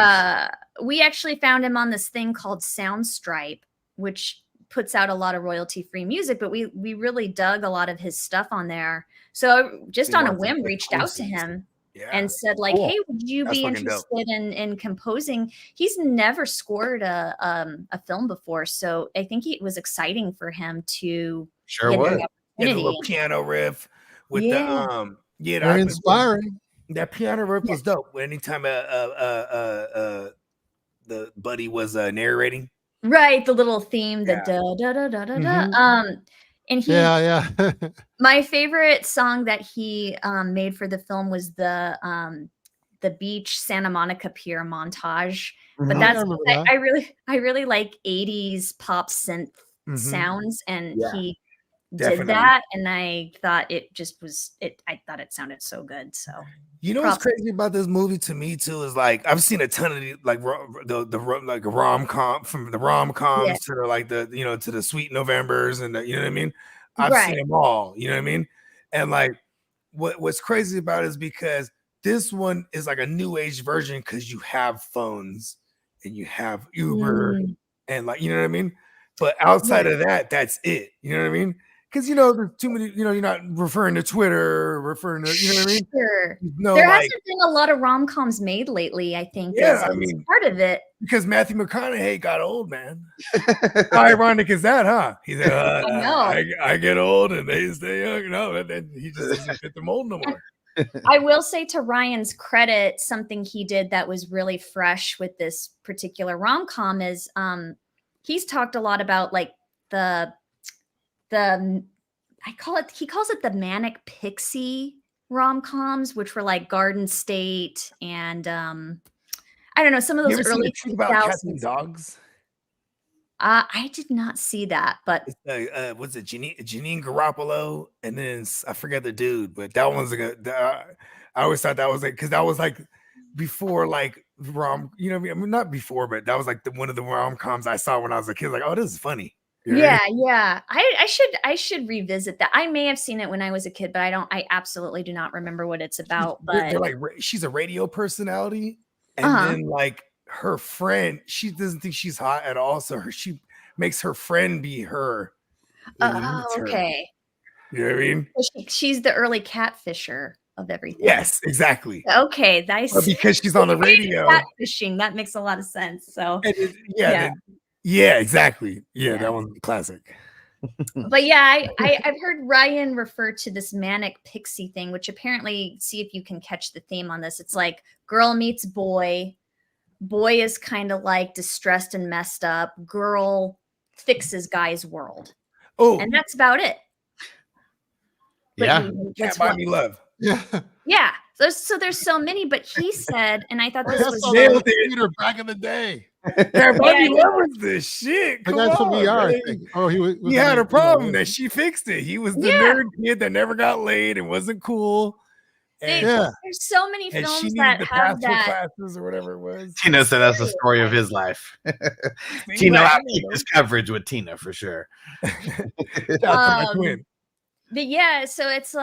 We actually found him on this thing called Soundstripe, which puts out a lot of royalty-free music, but we really dug a lot of his stuff on there. So just on a whim, reached out to him and said, like, hey, would you be interested in composing? He's never scored a film before, so I think it was exciting for him to get the little piano riff with the very inspiring. That piano riff was dope. Anytime the buddy was narrating, right, the little theme, the da da da da da da. And he, my favorite song that he made for the film was the beach Santa Monica Pier montage. But I really like 80s pop synth sounds, and he did that, and I thought it just was it. I thought it sounded so good. So what's crazy about this movie to me too is like I've seen a ton of the rom-com, from the rom-coms to the to the Sweet Novembers, and you know what I mean. I've seen them all. You know what I mean. And like what's crazy about it is because this one is like a new age version because you have phones and you have Uber and you know what I mean. But outside of that, that's it. You know what I mean. Because there's too many. You're not referring to Twitter, referring to you know what I mean. Sure. There hasn't been a lot of rom-coms made lately. I think. Yeah, I mean, part of it because Matthew McConaughey got old, man. How ironic is that, huh? He said, I get old and they stay young. No, then he just doesn't fit the mold no more. I will say, to Ryan's credit, something he did that was really fresh with this particular rom-com is he's talked a lot about he calls it the manic pixie rom-coms, which were like Garden State and I don't know, some of those early 2000s. Dogs. I did not see that, but what's it, Janine Garoppolo, and then I forget the dude, but that one's I always thought that was because that was before not before, but that was one of the rom-coms I saw when I was a kid. Like, oh, this is funny. Yeah. I should revisit that. I may have seen it when I was a kid, but I absolutely do not remember what it's about. But they're she's a radio personality, and then her friend, she doesn't think she's hot at all, so she makes her friend be her. Okay. You know what I mean? She's the early catfisher of everything. Yes, exactly. Okay, nice. Because she's on the radio. Catfishing, that makes a lot of sense. So yeah, exactly. Yeah, that one's classic. But yeah, I've heard Ryan refer to this manic pixie thing, which apparently, see if you can catch the theme on this. It's like girl meets boy. Boy is kind of distressed and messed up. Girl fixes guy's world. Oh, and that's about it. Yeah. Can't buy me love. Yeah. Yeah. So there's so many, but he said, and I thought this was theater back in the day. Bobby Love was the shit. Come that's on, what we are. Oh, he had a problem that she fixed it. He was the nerd kid that never got laid and wasn't cool. There's so many films that have that. Classes or whatever it was. Tina said that's the story of his life. Tina, I'll keep this coverage with Tina for sure. But yeah, so it's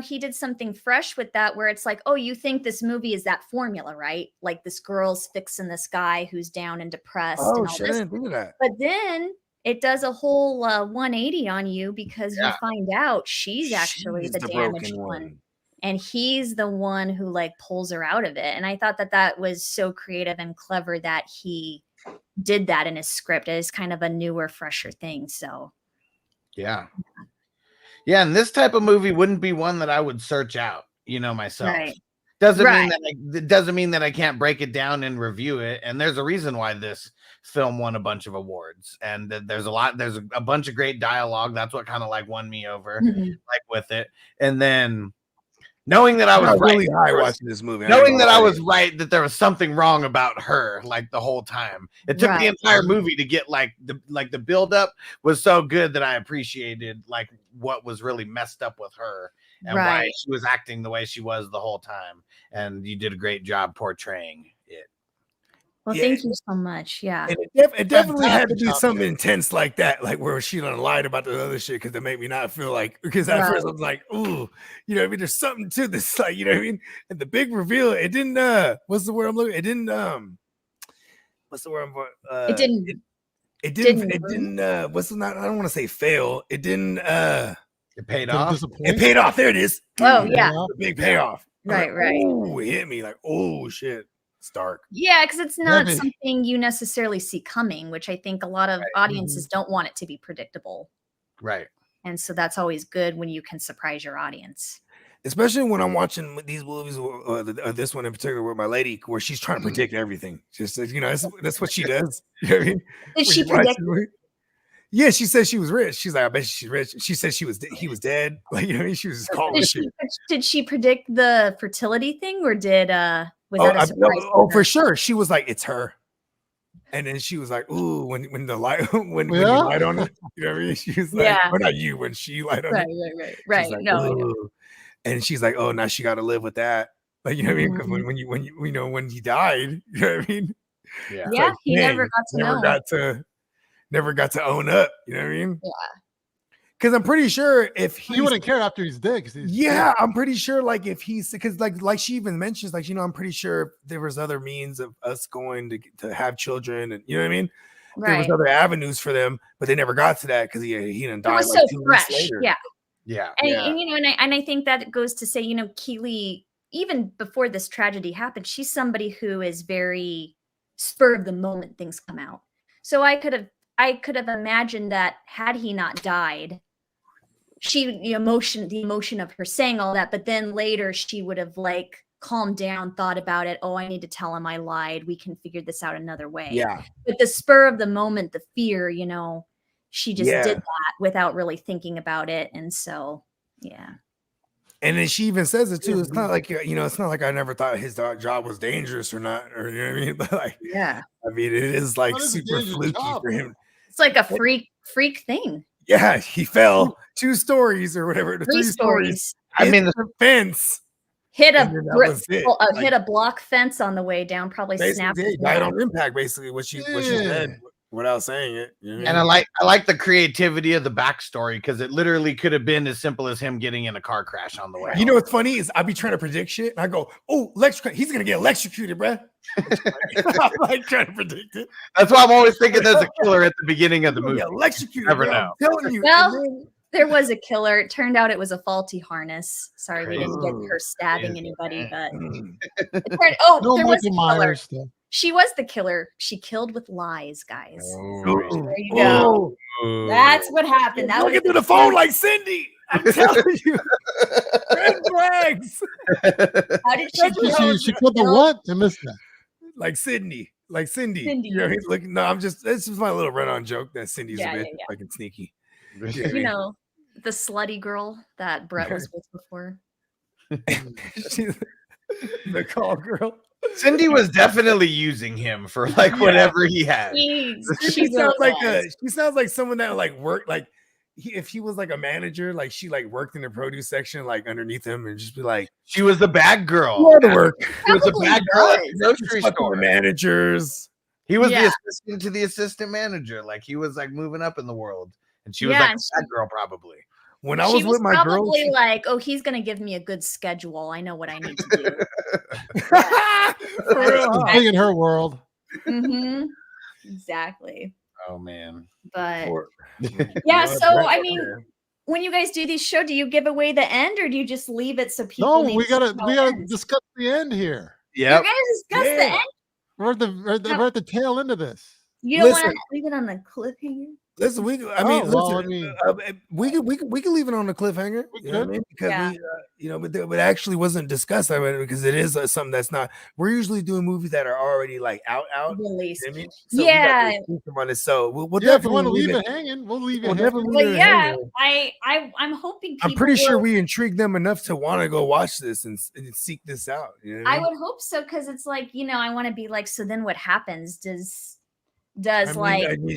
he did something fresh with that, where it's oh, you think this movie is that formula, right? Like this girl's fixing this guy who's down and depressed. Oh, and all shit, this. I didn't think of that. But then it does a whole 180 on you because you find out she's actually the damaged one. And he's the one who pulls her out of it. And I thought that was so creative and clever that he did that in his script. It is kind of a newer, fresher thing. So yeah, and this type of movie wouldn't be one that I would search out, myself. Right. Doesn't mean that I can't break it down and review it. And there's a reason why this film won a bunch of awards, and there's a bunch of great dialogue. That's what kind of like won me over, like with it. And then knowing that I was really high watching this movie, knowing that I was right, that there was something wrong about her, like the whole time. It took the entire movie to get like the build up was so good that I appreciated like what was really messed up with her and why she was acting the way she was the whole time. And you did a great job portraying it. Well, thank you so much. Yeah. And it definitely had to be something intense like that, like where she done lied about the other shit, because it made me not feel like, because at first I was like, ooh, you know what I mean? There's something to this, like, you know what I mean? And the big reveal, it didn't, what's the word I'm looking? It didn't, what's the word I'm it didn't, what's the, not, I don't want to say fail. It didn't, it paid off. It paid off. There it is. Oh, yeah. The big payoff. Right. Oh, it hit me like, oh shit. It's dark. Yeah, because it's not something you necessarily see coming, which I think a lot of audiences don't want it to be predictable. Right. And so that's always good when you can surprise your audience. Especially when I'm watching these movies, or this one in particular with my lady, where she's trying to predict everything. Just, you know, that's what she does. You know what I mean? Did she predict? Yeah, she said she was rich. She's like, I bet she's rich. She said he was dead. Like, you know what I mean? She was just calling shit. Did she predict the fertility thing, or did was that a surprise? For sure. She was like, it's her. And then she was like, ooh, when the light when you light on it, you know what I mean? She was like, or not you, when she light on it. Right. Like, no. And she's like, oh, now she got to live with that. Like, you know what I mean? Because when he died, you know what I mean? Yeah. Yeah, like, he never got to know. Never got to own up. You know what I mean? Yeah. Because I'm pretty sure if he wouldn't care after he's dead. I'm pretty sure like if he's, because like she even mentions, like, you know, I'm pretty sure there was other means of us going to have children, and you know what I mean? Right. There was other avenues for them, but they never got to that because he didn't die. It was like so fresh. Later. Yeah. And you know, and I think that goes to say, you know, Keely, even before this tragedy happened, she's somebody who is very spur of the moment things come out. So I could have imagined that had he not died, the emotion of her saying all that, but then later she would have like calmed down, thought about it. Oh, I need to tell him I lied. We can figure this out another way. Yeah. But the spur of the moment, the fear, you know, she just did that without really thinking about it. And so, yeah. And then she even says it too. It's not like, you know, it's not like I never thought his job was dangerous or not, or you know what I mean? But like, I mean, it is like super fluky for him. It's like a freak thing. Yeah, he fell 2 stories or whatever. 3 stories. I mean, the fence hit a block fence on the way down. Probably snapped. He died on impact. Basically, what she said without saying it. You know? And I like the creativity of the backstory, because it literally could have been as simple as him getting in a car crash on the way. You know what's funny is I be trying to predict shit, and I go, "Oh, he's gonna get electrocuted, bruh." I'm like trying to predict it. That's why I'm always thinking there's a killer at the beginning of the movie. Electrocuted. Never know. I'm telling you. Well, there was a killer. It turned out it was a faulty harness. Sorry, we didn't get her stabbing anybody, but there was a killer. She was the killer. She killed with lies, guys. There you go. That's what happened. That looking through the phone like Cindy. I'm telling you. Red flags. How did she killed the what? I missed that. Like Cindy. You know, he's looking. No, this is my little run-on joke that Cindy's a bit fucking sneaky. You know, the slutty girl that Brett was with before. She's the call girl. Cindy was definitely using him for like whatever he had. She sounds like someone that like worked like if he was like a manager, like she like worked in the produce section, like underneath him, and just be like, she was the bag girl. She was a bag girl at the grocery store. Managers. He was the assistant to the assistant manager. Like he was like moving up in the world, and she was like that girl probably. When I was with my girl, probably like, oh, he's gonna give me a good schedule. I know what I need to do. Big in her world. Mm-hmm. Exactly. Oh man. But yeah, so I mean, when you guys do these shows, do you give away the end, or do you just leave it so people? No, we gotta discuss the end here. Yeah. You're gonna discuss the end. We're at the tail end of this. You don't want to leave it on the cliffhanger? Listen, we can leave it on the cliffhanger. You know what I mean? Because but it actually wasn't discussed. I mean, because it is something that's not. We're usually doing movies that are already like out released. You know what I mean? So yeah. On it. So we'll if you want to leave it hanging, we'll leave it hanging. But yeah, I'm hoping. I'm pretty sure we intrigued them enough to want to go watch this and seek this out. You know what I mean? would hope so, because it's like, I want to be like, so then what happens?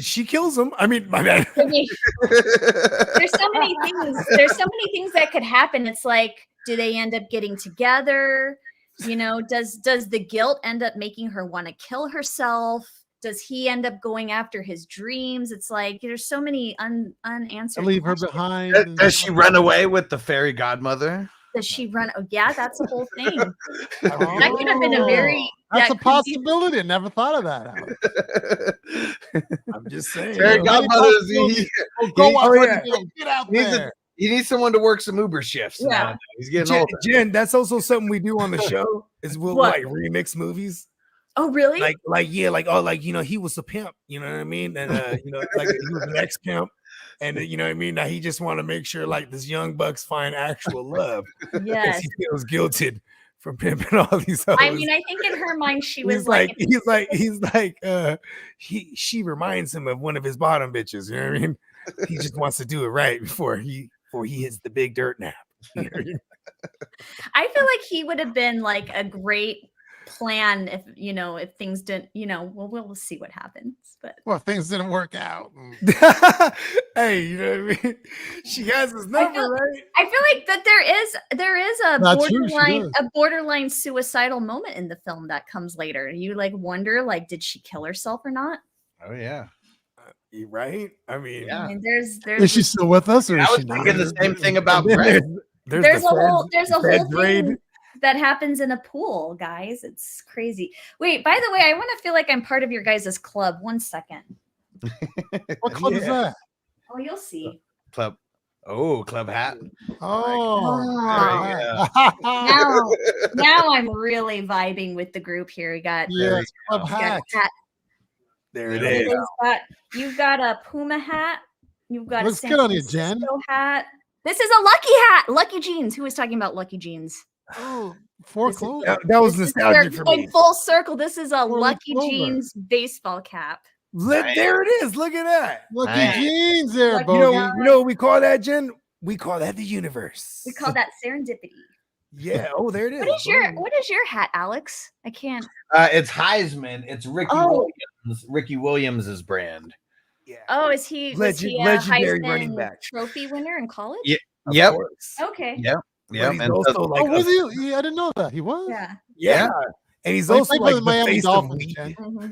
She kills him. I mean, my bad. There's so many things. There's so many things that could happen. It's like, do they end up getting together? Does the guilt end up making her want to kill herself? Does he end up going after his dreams? It's like there's so many unanswered. Leave her behind. Does she run away with the fairy godmother? Does she run? Oh, yeah, that's the whole thing. That could have been a very. That's a possibility. I never thought of that. I'm just saying. Fairy godmother. Get out there. He needs someone to work some Uber shifts. Yeah, he's getting older. Jen, that's also something we do on the show. Is we'll like remix movies. Oh, really? He was a pimp. You know what I mean? And he was an ex-pimp. And you know what I mean? Now he just want to make sure like this young bucks find actual love. Yes, he feels guilted for pimping all these hoes. I mean, I think in her mind she was she reminds him of one of his bottom bitches. You know what I mean? He just wants to do it right before he hits the big dirt nap. You know what I mean? I feel like he would have been like a great plan if things didn't, we'll see what happens. But things didn't work out. Hey, you know what I mean? She has his number, right? I feel like that there is a borderline suicidal moment in the film that comes later. You like wonder, like, did she kill herself or not? Oh yeah. Right? I mean, yeah. Is she still with us? Or I was thinking the same thing about Brett. There's a whole thing that happens in a pool, guys. It's crazy. Wait, by the way, I want to feel like I'm part of your guys' club. 1 second. What club is that? Oh, you'll see. Club. Oh, club hat. Oh. Now I'm really vibing with the group here. We got club hat. There it is. You've got a Puma hat. You've got Looks a good on you, Jen. hat. This is a Lucky hat. Lucky Jeans. Who was talking about Lucky Jeans? Oh, four clothes. That was nostalgic for me. Full circle. This is a Lucky Jeans baseball cap. There it is. Look at that. Lucky Jeans there, you know what we call that, Jen? We call that the universe. We call that serendipity. Yeah. Oh, there it is. What is your hat, Alex? I can't. It's Heisman. It's Ricky Williams. Ricky Williams' brand. Yeah. Oh, is he legendary Heisman running back trophy winner in college? Yeah. Yep. Okay. Yep. Yeah, and also like was he? I didn't know that he was. Yeah. And he's also like the Miami face Dolphins. Mm-hmm.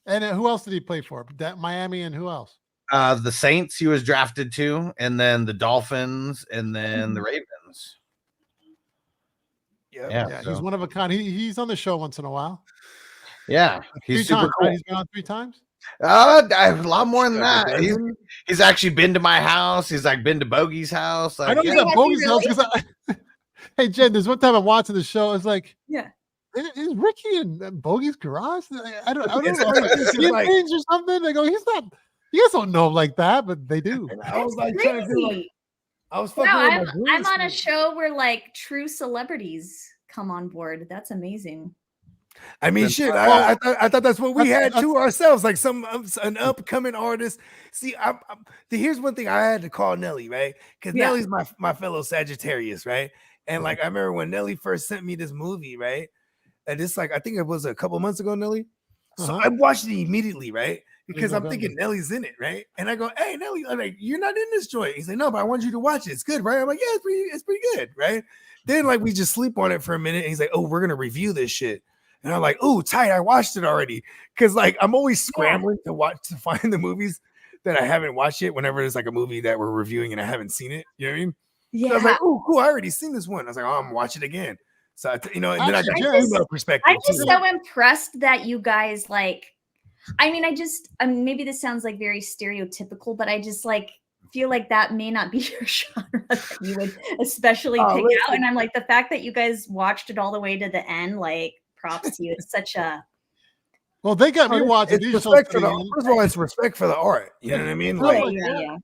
And who else did he play for? Miami and who else? The Saints he was drafted to, and then the Dolphins, and then the Ravens. Yeah, he's one of a kind. He's on the show once in a while. Yeah, he's super cool. He's been on 3 times. A lot more than that. He's actually been to my house. He's like been to Bogey's house. Like, I know he's at Bogey's house because hey Jen, there's one time I'm watching the show. It's like, is Ricky in Bogey's garage? I don't know. Like, things or something. They go, he's not. You guys don't know him like that, but they do. And I was like trying to do like, I was fucking. I'm on a show where like true celebrities come on board. That's amazing. I mean, shit. I thought that's what we had to ourselves, like an upcoming artist. See, here's one thing I had to call Nelly, right? Because Nelly's my fellow Sagittarius, right? And like I remember when Nelly first sent me this movie, right? And it's like I think it was a couple months ago, Nelly. So I watched it immediately, right? Because I'm thinking Nelly's in it, right? And I go, "Hey, Nelly, I'm like, you're not in this joint." He's like, "No, but I want you to watch it. It's good, right?" I'm like, "Yeah, it's pretty good, right?" Then like we just sleep on it for a minute, and he's like, "Oh, we're gonna review this shit." And I'm like, "Oh, tight! I watched it already." Because like I'm always scrambling to find the movies that I haven't watched yet. Whenever there's like a movie that we're reviewing and I haven't seen it, you know what I mean? Yeah. So I was like, "Oh, cool! I already seen this one." I was like, "Oh, I'm gonna watch it again." So and then I got female perspective. I'm just so impressed that you guys like. I mean, maybe this sounds like very stereotypical, but I just like feel like that may not be your genre that you would especially pick out. And I'm like, the fact that you guys watched it all the way to the end, like, props to you. It's such a Well, they got me watching It's these respect shows. for the, first of all, it's respect for the art. You know what I mean? Yeah, Like, Yeah.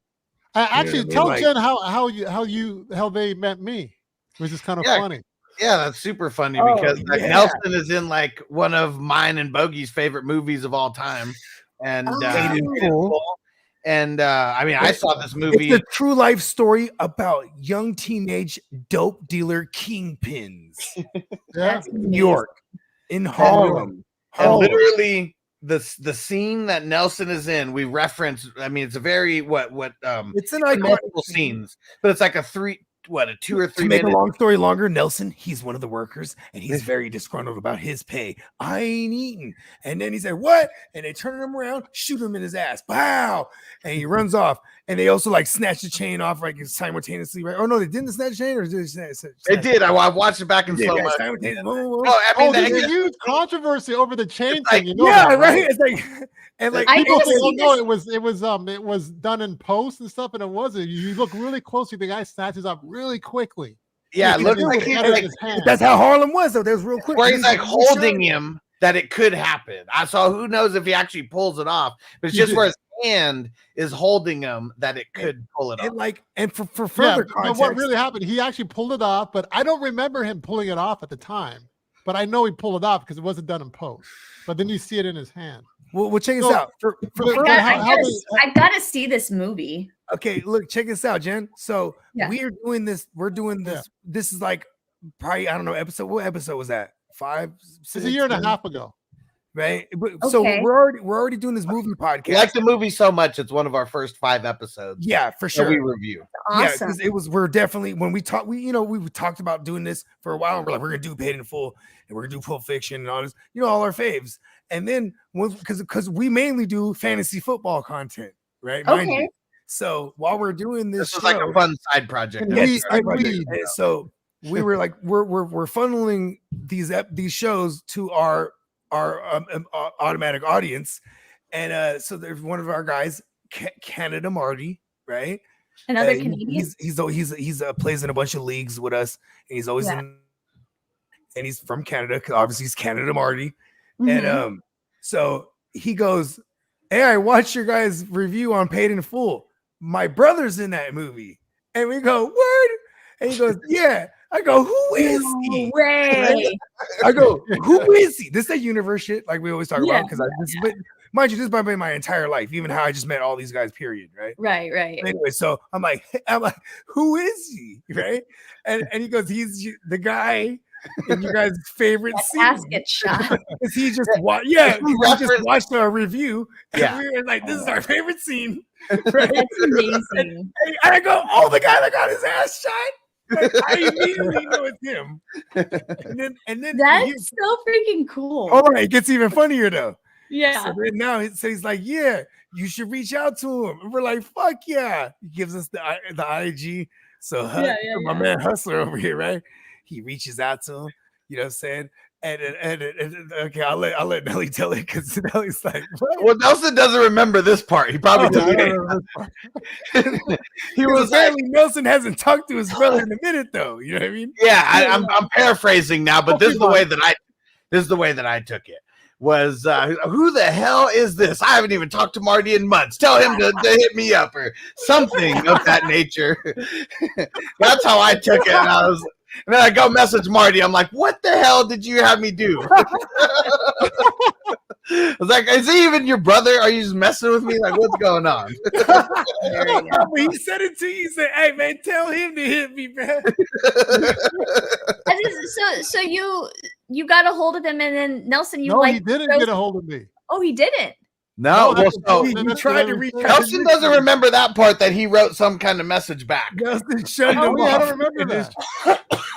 Actually, what I mean? tell Like- Jen how they met me, which is kind of funny. Yeah, that's super funny Oh, because like, yeah. Nelson is in like one of mine and Bogey's favorite movies of all time, and Paid in Full. And I mean, I saw this movie. It's a true life story about young teenage dope dealer kingpins. Yeah, New York, in Harlem. And literally the scene that Nelson is in, we reference. I mean, it's a very It's an multiple iconic scenes, but it's like a 2 or 3 To make minute. a long story longer, Nelson, he's one of the workers and he's very disgruntled about his pay. I ain't eating. And then he said, what? And they turn him around, shoot him in his ass. Pow! And he runs off. And they also like snatch the chain off like simultaneously, right? Oh no, they didn't snatch the chain, or did they snatch? They did. I watched it back in slow motion. Simultaneously. Oh, I mean, there's a huge controversy over the chain thing. You know Yeah, that, right. It's like, and like I People gotta say, see "Oh this. no, it was done in post and stuff," and it wasn't. You look really closely, the guy snatches up really quickly. Yeah, it looked He's like got he's it in like his hand. that's how Harlem was, though. That was real quick. where he's like holding him that it could happen. I saw who knows if he actually pulls it off, but it's just where his hand is holding him that it could pull it off. And like, and for further but context, what really happened? He actually pulled it off, but I don't remember him pulling it off at the time. But I know he pulled it off because it wasn't done in post. But then you see it in his hand. Well, check this So, out. I gotta see this movie. Okay, look, check this out, Jen. So Yeah. we're doing this. Yeah. This is like probably, I don't know, episode. What episode was that? 5, 6? It's a year and a half ago. Right. But, So Okay. we're already doing this movie podcast. We like the movie so much; it's one of our first 5 episodes. Yeah, for that sure. we review. Yeah, Awesome. because we're definitely when we talk, we talked about doing this for a while, and we're like, we're gonna do Paid in Full and we're gonna do Pulp Fiction and all this, all our faves. And then because we mainly do fantasy football content, right? Mind Okay. you. So while we're doing This this is like a show- fun side project. Yeah, We- side project. we- And so we were like, we're funneling these shows to our automatic audience, and so there's one of our guys, Canada Marty, right? Another He- Canadian. He's plays in a bunch of leagues with us, and he's always Yeah. in, and he's from Canada because obviously he's Canada Marty, Mhm. and so he goes, "Hey, I watched your guys' review on Paid in Full. My brother's in that movie," and we go, "Word?" And he goes, "Yeah." I go, "Who is he?" No way. I go, "Who is he?" This is that universe shit, like we always talk Yeah, about. Because but mind you, this might be my entire life, even how I just met all these guys. Period. Right. Right. Anyway, so I'm like, who is he? Right. And he goes, he's the guy in you guys' favorite That scene. ass gets shot. Is he just we just watched our review, and Yeah. we were like, this is our favorite scene. Right? That's amazing. And I go, oh, the guy that got his ass shot. Like, I immediately know it's him. And then That's so freaking cool. hold on, it gets even funnier though. Yeah. So then now he's like, yeah, you should reach out to him. And we're like, fuck yeah. He gives us the IG. So my man Hustler over here, right? He reaches out to him. You know what I'm saying? And okay, I'll let Nelly tell it because Nelly's like, what? Well, Nelson doesn't remember this part. He probably doesn't. He was apparently Nelson hasn't talked to his brother in a minute though. You know what I mean? Yeah, I'm paraphrasing now, but this is the way that I took it. Was who the hell is this? I haven't even talked to Marty in months. Tell him to hit me up or something of that nature. That's how I took it. And then I go message Marty. I'm like, what the hell did you have me do? I was like, is he even your brother? Are you just messing with me? Like, what's going on? But he said it to you. He said, hey man, tell him to hit me, man. So you got a hold of him, and then Nelson, No, he didn't get a hold of me. Oh, he didn't. No, well, so He tried to reach out. Nelson doesn't remember that part that he wrote some kind of message back. Nelson shut Oh, him yeah, I off. don't remember that.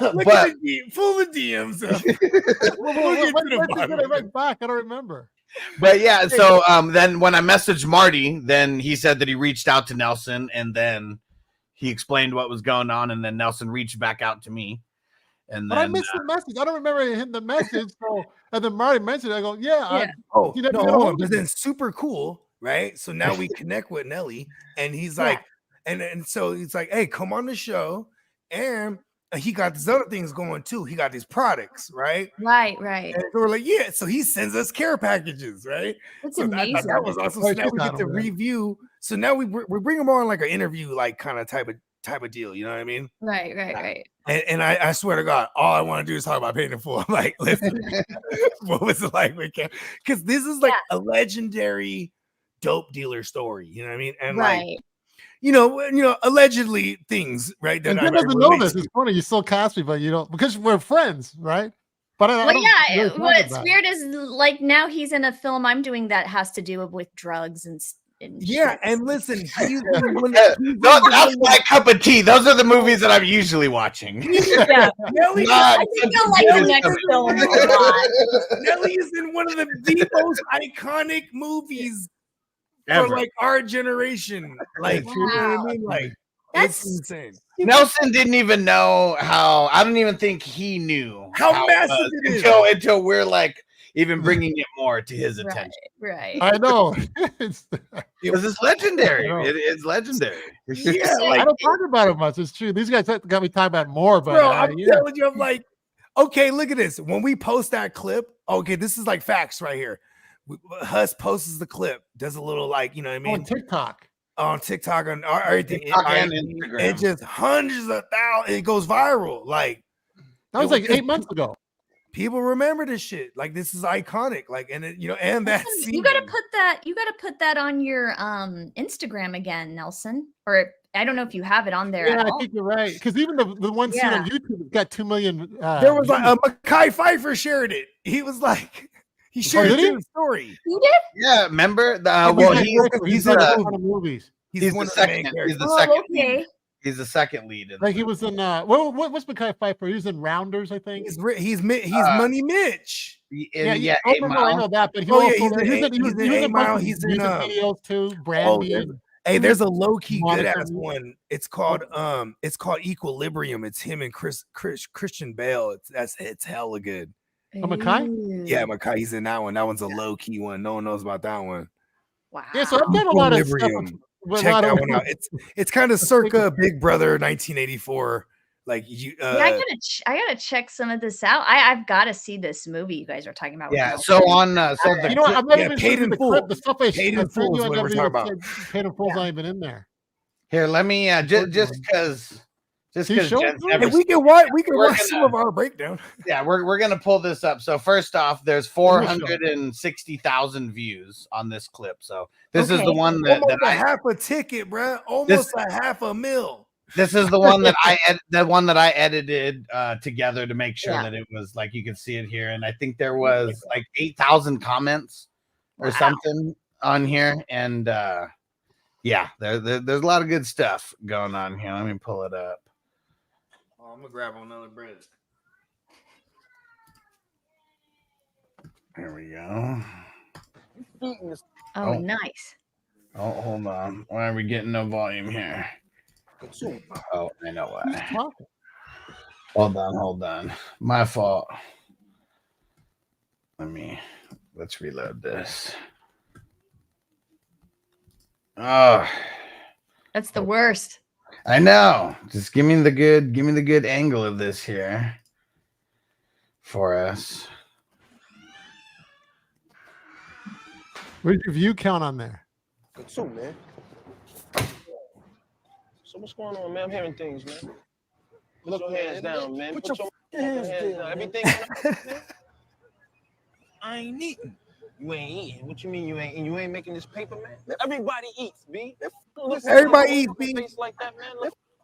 Look But- at the full of DMs. Well, We'll get to the wait, just bottom get it of right back. I don't remember. But yeah, so then when I messaged Marty, then he said that he reached out to Nelson, and then he explained what was going on, and then Nelson reached back out to me. And But then I missed the message. I don't remember hitting the message. So, and then Marty mentioned it. I go, yeah. Oh, You never no, get a hold hold on. of But me. then super cool, right? So now we connect with Nelly, and he's like, and so he's like, hey, come on the show, and he got these other things going too. He got these products, right? Right. And so we're like, yeah. So he sends us care packages, right? That's so amazing. that was awesome. So now we get to review. So now we bring him on like an interview, like kind of type of deal. You know what I mean? Right. And I swear to God, all I want to do is talk about Paid in Full. I'm like, listen, what was it like? Because this is like a legendary dope dealer story. You know what I mean? And like, you know, allegedly things, right? And Jen doesn't know this. It's funny. You still cast me, but you don't, because we're friends, right? But what's weird is like now he's in a film I'm doing that has to do with drugs and yeah, and listen, that's my cup of tea. Those are the movies that I'm usually watching. Yeah, Nelly, I think you'll like the next film a lot. Nelly is in one of the most iconic movies for like our generation. Like, you know what I mean? Like, that's insane. Nelson didn't even know how. I don't even think he knew how massive it is until we're like even bringing it more to his attention. Right. I know. Because it's legendary. It's legendary. Yeah, like, I don't talk about it much. It's true. These guys got me talking about more, but bro, I'm telling you, I'm like, okay, look at this. When we post that clip, okay, this is like facts right here. Huss posts the clip, does a little like, you know what I mean? On TikTok, on everything. And Instagram. It just hundreds of thousands. It goes viral. Like that was like 8 months ago. People remember this shit. Like this is iconic. Like, and it, you know, and that you gotta put that on your Instagram again, Nelson. Or I don't know if you have it on there. Yeah, I think you're right. Because even the one seen on YouTube got 2 million. There was like Mekhi Phifer shared it. He was like, he shared the story. Who did? Yeah, remember? He's in a ton of movies. He's one of the main characters. He's the second. Okay. He's the second lead. Like he was in what's Mekhi Phifer? He was in Rounders, I think. He's Money Mitch. I know that, but he's in 8 Mile. He's in videos too. Brandy. Hey, there's a low key good ass one. It's called Equilibrium. It's him and Christian Bale. It's hella good. Mekhi? Yeah, Mekhi. He's in that one. That one's a low key one. No one knows about that one. Wow. Yeah, so I've done a lot of stuff. Check that one out. It's kind of circa Big Brother 1984. Like you, I gotta check some of this out. I've got to see this movie you guys are talking about. Yeah. So on, you know, I'm not even Paid in Full. The stuff I Paid in Full is what we're talking about. Paid in Full's not even in there. Here, let me just because. We can watch some of our breakdown. Yeah, we're gonna pull this up. So first off, there's 460,000 views on this clip. So this is the one that half a ticket, bro. Almost a half a mil. This is the one that I edited together to make sure that it was like you can see it here. And I think there was like 8,000 comments or something on here. And there's a lot of good stuff going on here. Let me pull it up. I'm gonna grab another bread. There we go. Oh, nice. Oh, hold on. Why are we getting no volume here? Oh, I know why. Hold on. My fault. Let's reload this. Oh, that's the worst. I know. Just give me the good angle of this here for us. Where's your view count on there? Good too, man. So what's going on, man? I'm hearing things, man. Put your hands down, man. Put your hands down. Everything. I ain't eating. You ain't eating. What you mean you ain't eating? You ain't making this paper, man? Everybody eats, B. Everybody eats, B. Like that, man.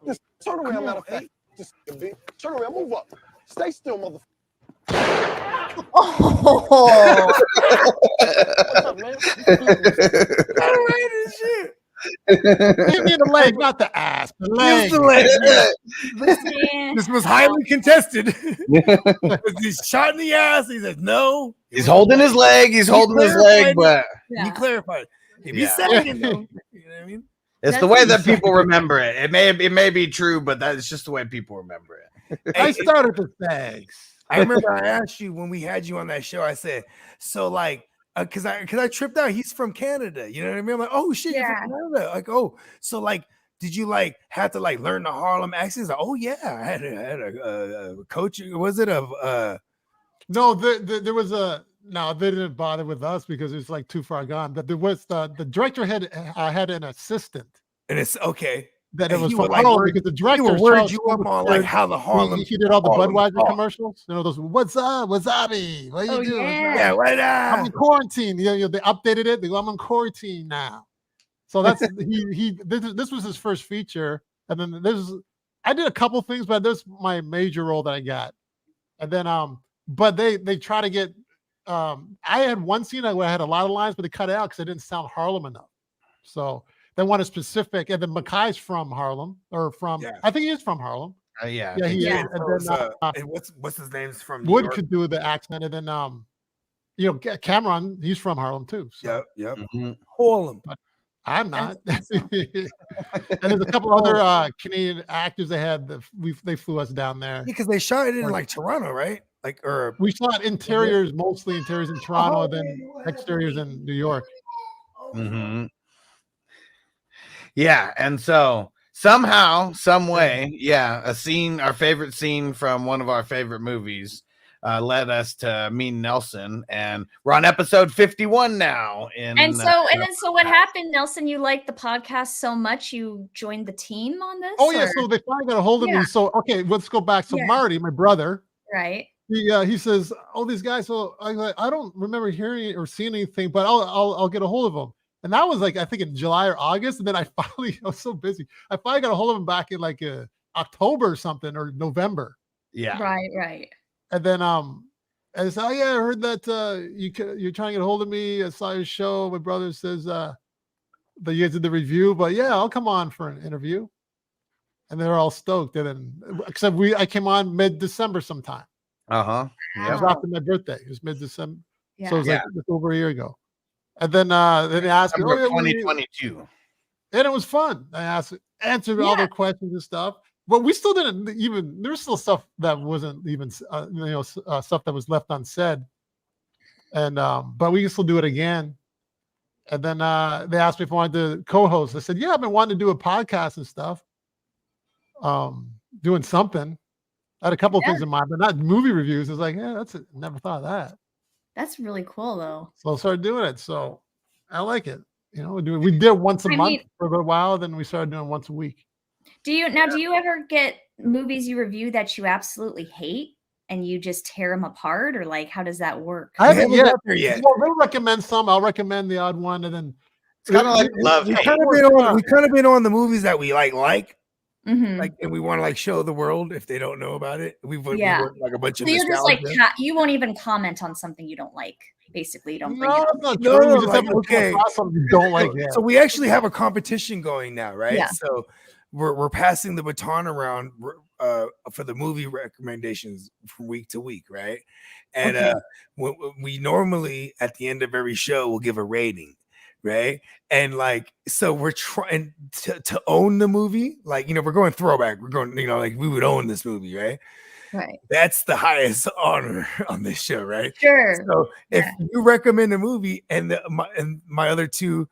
Just turn around, matter of fact. Just, B. Turn around, move up. Stay still, motherfucker. Oh. What's up, man? All right, and shit. Give me the leg, not the ass. The leg. This was highly contested. He's shot in the ass. He said no. He's holding his leg. But he clarified. He's saying though. You know what I mean? It's the way that people remember it. It may be true, but that's just the way people remember it. I started the bags. I remember I asked you when we had you on that show. I said, so like, because I tripped out. He's from Canada. You know what I mean? I'm like, oh shit, you're from Canada. Like, oh, so like, did you like have to like learn the Harlem accents? Like, oh yeah, I had a coach. Was it No, there was a no. They didn't bother with us because it's like too far gone. But there was the director had an assistant, and it's okay. That it was from like Harlem because the director worded you up on like how the Harlem. He did all the Budweiser commercials. You know those. What's up? Wasabi? What you doing? Yeah, what up? I'm in quarantine. You know, they updated it. They go, I'm in quarantine now. So that's this was his first feature, and then I did a couple things, but this is my major role that I got, and then but they try to get I had one scene where I had a lot of lines, but they cut it out because I didn't sound Harlem enough. So they wanted specific, and then Makai's from Harlem I think he is from Harlem. Yeah, he is. And then and what's his name's from New Wood York? could do the accent, and then you know, Cameron, he's from Harlem too. So. Yep. Mm-hmm. Harlem. But I'm not. And there's a couple other Canadian actors they had they flew us down there. Because they shot it in like Toronto, right? Like, or we shot interiors, mostly interiors in Toronto, and then exteriors in New York. Mm-hmm. Yeah, and so somehow, some way, our favorite scene from one of our favorite movies led us to meet Nelson, and we're on episode 51 now. So what happened, Nelson? You liked the podcast so much you joined the team on this? Oh yeah, so they finally got a hold of me. So okay, let's go back. So Marty, my brother, right? He says, "Oh, these guys." So I don't remember hearing or seeing anything, but I'll get a hold of them. And that was like I think in July or August, and then I was so busy. I finally got a hold of him back in like October or something or November. Yeah, right. And then I said, "Oh yeah, I heard that you're trying to get a hold of me. I saw your show. My brother says that you guys did the review, but yeah, I'll come on for an interview." And they're all stoked. And then except I came on mid-December sometime. Yeah, it was after my birthday. It was mid-December, so it was like just over a year ago. And then they asked me, 2022, and it was fun. I answered all their questions and stuff. But we still didn't even. There's still stuff that wasn't even, stuff that was left unsaid. And but we can still do it again. And then they asked me if I wanted to co-host. I said, "Yeah, I've been wanting to do a podcast and stuff. Doing something." I had a couple of things in mind, but not movie reviews. It's like, never thought of that. That's really cool, though. So I started doing it. So I like it. You know, we did once a month for a while. Then we started doing once a week. Do you ever get movies you review that you absolutely hate and you just tear them apart, or like how does that work? I haven't yet. Well, they'll recommend some. I'll recommend the odd one, and then it's kind of like love. We kind of been on the movies that we like. Mm-hmm. Like, and we want to like show the world if they don't know about it. We worked like a bunch of. So you're just like you won't even comment on something you don't like. Basically, you don't bring it up. You don't like it. So we actually have a competition going now, right? Yeah. So we're passing the baton around for the movie recommendations from week to week, right? And we normally at the end of every show we'll give a rating. Right. And like, so we're trying to own the movie. Like, we're going throwback. We're going, like we would own this movie. Right. That's the highest honor on this show. Right. Sure. So if you recommend a movie and my other two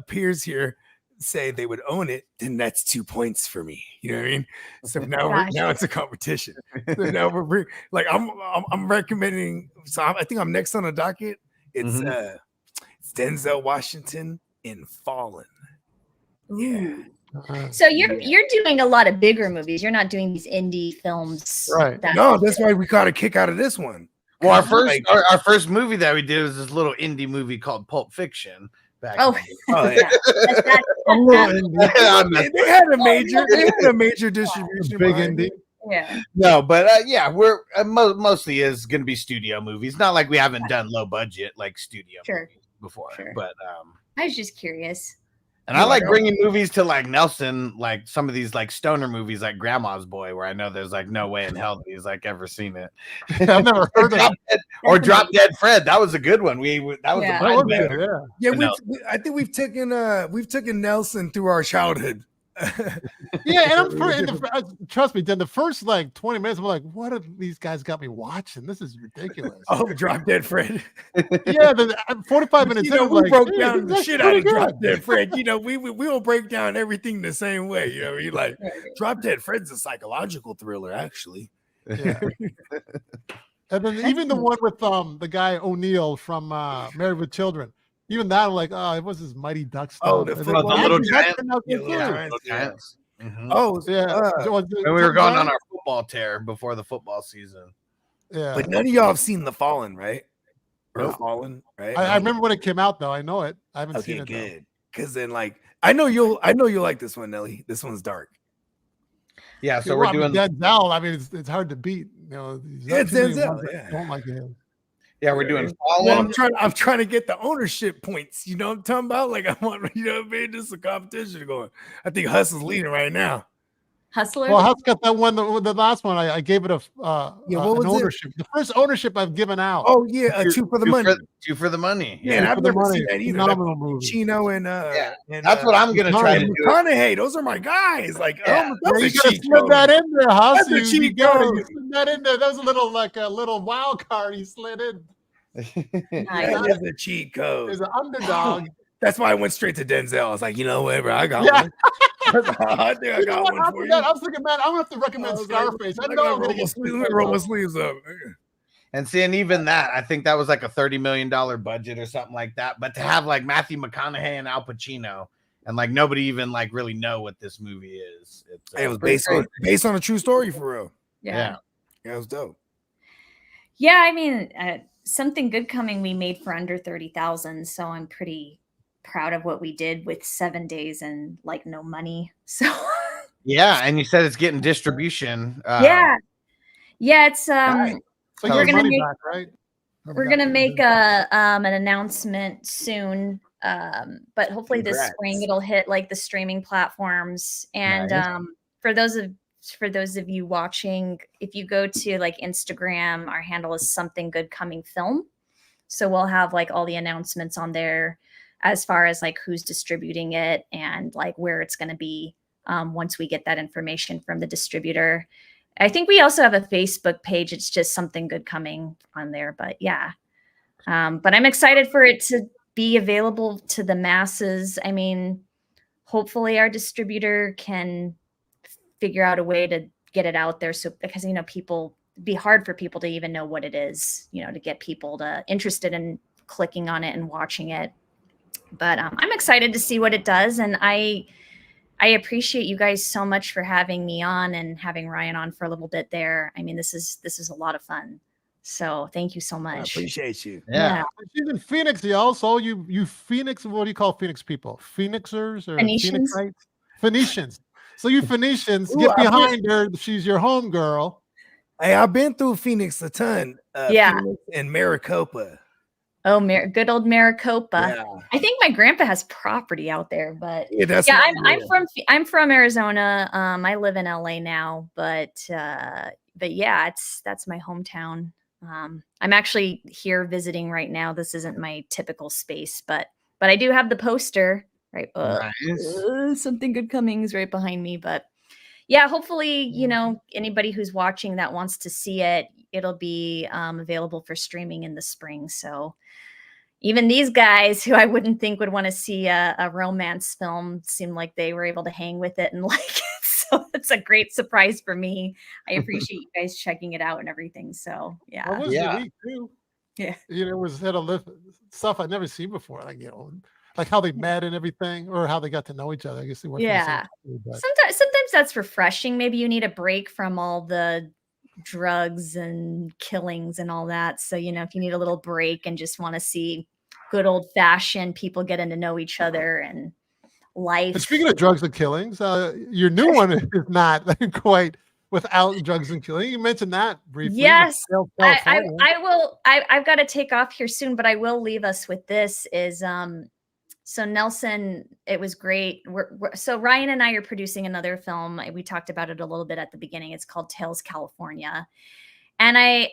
peers here say they would own it, then that's 2 points for me. You know what I mean? So now it's a competition. So now we're like, I'm recommending. So I think I'm next on the docket. It's, Denzel Washington in Fallen. Yeah. So you're doing a lot of bigger movies. You're not doing these indie films. Right. That's why we got a kick out of this one. Well, our first movie that we did was this little indie movie called Pulp Fiction. They had a major distribution. Big indie. Yeah. No, but we're mostly is going to be studio movies. Not like we haven't done low budget like studio movies before, but I was just curious. And I like bringing movies to like Nelson, like some of these like stoner movies, like Grandma's Boy, where I know there's like no way in hell he's like ever seen it. I've never heard of it. Or Drop Dead Fred. That was a good one. I think we've taken Nelson through our childhood. Yeah, and trust me, then the first like 20 minutes, I'm like, what have these guys got me watching? This is ridiculous. Oh, Drop Dead Fred. Yeah, the 45 minutes. You know, in, we like, broke dude, down the that's shit out pretty of good. Drop Dead Fred. You know, we will break down everything the same way. You know, you like Drop Dead Fred's a psychological thriller, actually. Yeah. And then even the one with the guy O'Neill from Married with Children, even that, I'm like, oh, it was his Mighty Ducks stuff. Oh, the Little Giants. Little Giants. Mhm. Oh, yeah. When we were going on our football tear before the football season. Yeah. but none of y'all have seen The Fallen, right? Or No. Fallen, right? I remember when it came out, though. I know it. I haven't seen Okay, it. good. Because then, like, I know you'll like this one, Nelly. This one's dark. Yeah, Though. so we're doing. Denzel. I mean, it's hard to beat. You know, Yeah, it's Denzel. Yeah. Don't like him. Yeah, we're doing Well, Fallen. I'm trying to get the ownership points. You know what I'm talking about? Like, I want, you know what I mean? This is a competition going. I think Hustle's leading right now. Hustler. Well, Huss got that one. The last one, I gave it what an was it? ownership. The first ownership I've given out. Oh yeah, two for the money. Two for the money. Yeah, Yeah, and I've for the never money. seen that either. Phenomenal movie. Chino and that's what I'm gonna try to do. McConaughey. Those are my guys. Like, Yeah. oh, Yeah, that's you a gotta cheat slip code. that in there, Huss. That's a You cheat got it. code. You slid that in there. That was a little wild card he slid in. That is a cheat code. There's an underdog. That's why I went straight to Denzel. I was like, you know, whatever, I got Yeah. one. I think I You know got what? one for After you. that, I was thinking, man, I'm gonna have to recommend was like, Scarface. I I know gotta I'm gonna get let me roll my sleeves up. And see, and even that, I think that was like a $30 million budget or something like that. But to have like Matthew McConaughey and Al Pacino, and like nobody even like really know what this movie is. It was pretty based on a true story for real. Yeah. Yeah, it was dope. Yeah, I mean, something good coming we made for under 30,000. So I'm pretty proud of what we did with 7 days and like no money. So Yeah, and you said it's getting distribution. yeah, it's Nice. So We're you get gonna money make- back, right? we're gonna make an announcement soon. But hopefully this Congrats. spring it'll hit like the streaming platforms. And Nice. for those of you watching, if you go to like Instagram, our handle is Something Good Coming Film. So we'll have like all the announcements on there as far as like who's distributing it and like where it's going to be once we get that information from the distributor. I think we also have a Facebook page. It's just Something Good Coming on there. But yeah, but I'm excited for it to be available to the masses. I mean, hopefully our distributor can figure out a way to get it out there. So because, you know, it'd be hard for people to even know what it is, you know, to get people interested in clicking on it and watching it. But I'm excited to see what it does. And I appreciate you guys so much for having me on and having Ryan on for a little bit there. I mean, this is a lot of fun. So thank you so I much. appreciate you. Yeah. She's in Phoenix, y'all. So you Phoenix, what do you call Phoenix people? Phoenixers or Phoenicians? Phoenixites? Phoenicians. So you Phoenicians, Ooh, get I've been- behind her. She's your home girl. Hey, I've been through Phoenix a ton. Yeah. Phoenix and Maricopa. Oh, good old Maricopa. Yeah. I think my grandpa has property out there, but Yeah, that's yeah, what I'm from Arizona. I live in LA now, but yeah, that's my hometown. I'm actually here visiting right now. This isn't my typical space, but I do have the poster right. Nice. Something Good Coming is right behind me, but yeah, hopefully, you know, anybody who's watching that wants to see it, it'll be available for streaming in the spring. So even these guys who I wouldn't think would want to see a romance film seem like they were able to hang with it and like it. So it's a great surprise for me. I appreciate you guys checking it out and everything. So yeah. Well, it was Yeah. unique too. Yeah. You know, it was had a lift stuff I'd never seen before. Like, you know, like how they met and everything, or how they got to know each other. I guess they worked. Yeah. For the same company, Sometimes that's refreshing. Maybe you need a break from all the drugs and killings and all that. So, you know, if you need a little break and just want to see good old fashioned people getting to know each other and life. But speaking of drugs and killings, your new one is not quite without drugs and killing. You mentioned that briefly. Yes, California. I will. I've got to take off here soon, but I will leave us with this. Is so Nelson, it was great. So Ryan and I are producing another film. We talked about it a little bit at the beginning. It's called Tales California, and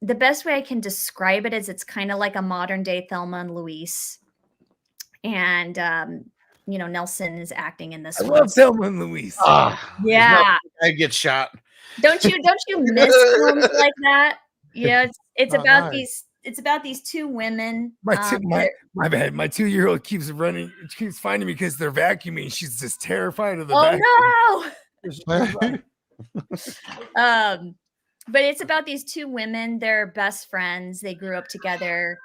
the best way I can describe it is it's kind of like a modern day Thelma and Louise, and Nelson is acting in this I one. love Thelma and Louise. Yeah. I get shot. Don't you miss films like that? It's Oh, about nice. it's about these two women. My bad. My 2-year-old keeps finding me because they're vacuuming. She's just terrified of the vacuum. No. But it's about these two women. They're best friends. They grew up together,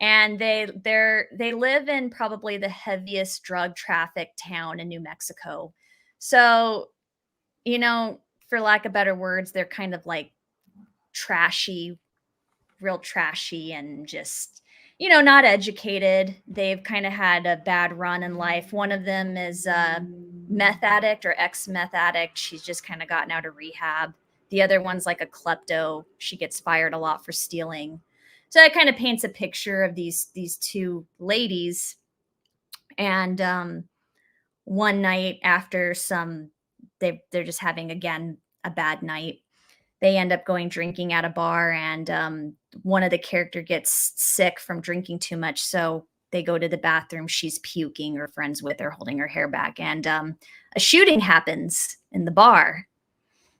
and they live in probably the heaviest drug trafficked town in New Mexico. So, for lack of better words, they're kind of like trashy, real trashy, and just, not educated. They've kind of had a bad run in life. One of them is a meth addict or ex-meth addict. She's just kind of gotten out of rehab. The other one's like a klepto. She gets fired a lot for stealing. So it kind of paints a picture of these two ladies. And one night after they're just having, again, a bad night. They end up going drinking at a bar, and one of the character gets sick from drinking too much. So they go to the bathroom. She's puking. Her friend's with her, holding her hair back. And a shooting happens in the bar.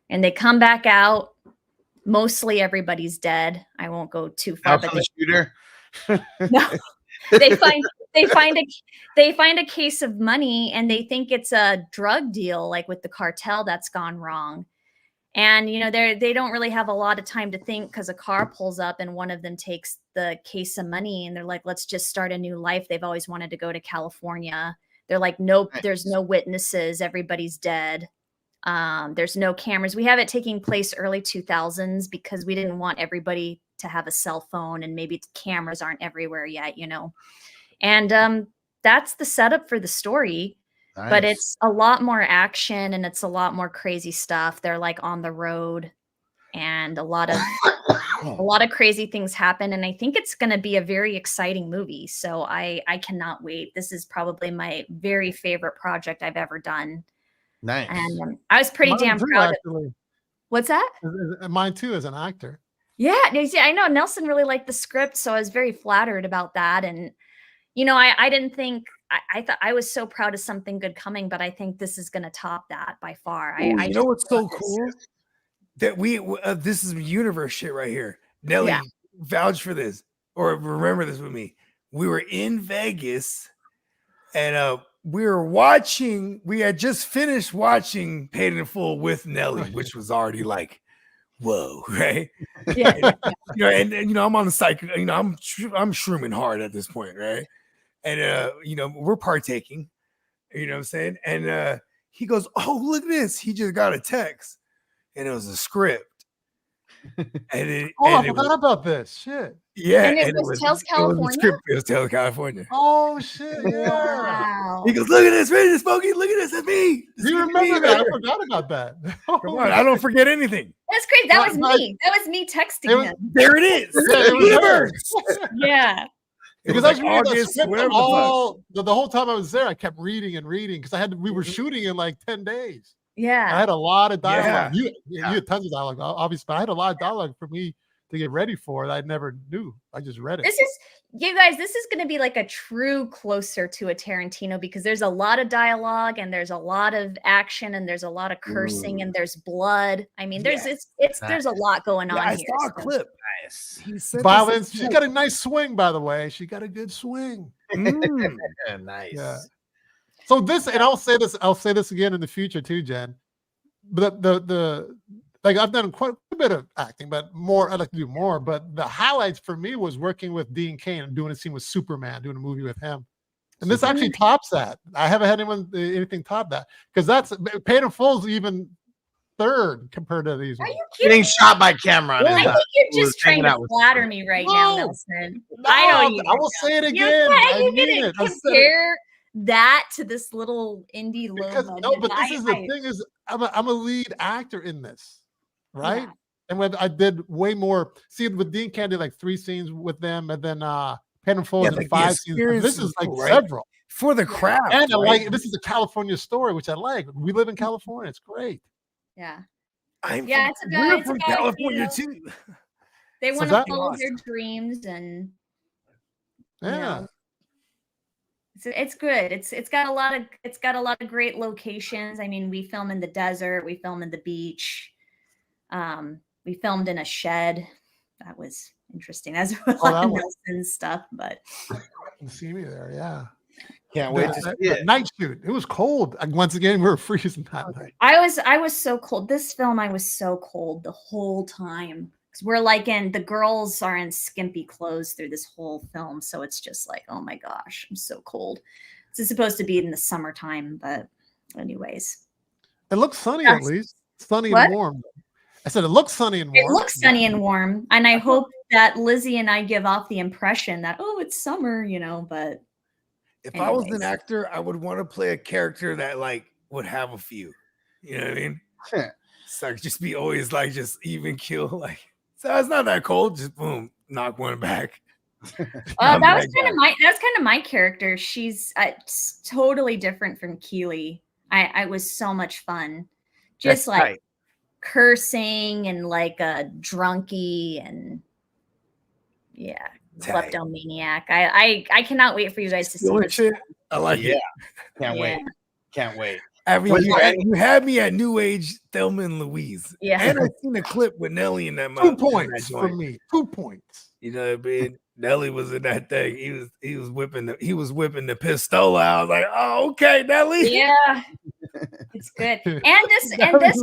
And they come back out. Mostly everybody's dead. I won't go too far. But the shooter. No, they find a case of money, and they think it's a drug deal, like with the cartel that's gone wrong. And they don't really have a lot of time to think, because a car pulls up and one of them takes the case of money, and they're like, let's just start a new life. They've always wanted to go to California. They're like, nope, there's no witnesses. Everybody's dead. There's no cameras. We have it taking place early 2000s because we didn't want everybody to have a cell phone, and maybe cameras aren't everywhere yet, And that's the setup for the story. Nice. But it's a lot more action, and it's a lot more crazy stuff. They're like on the road, and a lot of crazy things happen. And I think it's going to be a very exciting movie. So I cannot wait. This is probably my very favorite project I've ever done. Nice. And I was pretty damn proud of it. What's that? Mine too, as an actor. Yeah, I know Nelson really liked the script, so I was very flattered about that. And I didn't think, I thought I was so proud of something good coming, but I think this is going to top that by far. You know what's so cool? That this is universe shit right here. Nelly, vouch for this, or remember this with me. We were in Vegas, and we had just finished watching Paid in Full with Nelly, which was already like, whoa, right? Yeah. and I'm on the cycle, I'm shrooming hard at this point, right? And we're partaking, you know what I'm saying? And he goes, oh, look at this. He just got a text, and it was a script. I forgot about this. Shit. Yeah. And it was Tales California. It was Tales California. Oh shit. Yeah. Wow. He goes, look at this, ready to Smokey. Look at this. That's me. You remember that? I forgot about that. Come on, I don't forget anything. That's crazy. That was me. That was me texting him. There it is. Universe. Yeah. Because I was reading the script the whole time I was there. I kept reading and reading because we were shooting in like 10 days. Yeah. I had a lot of dialogue. You had tons of dialogue, obviously, but I had a lot of dialogue for me to get ready for that I never knew. I just read it. This is going to be like a true closer to a Tarantino, because there's a lot of dialogue, and there's a lot of action, and there's a lot of cursing, and there's blood. I mean, there's a lot going on. I here, saw a clip. Nice. Violence. She's got a nice swing, by the way. She got a good swing. Nice. Yeah. So this, and I'll say this again in the future too, Jen. But the like I've done quite a bit of acting, but more I'd like to do more. But the highlights for me was working with Dean Cain and doing a scene with Superman, doing a movie with him. And this actually tops that. I haven't had anything top that, because that's Paid in Full's even third compared to these. Are you getting shot by camera? I think you're just trying to flatter me right now, Nelson. No, I know you. I will say it again. You didn't compare that to this little indie low budget. No, but this is the thing is I'm a lead actor in this, right? Yeah. And when I did way more, see with Dean Cain, did like 3 scenes with them, and then Paid in Full and 5 scenes. This is like several for the crowd. And I like this is a California story, which I like. We live in California. It's great. Yeah. We're from California too. They want to follow their dreams, and yeah. It's good. It's got a lot of great locations. I mean, we film in the desert, we film in the beach. We filmed in a shed. That was interesting. That's a lot of Nelson stuff, but you can see me there, yeah. Can't wait to see it. Night shoot. It was cold. Once again, we were freezing that night. I was so cold. This film, I was so cold the whole time. Because we're like the girls are in skimpy clothes through this whole film. So it's just like, oh my gosh, I'm so cold. It's supposed to be in the summertime, but anyways. It looks sunny at least. Sunny and warm. I said it looks sunny and warm. It looks sunny and warm. And I hope that Lizzie and I give off the impression that, oh, it's summer, but if I was an actor, I would want to play a character that like would have a few. You know what I mean? So just be always like just even kill, like, so it's not that cold, just boom, knock one back. That was kind of my character. She's totally different from Keely. I was so much fun. Just cursing and like a drunkie and kleptomaniac. I cannot wait for you guys to see this. I like it. Can't wait. I mean, you had me at New Age Thelma and Louise. Yeah. And I've seen a clip with Nelly in that movie. 2 points for me. 2 points. You know what I mean? Nelly was in that thing. He was whipping the pistol out. I was like, oh, okay, Nelly. Yeah. It's good. And this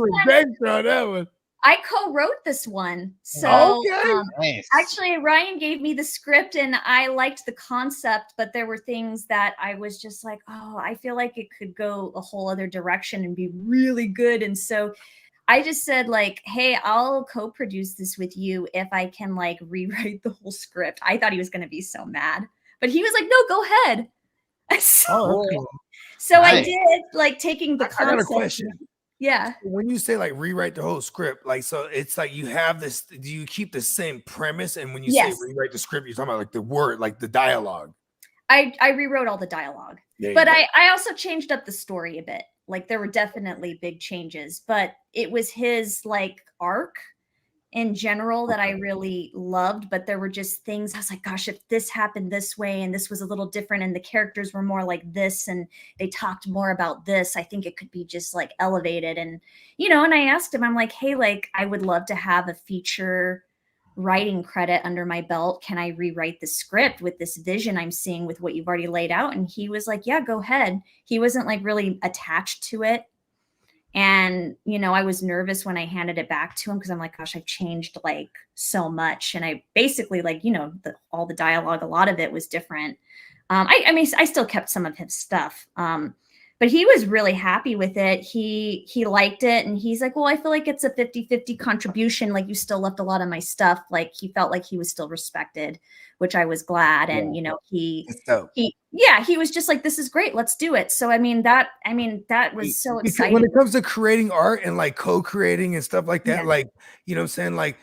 one, I co-wrote this one. So nice. Actually, Ryan gave me the script and I liked the concept, but there were things that I was just like, oh, I feel like it could go a whole other direction and be really good. And so I just said like, hey, I'll co-produce this with you if I can like rewrite the whole script. I thought he was going to be so mad, but he was like, no, go ahead. So I did, like, taking the concept. I got a question. Yeah. When you say like rewrite the whole script, like, so it's like you have this, do you keep the same premise? And when you say rewrite the script, you're talking about like the word, like the dialogue. I rewrote all the dialogue, but I also changed up the story a bit. Like there were definitely big changes, but it was his like arc in general that I really loved. But there were just things I was like, gosh, if this happened this way and this was a little different and the characters were more like this and they talked more about this, I think it could be just like elevated. And, and I asked him, I'm like, hey, like I would love to have a feature writing credit under my belt. Can I rewrite the script with this vision I'm seeing with what you've already laid out? And he was like, yeah, go ahead. He wasn't like really attached to it. And, I was nervous when I handed it back to him because I'm like, gosh, I've changed like so much. And I basically like, all the dialogue, a lot of it was different. I mean, I still kept some of his stuff. But he was really happy with it. He liked it. And he's like, well, I feel like it's a 50-50 contribution. Like you still left a lot of my stuff. Like he felt like he was still respected, which I was glad. And, he was just like, this is great. Let's do it. So, that was so exciting. When it comes to creating art and like co-creating and stuff like that, like, what I'm saying? Like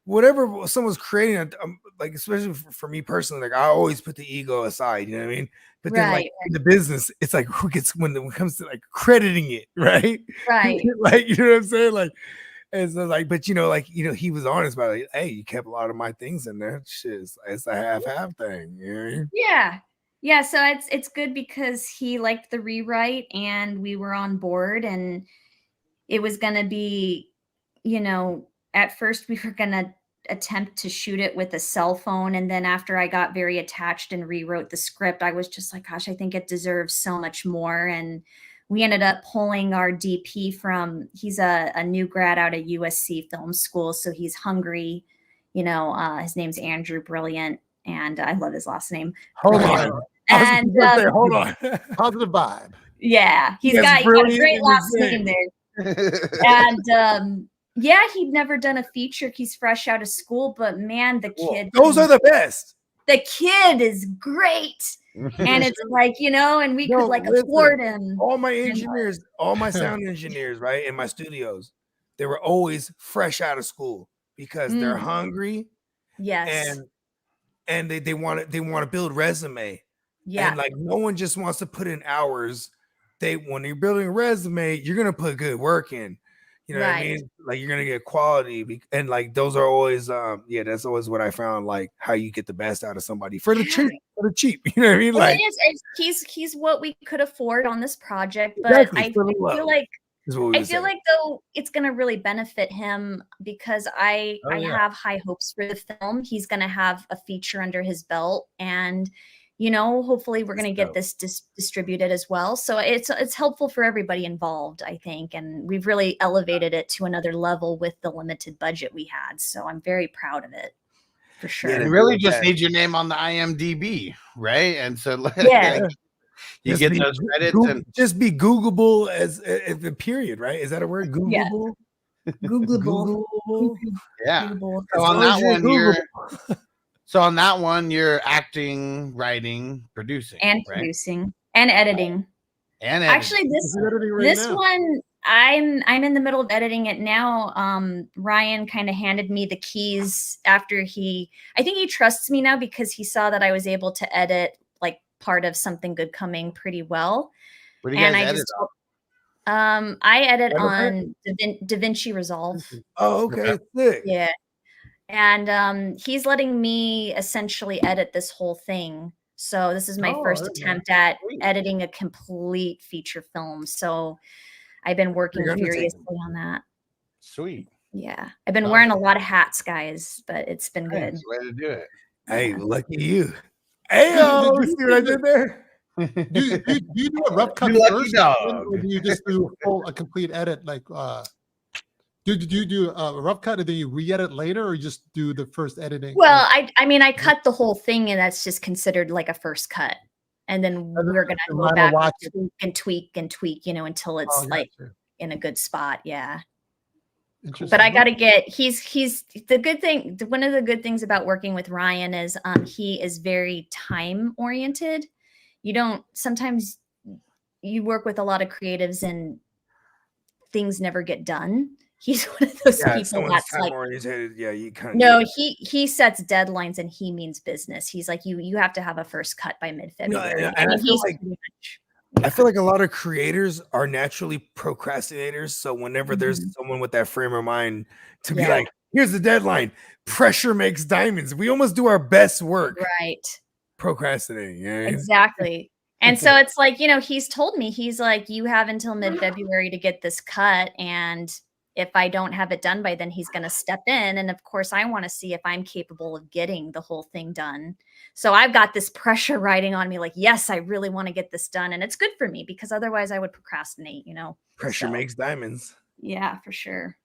whatever someone's creating, like, especially for me personally, like I always put the ego aside, you know what I mean? But then like in the business, it's like who gets when it comes to like crediting it, right? Right. Like, you know what I'm saying? Like, and so like, but he was honest about it. Like, hey, you kept a lot of my things in there. Shit, it's a half thing. You know what I mean? Yeah. Yeah. So it's good because he liked the rewrite and we were on board and it was gonna be, at first we were gonna attempt to shoot it with a cell phone. And then after I got very attached and rewrote the script, I was just like, gosh, I think it deserves so much more. And we ended up pulling our DP he's a new grad out of USC film school. So he's hungry, his name's Andrew Brilliant. And I love his last name. Hold on. And hold on. Positive vibe. Yeah. He's got a great last name there. And, yeah, he'd never done a feature. He's fresh out of school, but man, the kid. Those are the best. The kid is great. And it's like, and we could like afford him. All my engineers, all my sound engineers, right, in my studios, they were always fresh out of school because they're hungry. Yes. And they want to build resume. Yeah. And like no one just wants to put in hours. When you're building a resume, you're gonna put good work in. You know what I mean? Like you're gonna get quality, and like those are always, that's always what I found. Like how you get the best out of somebody for the cheap. You know what I mean? Like he's what we could afford on this project, but exactly, I feel like though it's gonna really benefit him because I have high hopes for the film. He's gonna have a feature under his belt, and hopefully we're going to get this distributed as well. So it's helpful for everybody involved, I think. And we've really elevated it to another level with the limited budget we had. So I'm very proud of it for sure. You really just need your name on the IMDb, right? And so you get those credits and just be Googleable as the period, right? Is that a word? Googleable? Yeah. Googleable. Yeah. Googleable. So on that one, you're acting, writing, producing, and right? producing and editing. And actually, this one, I'm in the middle of editing it now. Ryan kind of handed me the keys after I think he trusts me now because he saw that I was able to edit like part of Something Good Coming pretty well. What do you guys edit on? I edit on DaVinci Resolve. Oh, okay. Sick. Yeah. And he's letting me essentially edit this whole thing. So this is my first attempt at editing a complete feature film. So I've been working furiously on that. Sweet. Yeah. I've been wearing a lot of hats, guys, but it's been good. That's the way to do it. Hey, lucky you. Hey, see what I did there? Do you do a rough cut first? Or do you just do a complete edit? Like, do you do a rough cut and then you re-edit later, or you just do the first editing? Well, I mean, I cut the whole thing, and that's just considered like a first cut. And then we're gonna go back and tweak, until it's in a good spot. Yeah. But I gotta get he's the good thing. One of the good things about working with Ryan is he is very time oriented. Sometimes you work with a lot of creatives and things never get done. He's one of those people that's like, you kind of he sets deadlines and he means business. He's like, you have to have a first cut by mid-February. And I feel like a lot of creators are naturally procrastinators. So whenever there's someone with that frame of mind to be like, here's the deadline, pressure makes diamonds. We almost do our best work. Right. Procrastinating. Yeah. Exactly. And so it's like, he's told me, he's like, you have until mid-February to get this cut. And if I don't have it done by then, he's going to step in. And of course, I want to see if I'm capable of getting the whole thing done. So I've got this pressure riding on me like, yes, I really want to get this done. And it's good for me because otherwise I would procrastinate, Pressure makes diamonds. Yeah, for sure.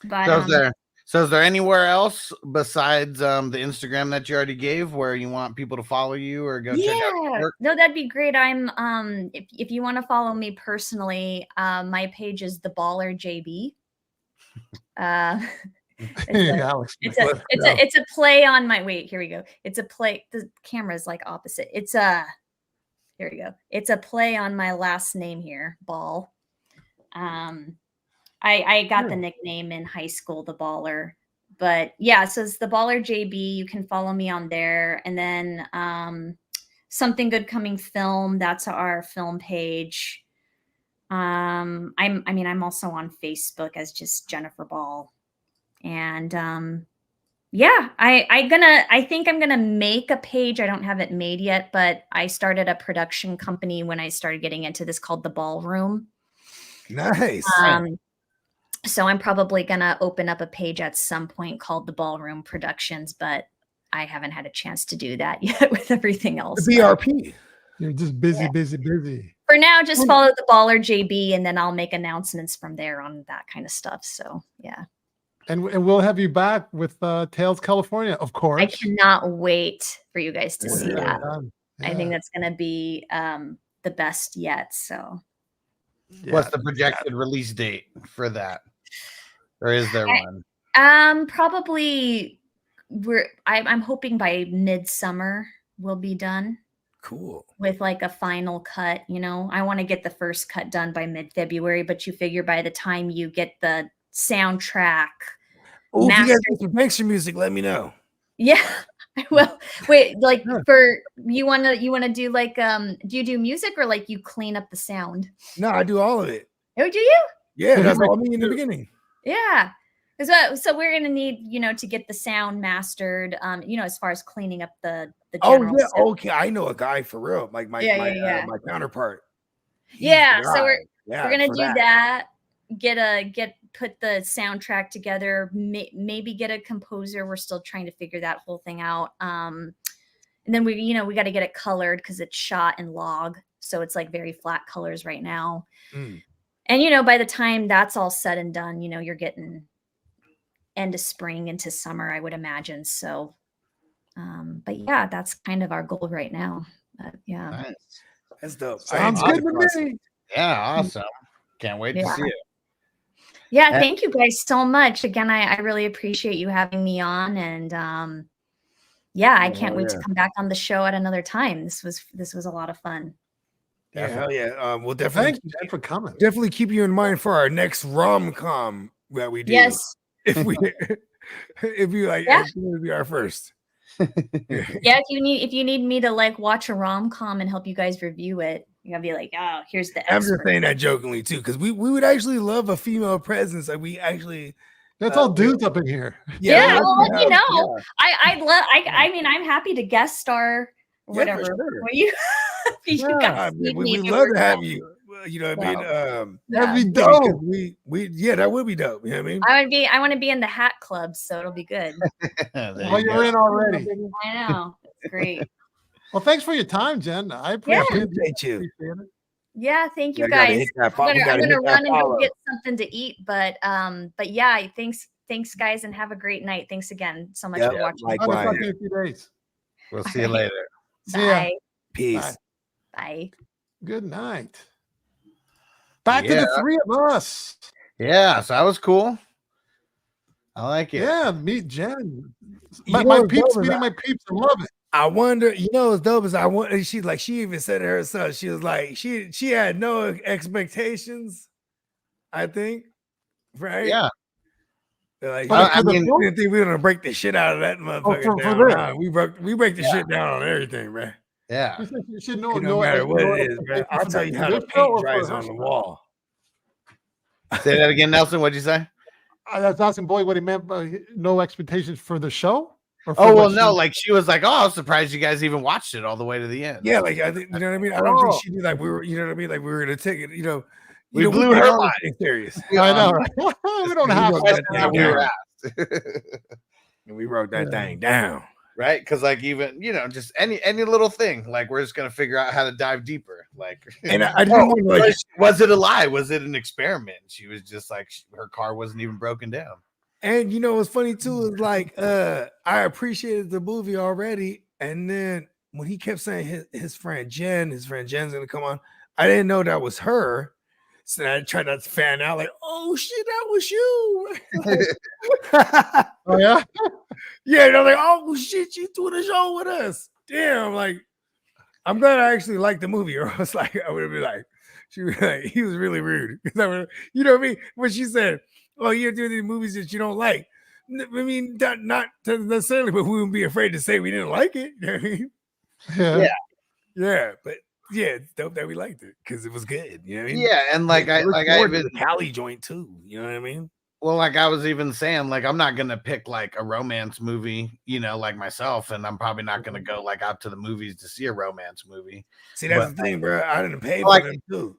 But so is there anywhere else besides the Instagram that you already gave where you want people to follow you or go check out your work? No, that'd be great. I'm if you want to follow me personally, my page is the Baller JB. It's a play on my here we go. It's a play. The camera's like opposite. Here we go. It's a play on my last name here, Ball. I got the nickname in high school, the Baller, but yeah, so it's the Baller JB. You can follow me on there. And then Something Good Coming Film. That's our film page. I'm also on Facebook as just Jennifer Ball. And I think I'm gonna make a page. I don't have it made yet, but I started a production company when I started getting into this called The Ballroom. Nice. So I'm probably going to open up a page at some point called The Ballroom Productions, but I haven't had a chance to do that yet with everything else. The BRP. You're just busy. For now, just follow the Baller JB, and then I'll make announcements from there on that kind of stuff. So, yeah. And we'll have you back with Tales California, of course. I cannot wait for you guys to see that. Yeah. I think that's going to be the best yet. So. What's the projected release date for that? Or is there one? Probably I'm hoping by midsummer we'll be done. Cool. With like a final cut, I want to get the first cut done by mid-February, but you figure by the time you get the soundtrack. Oh, if you guys get some extra music, let me know. Yeah. Well, wait, like you want to do like, do you do music or like you clean up the sound? No, I do all of it. Oh, do you? Yeah, that's all I mean in the beginning. Yeah. So we're gonna need, to get the sound mastered. As far as cleaning up the general stuff. Okay. I know a guy for real, like my counterpart. Yeah, so we're gonna do that. Put the soundtrack together. Maybe get a composer. We're still trying to figure that whole thing out. And then we got to get it colored because it's shot in log, so it's like very flat colors right now. And by the time that's all said and done, you're getting end of spring into summer, I would imagine. So, but yeah, that's kind of our goal right now. Yeah, nice. That's dope. Sounds good to me. Yeah, awesome. Can't wait to see it. Yeah, thank you guys so much. Again, I really appreciate you having me on, and I can't wait to come back on the show at another time. This was a lot of fun. Yeah, hell yeah. We'll definitely thank you for coming. Definitely keep you in mind for our next rom-com that we do. Yes. If you like, it's gonna be our first. Yeah, if you need me to like watch a rom-com and help you guys review it, you're gonna be like, oh, here's the expert. I'm just saying that jokingly too, because we would actually love a female presence. Like we actually that's all dudes up in here. Yeah, well, let me know. I mean, I'm happy to guest star whatever. Yeah, sure. We love to have you. You know what I mean? That'd be dope. That would be dope. You know what I mean? I want to be in the hat club, so it'll be good. You're in already. I know. It's great. Well, thanks for your time, Jen. I appreciate you. Yeah, thank you guys. I'm gonna run and go get something to eat, but yeah, thanks guys, and have a great night. Thanks again so much for watching. I'll talk to you in a few days. We'll see you later. See ya. Peace. Bye. Good night. Back to the three of us. Yeah, so that was cool. I like it. Yeah, meet Jen. My peeps meeting my peeps. I love it. I wonder, as dope as she even said it herself. She was like, she had no expectations, I think. Right? Yeah. Like, I mean, we didn't think we were gonna break the shit out of that motherfucker down. We break the shit down on everything, man. Yeah. You should know, no matter what it is, man. I'll tell you how the paint dries on the wall. Say that again, Nelson. What'd you say? I was asking Boy what he meant by no expectations for the show. No, like she was like, oh, I was surprised you guys even watched it all the way to the end. Yeah, like I think you know what I mean. I don't think she knew like we were, you know what I mean, like we were gonna take it. We blew her mind. Serious. I know. Right? We don't have that. We were asked. And we wrote that thing down. Right, because like even just any little thing, like we're just gonna figure out how to dive deeper. Like, and I didn't like, was it a lie? Was it an experiment? She was just like her car wasn't even broken down. And what's funny too is like I appreciated the movie already, and then when he kept saying his friend Jen's gonna come on, I didn't know that was her. So I tried not to fan out, like, oh shit, that was you. Oh yeah. Yeah, they're like, oh shit, you doing a show with us. Damn, like, I'm glad I actually liked the movie, or I was like, I would have been like, he was really rude. You know what I mean? When she said, oh, you're doing these movies that you don't like. I mean, not necessarily, but we wouldn't be afraid to say we didn't like it. You know what I mean? Yeah, but yeah, it's dope that we liked it because it was good. You know what I mean? Yeah, and I even the Cali joint too. You know what I mean? Well, like I was even saying, like I'm not gonna pick like a romance movie, like myself, and I'm probably not gonna go like out to the movies to see a romance movie. See, that's the thing, bro. I didn't pay for them too.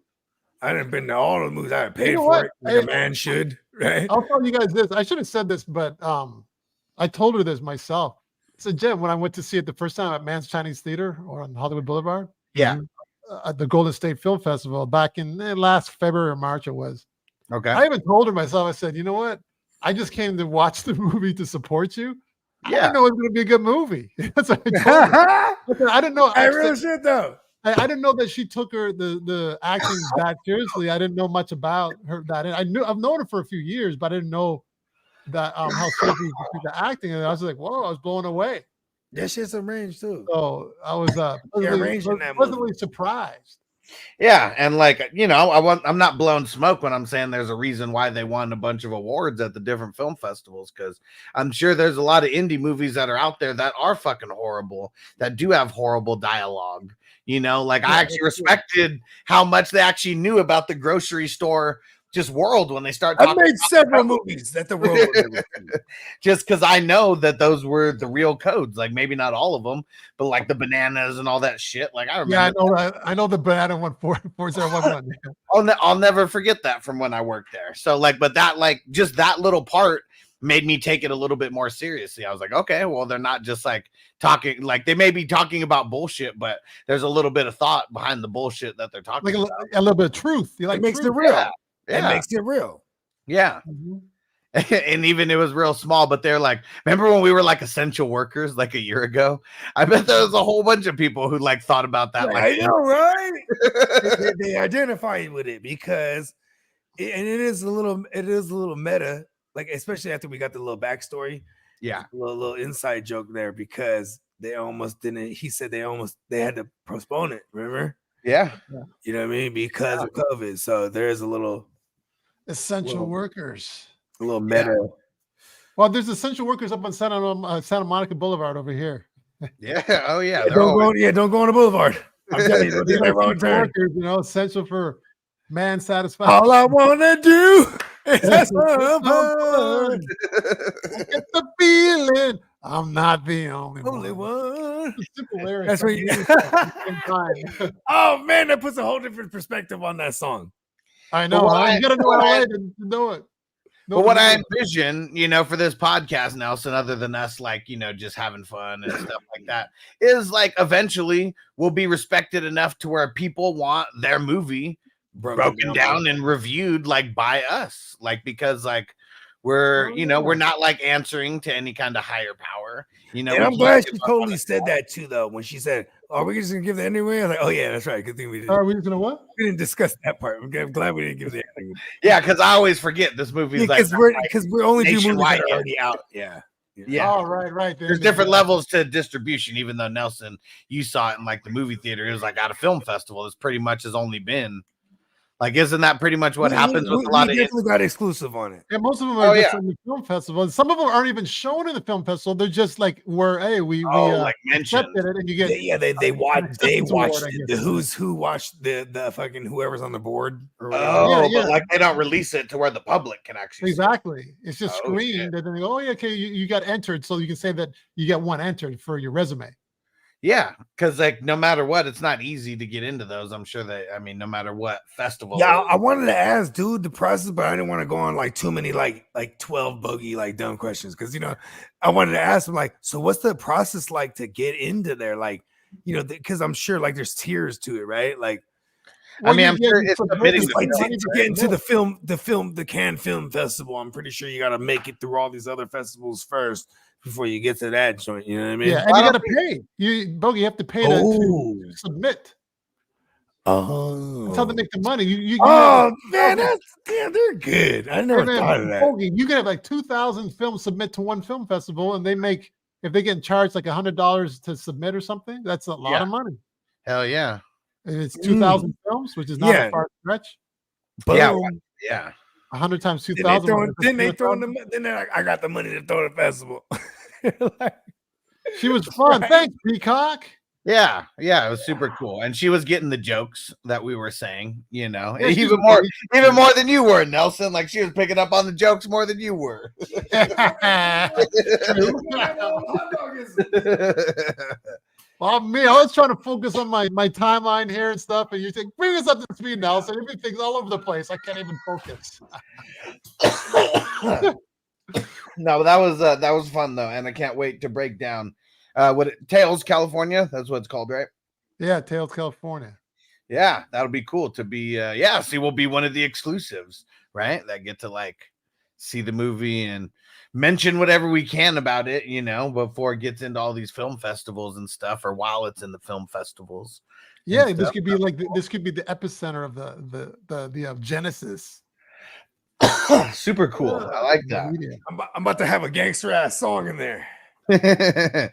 I didn't been to all the movies. I didn't pay for it. Like a man should, right? I'll tell you guys this. I should have said this, but I told her this myself. So Jen, when I went to see it the first time at Man's Chinese Theater or on Hollywood Boulevard, at the Golden State Film Festival back in last February or March, it was. Okay. I even told her myself, I said, you know what? I just came to watch the movie to support you. I didn't know it was going to be a good movie. That's what I told her. I didn't know. I really should though. I didn't know that she took the acting that seriously. I didn't know much about her. I've known her for a few years, but I didn't know that how seriously she took the acting. And I was like, whoa, I was blown away. That shit's some range too. So I was pleasantly surprised. Yeah, and like I'm not blowing smoke when I'm saying there's a reason why they won a bunch of awards at the different film festivals, because I'm sure there's a lot of indie movies that are out there that are fucking horrible, that do have horrible dialogue. I actually respected how much they actually knew about the grocery store just world when they start I've talking. made several movies that the world will never see. Just because I know that those were the real codes, like maybe not all of them, but like the bananas and all that shit. Like I remember. Yeah, I know the banana 14011. I'll never forget that from when I worked there. So like, but that like just that little part made me take it a little bit more seriously. I was like, okay, well, they're not just like talking, like they may be talking about bullshit, but there's a little bit of thought behind the bullshit that they're talking Like about. a little bit of truth. You like It makes truth. it real. Yeah. It makes it real. Yeah. And even it was real small, but they're like, remember when we were like essential workers like a year ago? I bet there was a whole bunch of people who like thought about that. Yeah, like, I know, right? they identify with it because it is a little meta, like especially after we got the little backstory. Yeah, a little inside joke there because they almost didn't. He said they had to postpone it. Remember? Yeah. You know what I mean? Because of COVID. So there is a little essential workers. A little meta. Yeah. Well, there's essential workers up on Santa Monica Boulevard over here. Yeah. Oh yeah. Don't go on the boulevard. I'm telling you, don't do that wrong turn. Workers, you know, essential for man satisfaction. All I wanna do is have fun. Get the feeling I'm not the only one. Simple lyrics. That's what you. Oh man, that puts a whole different perspective on that song. I know. You gotta know LA to know it. But what I envision, you know, for this podcast, Nelson, other than us, like, you know, just having fun and stuff like that, is like eventually we'll be respected enough to where people want their movie broken down and reviewed like by us, like because like we're we're not like answering to any kind of higher power, you know. And I'm glad she totally said that too, though, when she said, "Are we just gonna give that anyway?" I was like, "Oh yeah, that's right. Good thing we didn't." Are we just gonna what? We didn't discuss that part. I'm glad we didn't give the ending. Yeah, because I always forget this movie is because we're only do movies that are already out. Yeah. Oh, right. There's different levels to distribution. Even though Nelson, you saw it in like the movie theater, it was like at a film festival. It's pretty much has only been. Like, isn't that pretty much what happens with a lot of? We definitely got exclusive on it. Yeah, most of them are just on the film festival. Some of them aren't even shown in the film festival. They're just like, we like mentioned it, and you get they watched the who's who watched the fucking whoever's on the board. But like they don't release it to where the public can actually see. It's just screened, and then they go, okay, you got entered, so you can say that you got one entered for your resume. Yeah, because like no matter what, it's not easy to get into those. I'm sure no matter what festival. Yeah, I wanted to ask dude the process, but I didn't want to go on like too many like 12 bogey like dumb questions because I wanted to ask him like, so what's the process like to get into there? Like, because I'm sure like there's tiers to it, right? Like, I'm sure it's like to get into the Cannes Film Festival. I'm pretty sure you got to make it through all these other festivals first before you get to that joint, you know what I mean? Yeah, and you got to pay. You have to pay to submit. Oh, that's how they make the money. Man, they're good. I never thought of that. Bogey, you can have like 2,000 films submit to one film festival, and if they get charged like $100 to submit or something, that's a lot of money. Hell yeah! And it's 2,000 films, which is not a far stretch. Boom. Yeah. 100 times 2,000. Then I got the money to throw the festival. She was fun. Thanks, Peacock. Yeah, it was super cool, and she was getting the jokes that we were saying. Even more than you were, Nelson. Like she was picking up on the jokes more than you were. Well, I was trying to focus on my timeline here and stuff, and you think, bring us up to speed, Nelson. Everything's all over the place. I can't even focus. No, that was fun though, and I can't wait to break down Tales California. That's what it's called, right? Yeah, Tales California. Yeah, that'll be cool to be. See, we'll be one of the exclusives, right? That get to like see the movie and mention whatever we can about it, before it gets into all these film festivals and stuff, or while it's in the film festivals. Yeah, this could be the epicenter of the Genesis. Super cool. I like that. I'm about to have a gangster ass song in there. Well,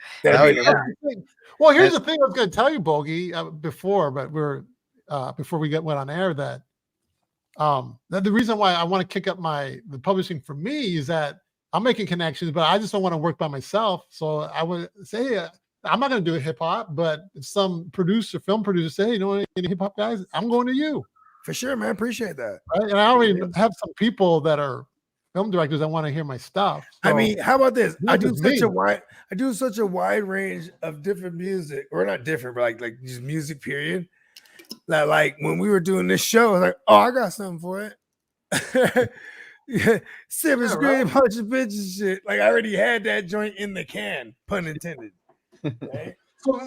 here's the thing I was going to tell you, Bogey, before we went on air that the reason why I want to kick up the publishing for me is that I'm making connections, but I just don't want to work by myself. So I would say I'm not going to do hip hop, but if some film producer say, hey, any hip hop guys, I'm going to you. For sure, man. Appreciate that. Right? And I already have some people that are film directors that want to hear my stuff. I mean, how about this? I do me. such a wide range of different music, or not different, but like just music. Period. That like when we were doing this show, I was like, oh, I got something for it. Yeah, sipping scream, bunch of bitches shit. Like I already had that joint in the can, pun intended. Right?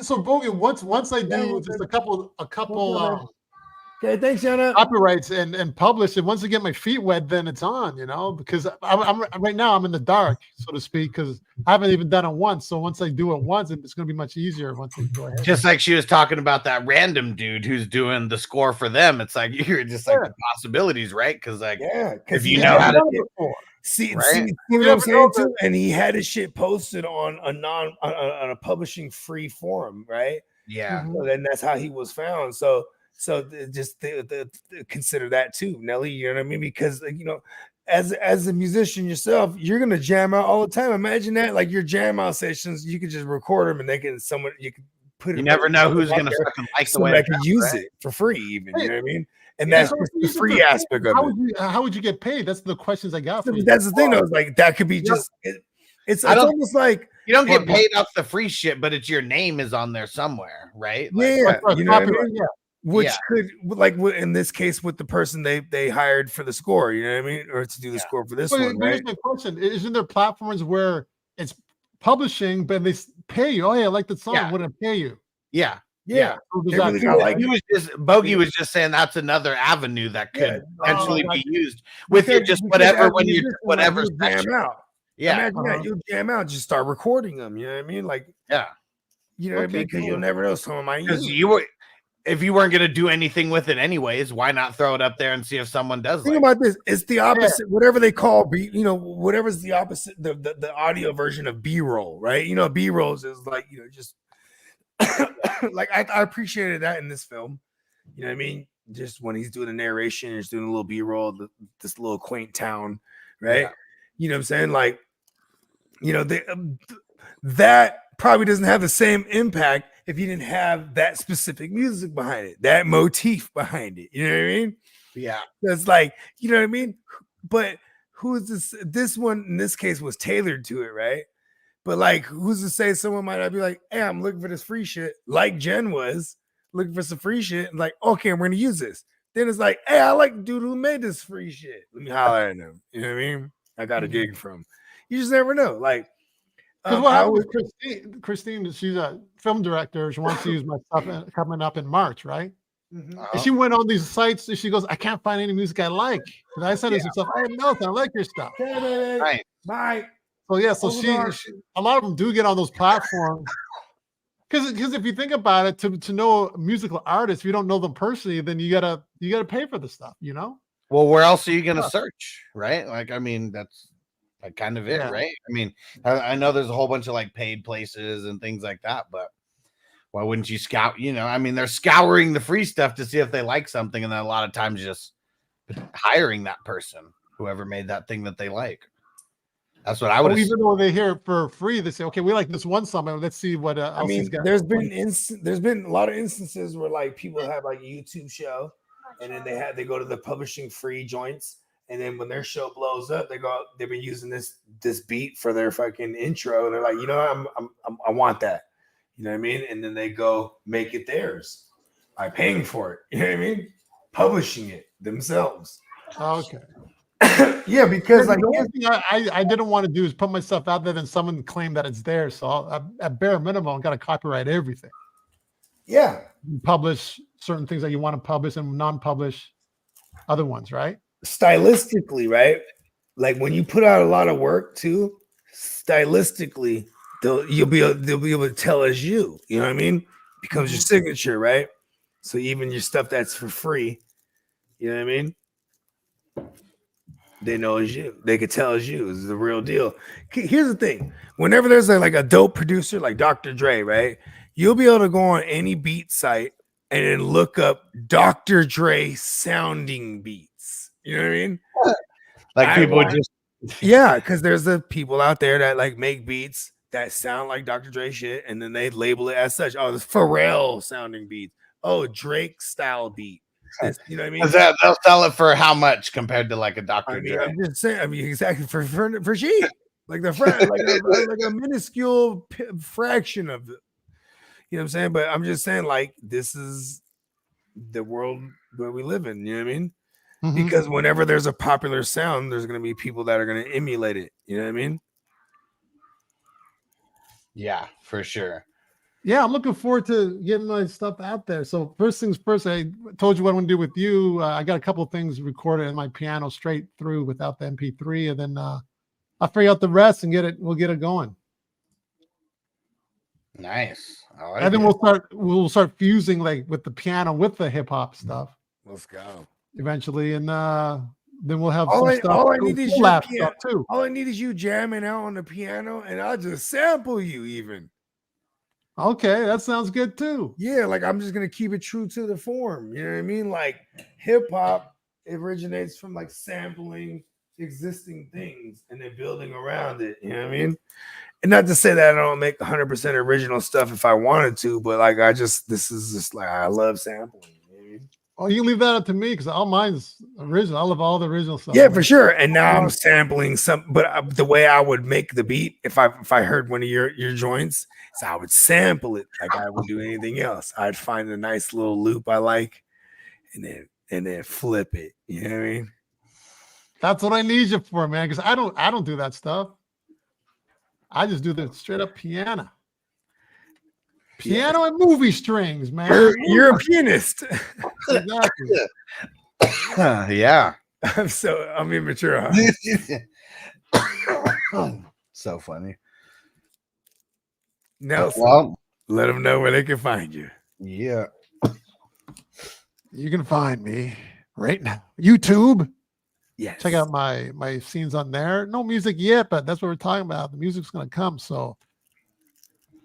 So Bogey, once I do just a couple Okay, thanks, Yana. copyrights and publish it. Once I get my feet wet, then it's on, because I'm right now I'm in the dark, so to speak, because I haven't even done it once. So once I do it once, it's going to be much easier once I go ahead. Just like she was talking about that random dude who's doing the score for them. It's like you're just like the possibilities, right? Because like if you know how to see what I'm saying too, and he had his shit posted on a publishing free forum, right? Yeah. So then that's how he was found. So just consider that too, Nelly. You know what I mean? Because as a musician yourself, you're gonna jam out all the time. Imagine that, like your jam out sessions, you could just record them and you can put it. You never know who's gonna fucking like the way they can use it for free, even. You know what I mean? And that's the free aspect of it. How would you get paid? That's the questions I got. That's the thing, though. Like that could be just. It's almost like you don't get paid off the free shit, but it's your name is on there somewhere, right? Like, you know what I mean? Yeah. Which could, like in this case, with the person they hired for the score, you know what I mean, or to do the score for this one. Right? Here's my question: isn't there platforms where it's publishing, but they pay you? Oh, yeah, I like the song. Yeah. Wouldn't pay you? Yeah. Bogey was just saying that's another avenue that could potentially be used with your just whatever when you whatever jam out. Yeah, imagine that you jam out, just start recording them. You know what I mean? Like, you know what I mean? Because you'll never know someone might use it. If you weren't going to do anything with it anyways, why not throw it up there and see if someone does? Think about this. It's the opposite. Whatever they call whatever's the opposite, the audio version of B-roll, right? B-rolls is like, just like I appreciated that in this film. You know what I mean? Just when he's doing a narration, he's doing a little B-roll, this little quaint town, right? Yeah. You know what I'm saying? Like, that probably doesn't have the same impact if you didn't have that specific music behind it, that motif behind it. You know what I mean? Yeah. That's like, you know what I mean? But who is this? This one in this case was tailored to it, right? But like, who's to say someone might not be like, hey, I'm looking for this free shit, like Jen was looking for some free shit, and like, okay, we're gonna use this. Then it's like, hey, I like the dude who made this free shit. Let me holler at him. You know what I mean? I got a gig from. You just never know. Like, what happened with Christine, she's a film director. She wants to use my stuff coming up in March, right? Mm-hmm. And she went on these sites and she goes, I can't find any music I like. And I sent her some stuff. I like your stuff. Right. Bye. So she a lot of them do get on those platforms. Because if you think about it, to know a musical artist, if you don't know them personally, then you gotta pay for the stuff, Well, where else are you gonna search, right? Like, I mean, that's like kind of it, right? I mean, I know there's a whole bunch of like paid places and things like that, but why wouldn't you scout? I mean, they're scouring the free stuff to see if they like something, and then a lot of times just hiring that person, whoever made that thing that they like. That's what I would. Even though they hear it for free, they say, "Okay, we like this one song, let's see what else." I mean, there's been a lot of instances where like people have like a YouTube show, and then they go to the publishing free joints. And then when their show blows up, they've been using this beat for their fucking intro. And they're like, I want that. You know what I mean? And then they go make it theirs by paying for it. You know what I mean? Publishing it themselves. Okay. Yeah, because like the only thing I didn't want to do is put myself out there and someone claim that it's theirs. So at bare minimum, I've got to copyright everything. Yeah. You publish certain things that you want to publish and non-publish other ones, right? Stylistically, right? Like when you put out a lot of work too, stylistically, they'll be able to tell as you. You know what I mean? Becomes your signature, right? So even your stuff that's for free, you know what I mean? They know as you. They could tell as you. It's the real deal. Here's the thing: whenever there's like a dope producer like Dr. Dre, right? You'll be able to go on any beat site and then look up Dr. Dre sounding beats. You know what I mean? Like people just because there's the people out there that like make beats that sound like Dr. Dre shit, and then they label it as such. Oh, the Pharrell sounding beats. Oh, Drake style beat. exist. You know what I mean? They'll sell it for how much compared to like a Dr. Dre? I'm just saying. I mean, exactly for cheap, like like a minuscule fraction of it. You know what I'm saying? But I'm just saying, like, this is the world where we live in. You know what I mean? Mhm. Because whenever there's a popular sound, there's going to be people that are going to emulate it. You know what I mean? Yeah, for sure. Yeah, I'm looking forward to getting my stuff out there. So first things first, I told you what I'm going to do with you. I got a couple of things recorded in my piano straight through without the MP3, and then I'll figure out the rest and we'll get it going. Nice. I like And then it. we'll start fusing like with the piano with the hip hop stuff Let's go. eventually, and then we'll have All some I- stuff. all I need is your collab piano. stuff too. All I need is you jamming out on the piano, and I'll just sample you even. Okay, that sounds good too. Yeah, like I'm just gonna keep it true to the form. You know what I mean? Like hip hop originates from like sampling existing things and then building around it. You know what I mean? And not to say that I don't make 100% original stuff if I wanted to, but like this is just like I love sampling. You know what I mean? Oh, you can leave that up to me because all mine's original. I love all the original stuff. Yeah, for sure. And now I'm sampling some, but the way I would make the beat if I heard one of your joints, is I would sample it like I would do anything else. I'd find a nice little loop I like, and then flip it. You know what I mean? That's what I need you for, man. Because I don't do that stuff. I just do the straight up piano. Piano and movie strings, man. You're a pianist. Exactly. Yeah. I'm immature, huh? So funny. Nelson, Well, let them know where they can find you. yeah. You can find me right now. YouTube. Yes. Check out my scenes on there. No music yet, but that's what we're talking about. The music's gonna come. So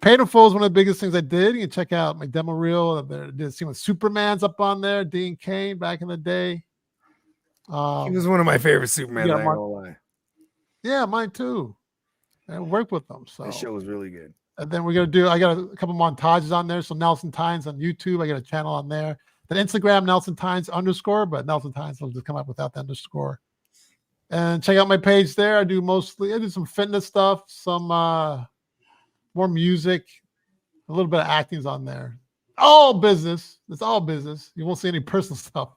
Paid in Full is one of the biggest things I did. You can check out my demo reel. I did a scene with Superman's up on there, Dean Cain back in the day. He was one of my favorite Superman. yeah, I ain't gonna lie. Yeah, mine too. I worked with them. So This show was really good. and then I got a couple montages on there. So Nelson Tynes on YouTube. I got a channel on there. Then Instagram, Nelson Tynes _, but Nelson Tynes will just come up without the underscore. And check out my page there. I do some fitness stuff, some more music, a little bit of acting's on there. All business. It's all business. You won't see any personal stuff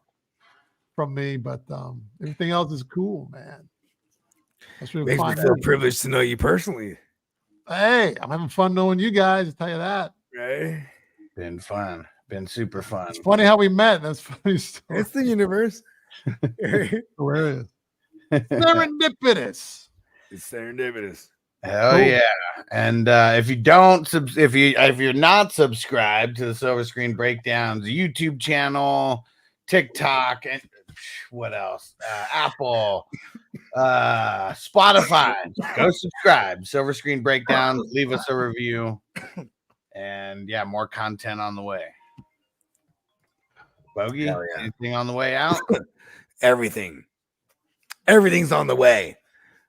from me, but everything else is cool, man. That's really Makes me fun. feel privileged to know you personally. Hey, I'm having fun knowing you guys. I'll tell you that. Right? Been fun. Been super fun. It's funny how we met. That's funny story. It's the universe. Where is serendipitous? It's serendipitous. Hell Cool. yeah! And if you're not subscribed to the Silver Screen Breakdowns YouTube channel, TikTok, and what else? Apple, Spotify, go subscribe. Silver Screen Breakdowns. Leave us a review, and yeah, more content on the way. Bogey, Hell yeah. anything on the way out? Everything's on the way.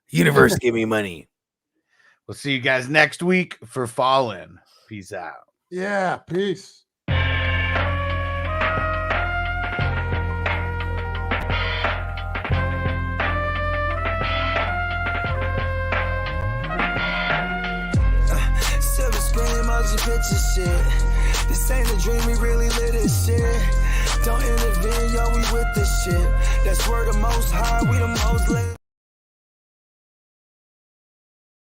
Universe, give me money. We'll see you guys next week for Fallen. Peace out. Yeah, peace. Silver screen, motion picture shit. This ain't a dream, we really live this shit. Don't intervene, yo, we with this shit. That's where the most high, we the most lit.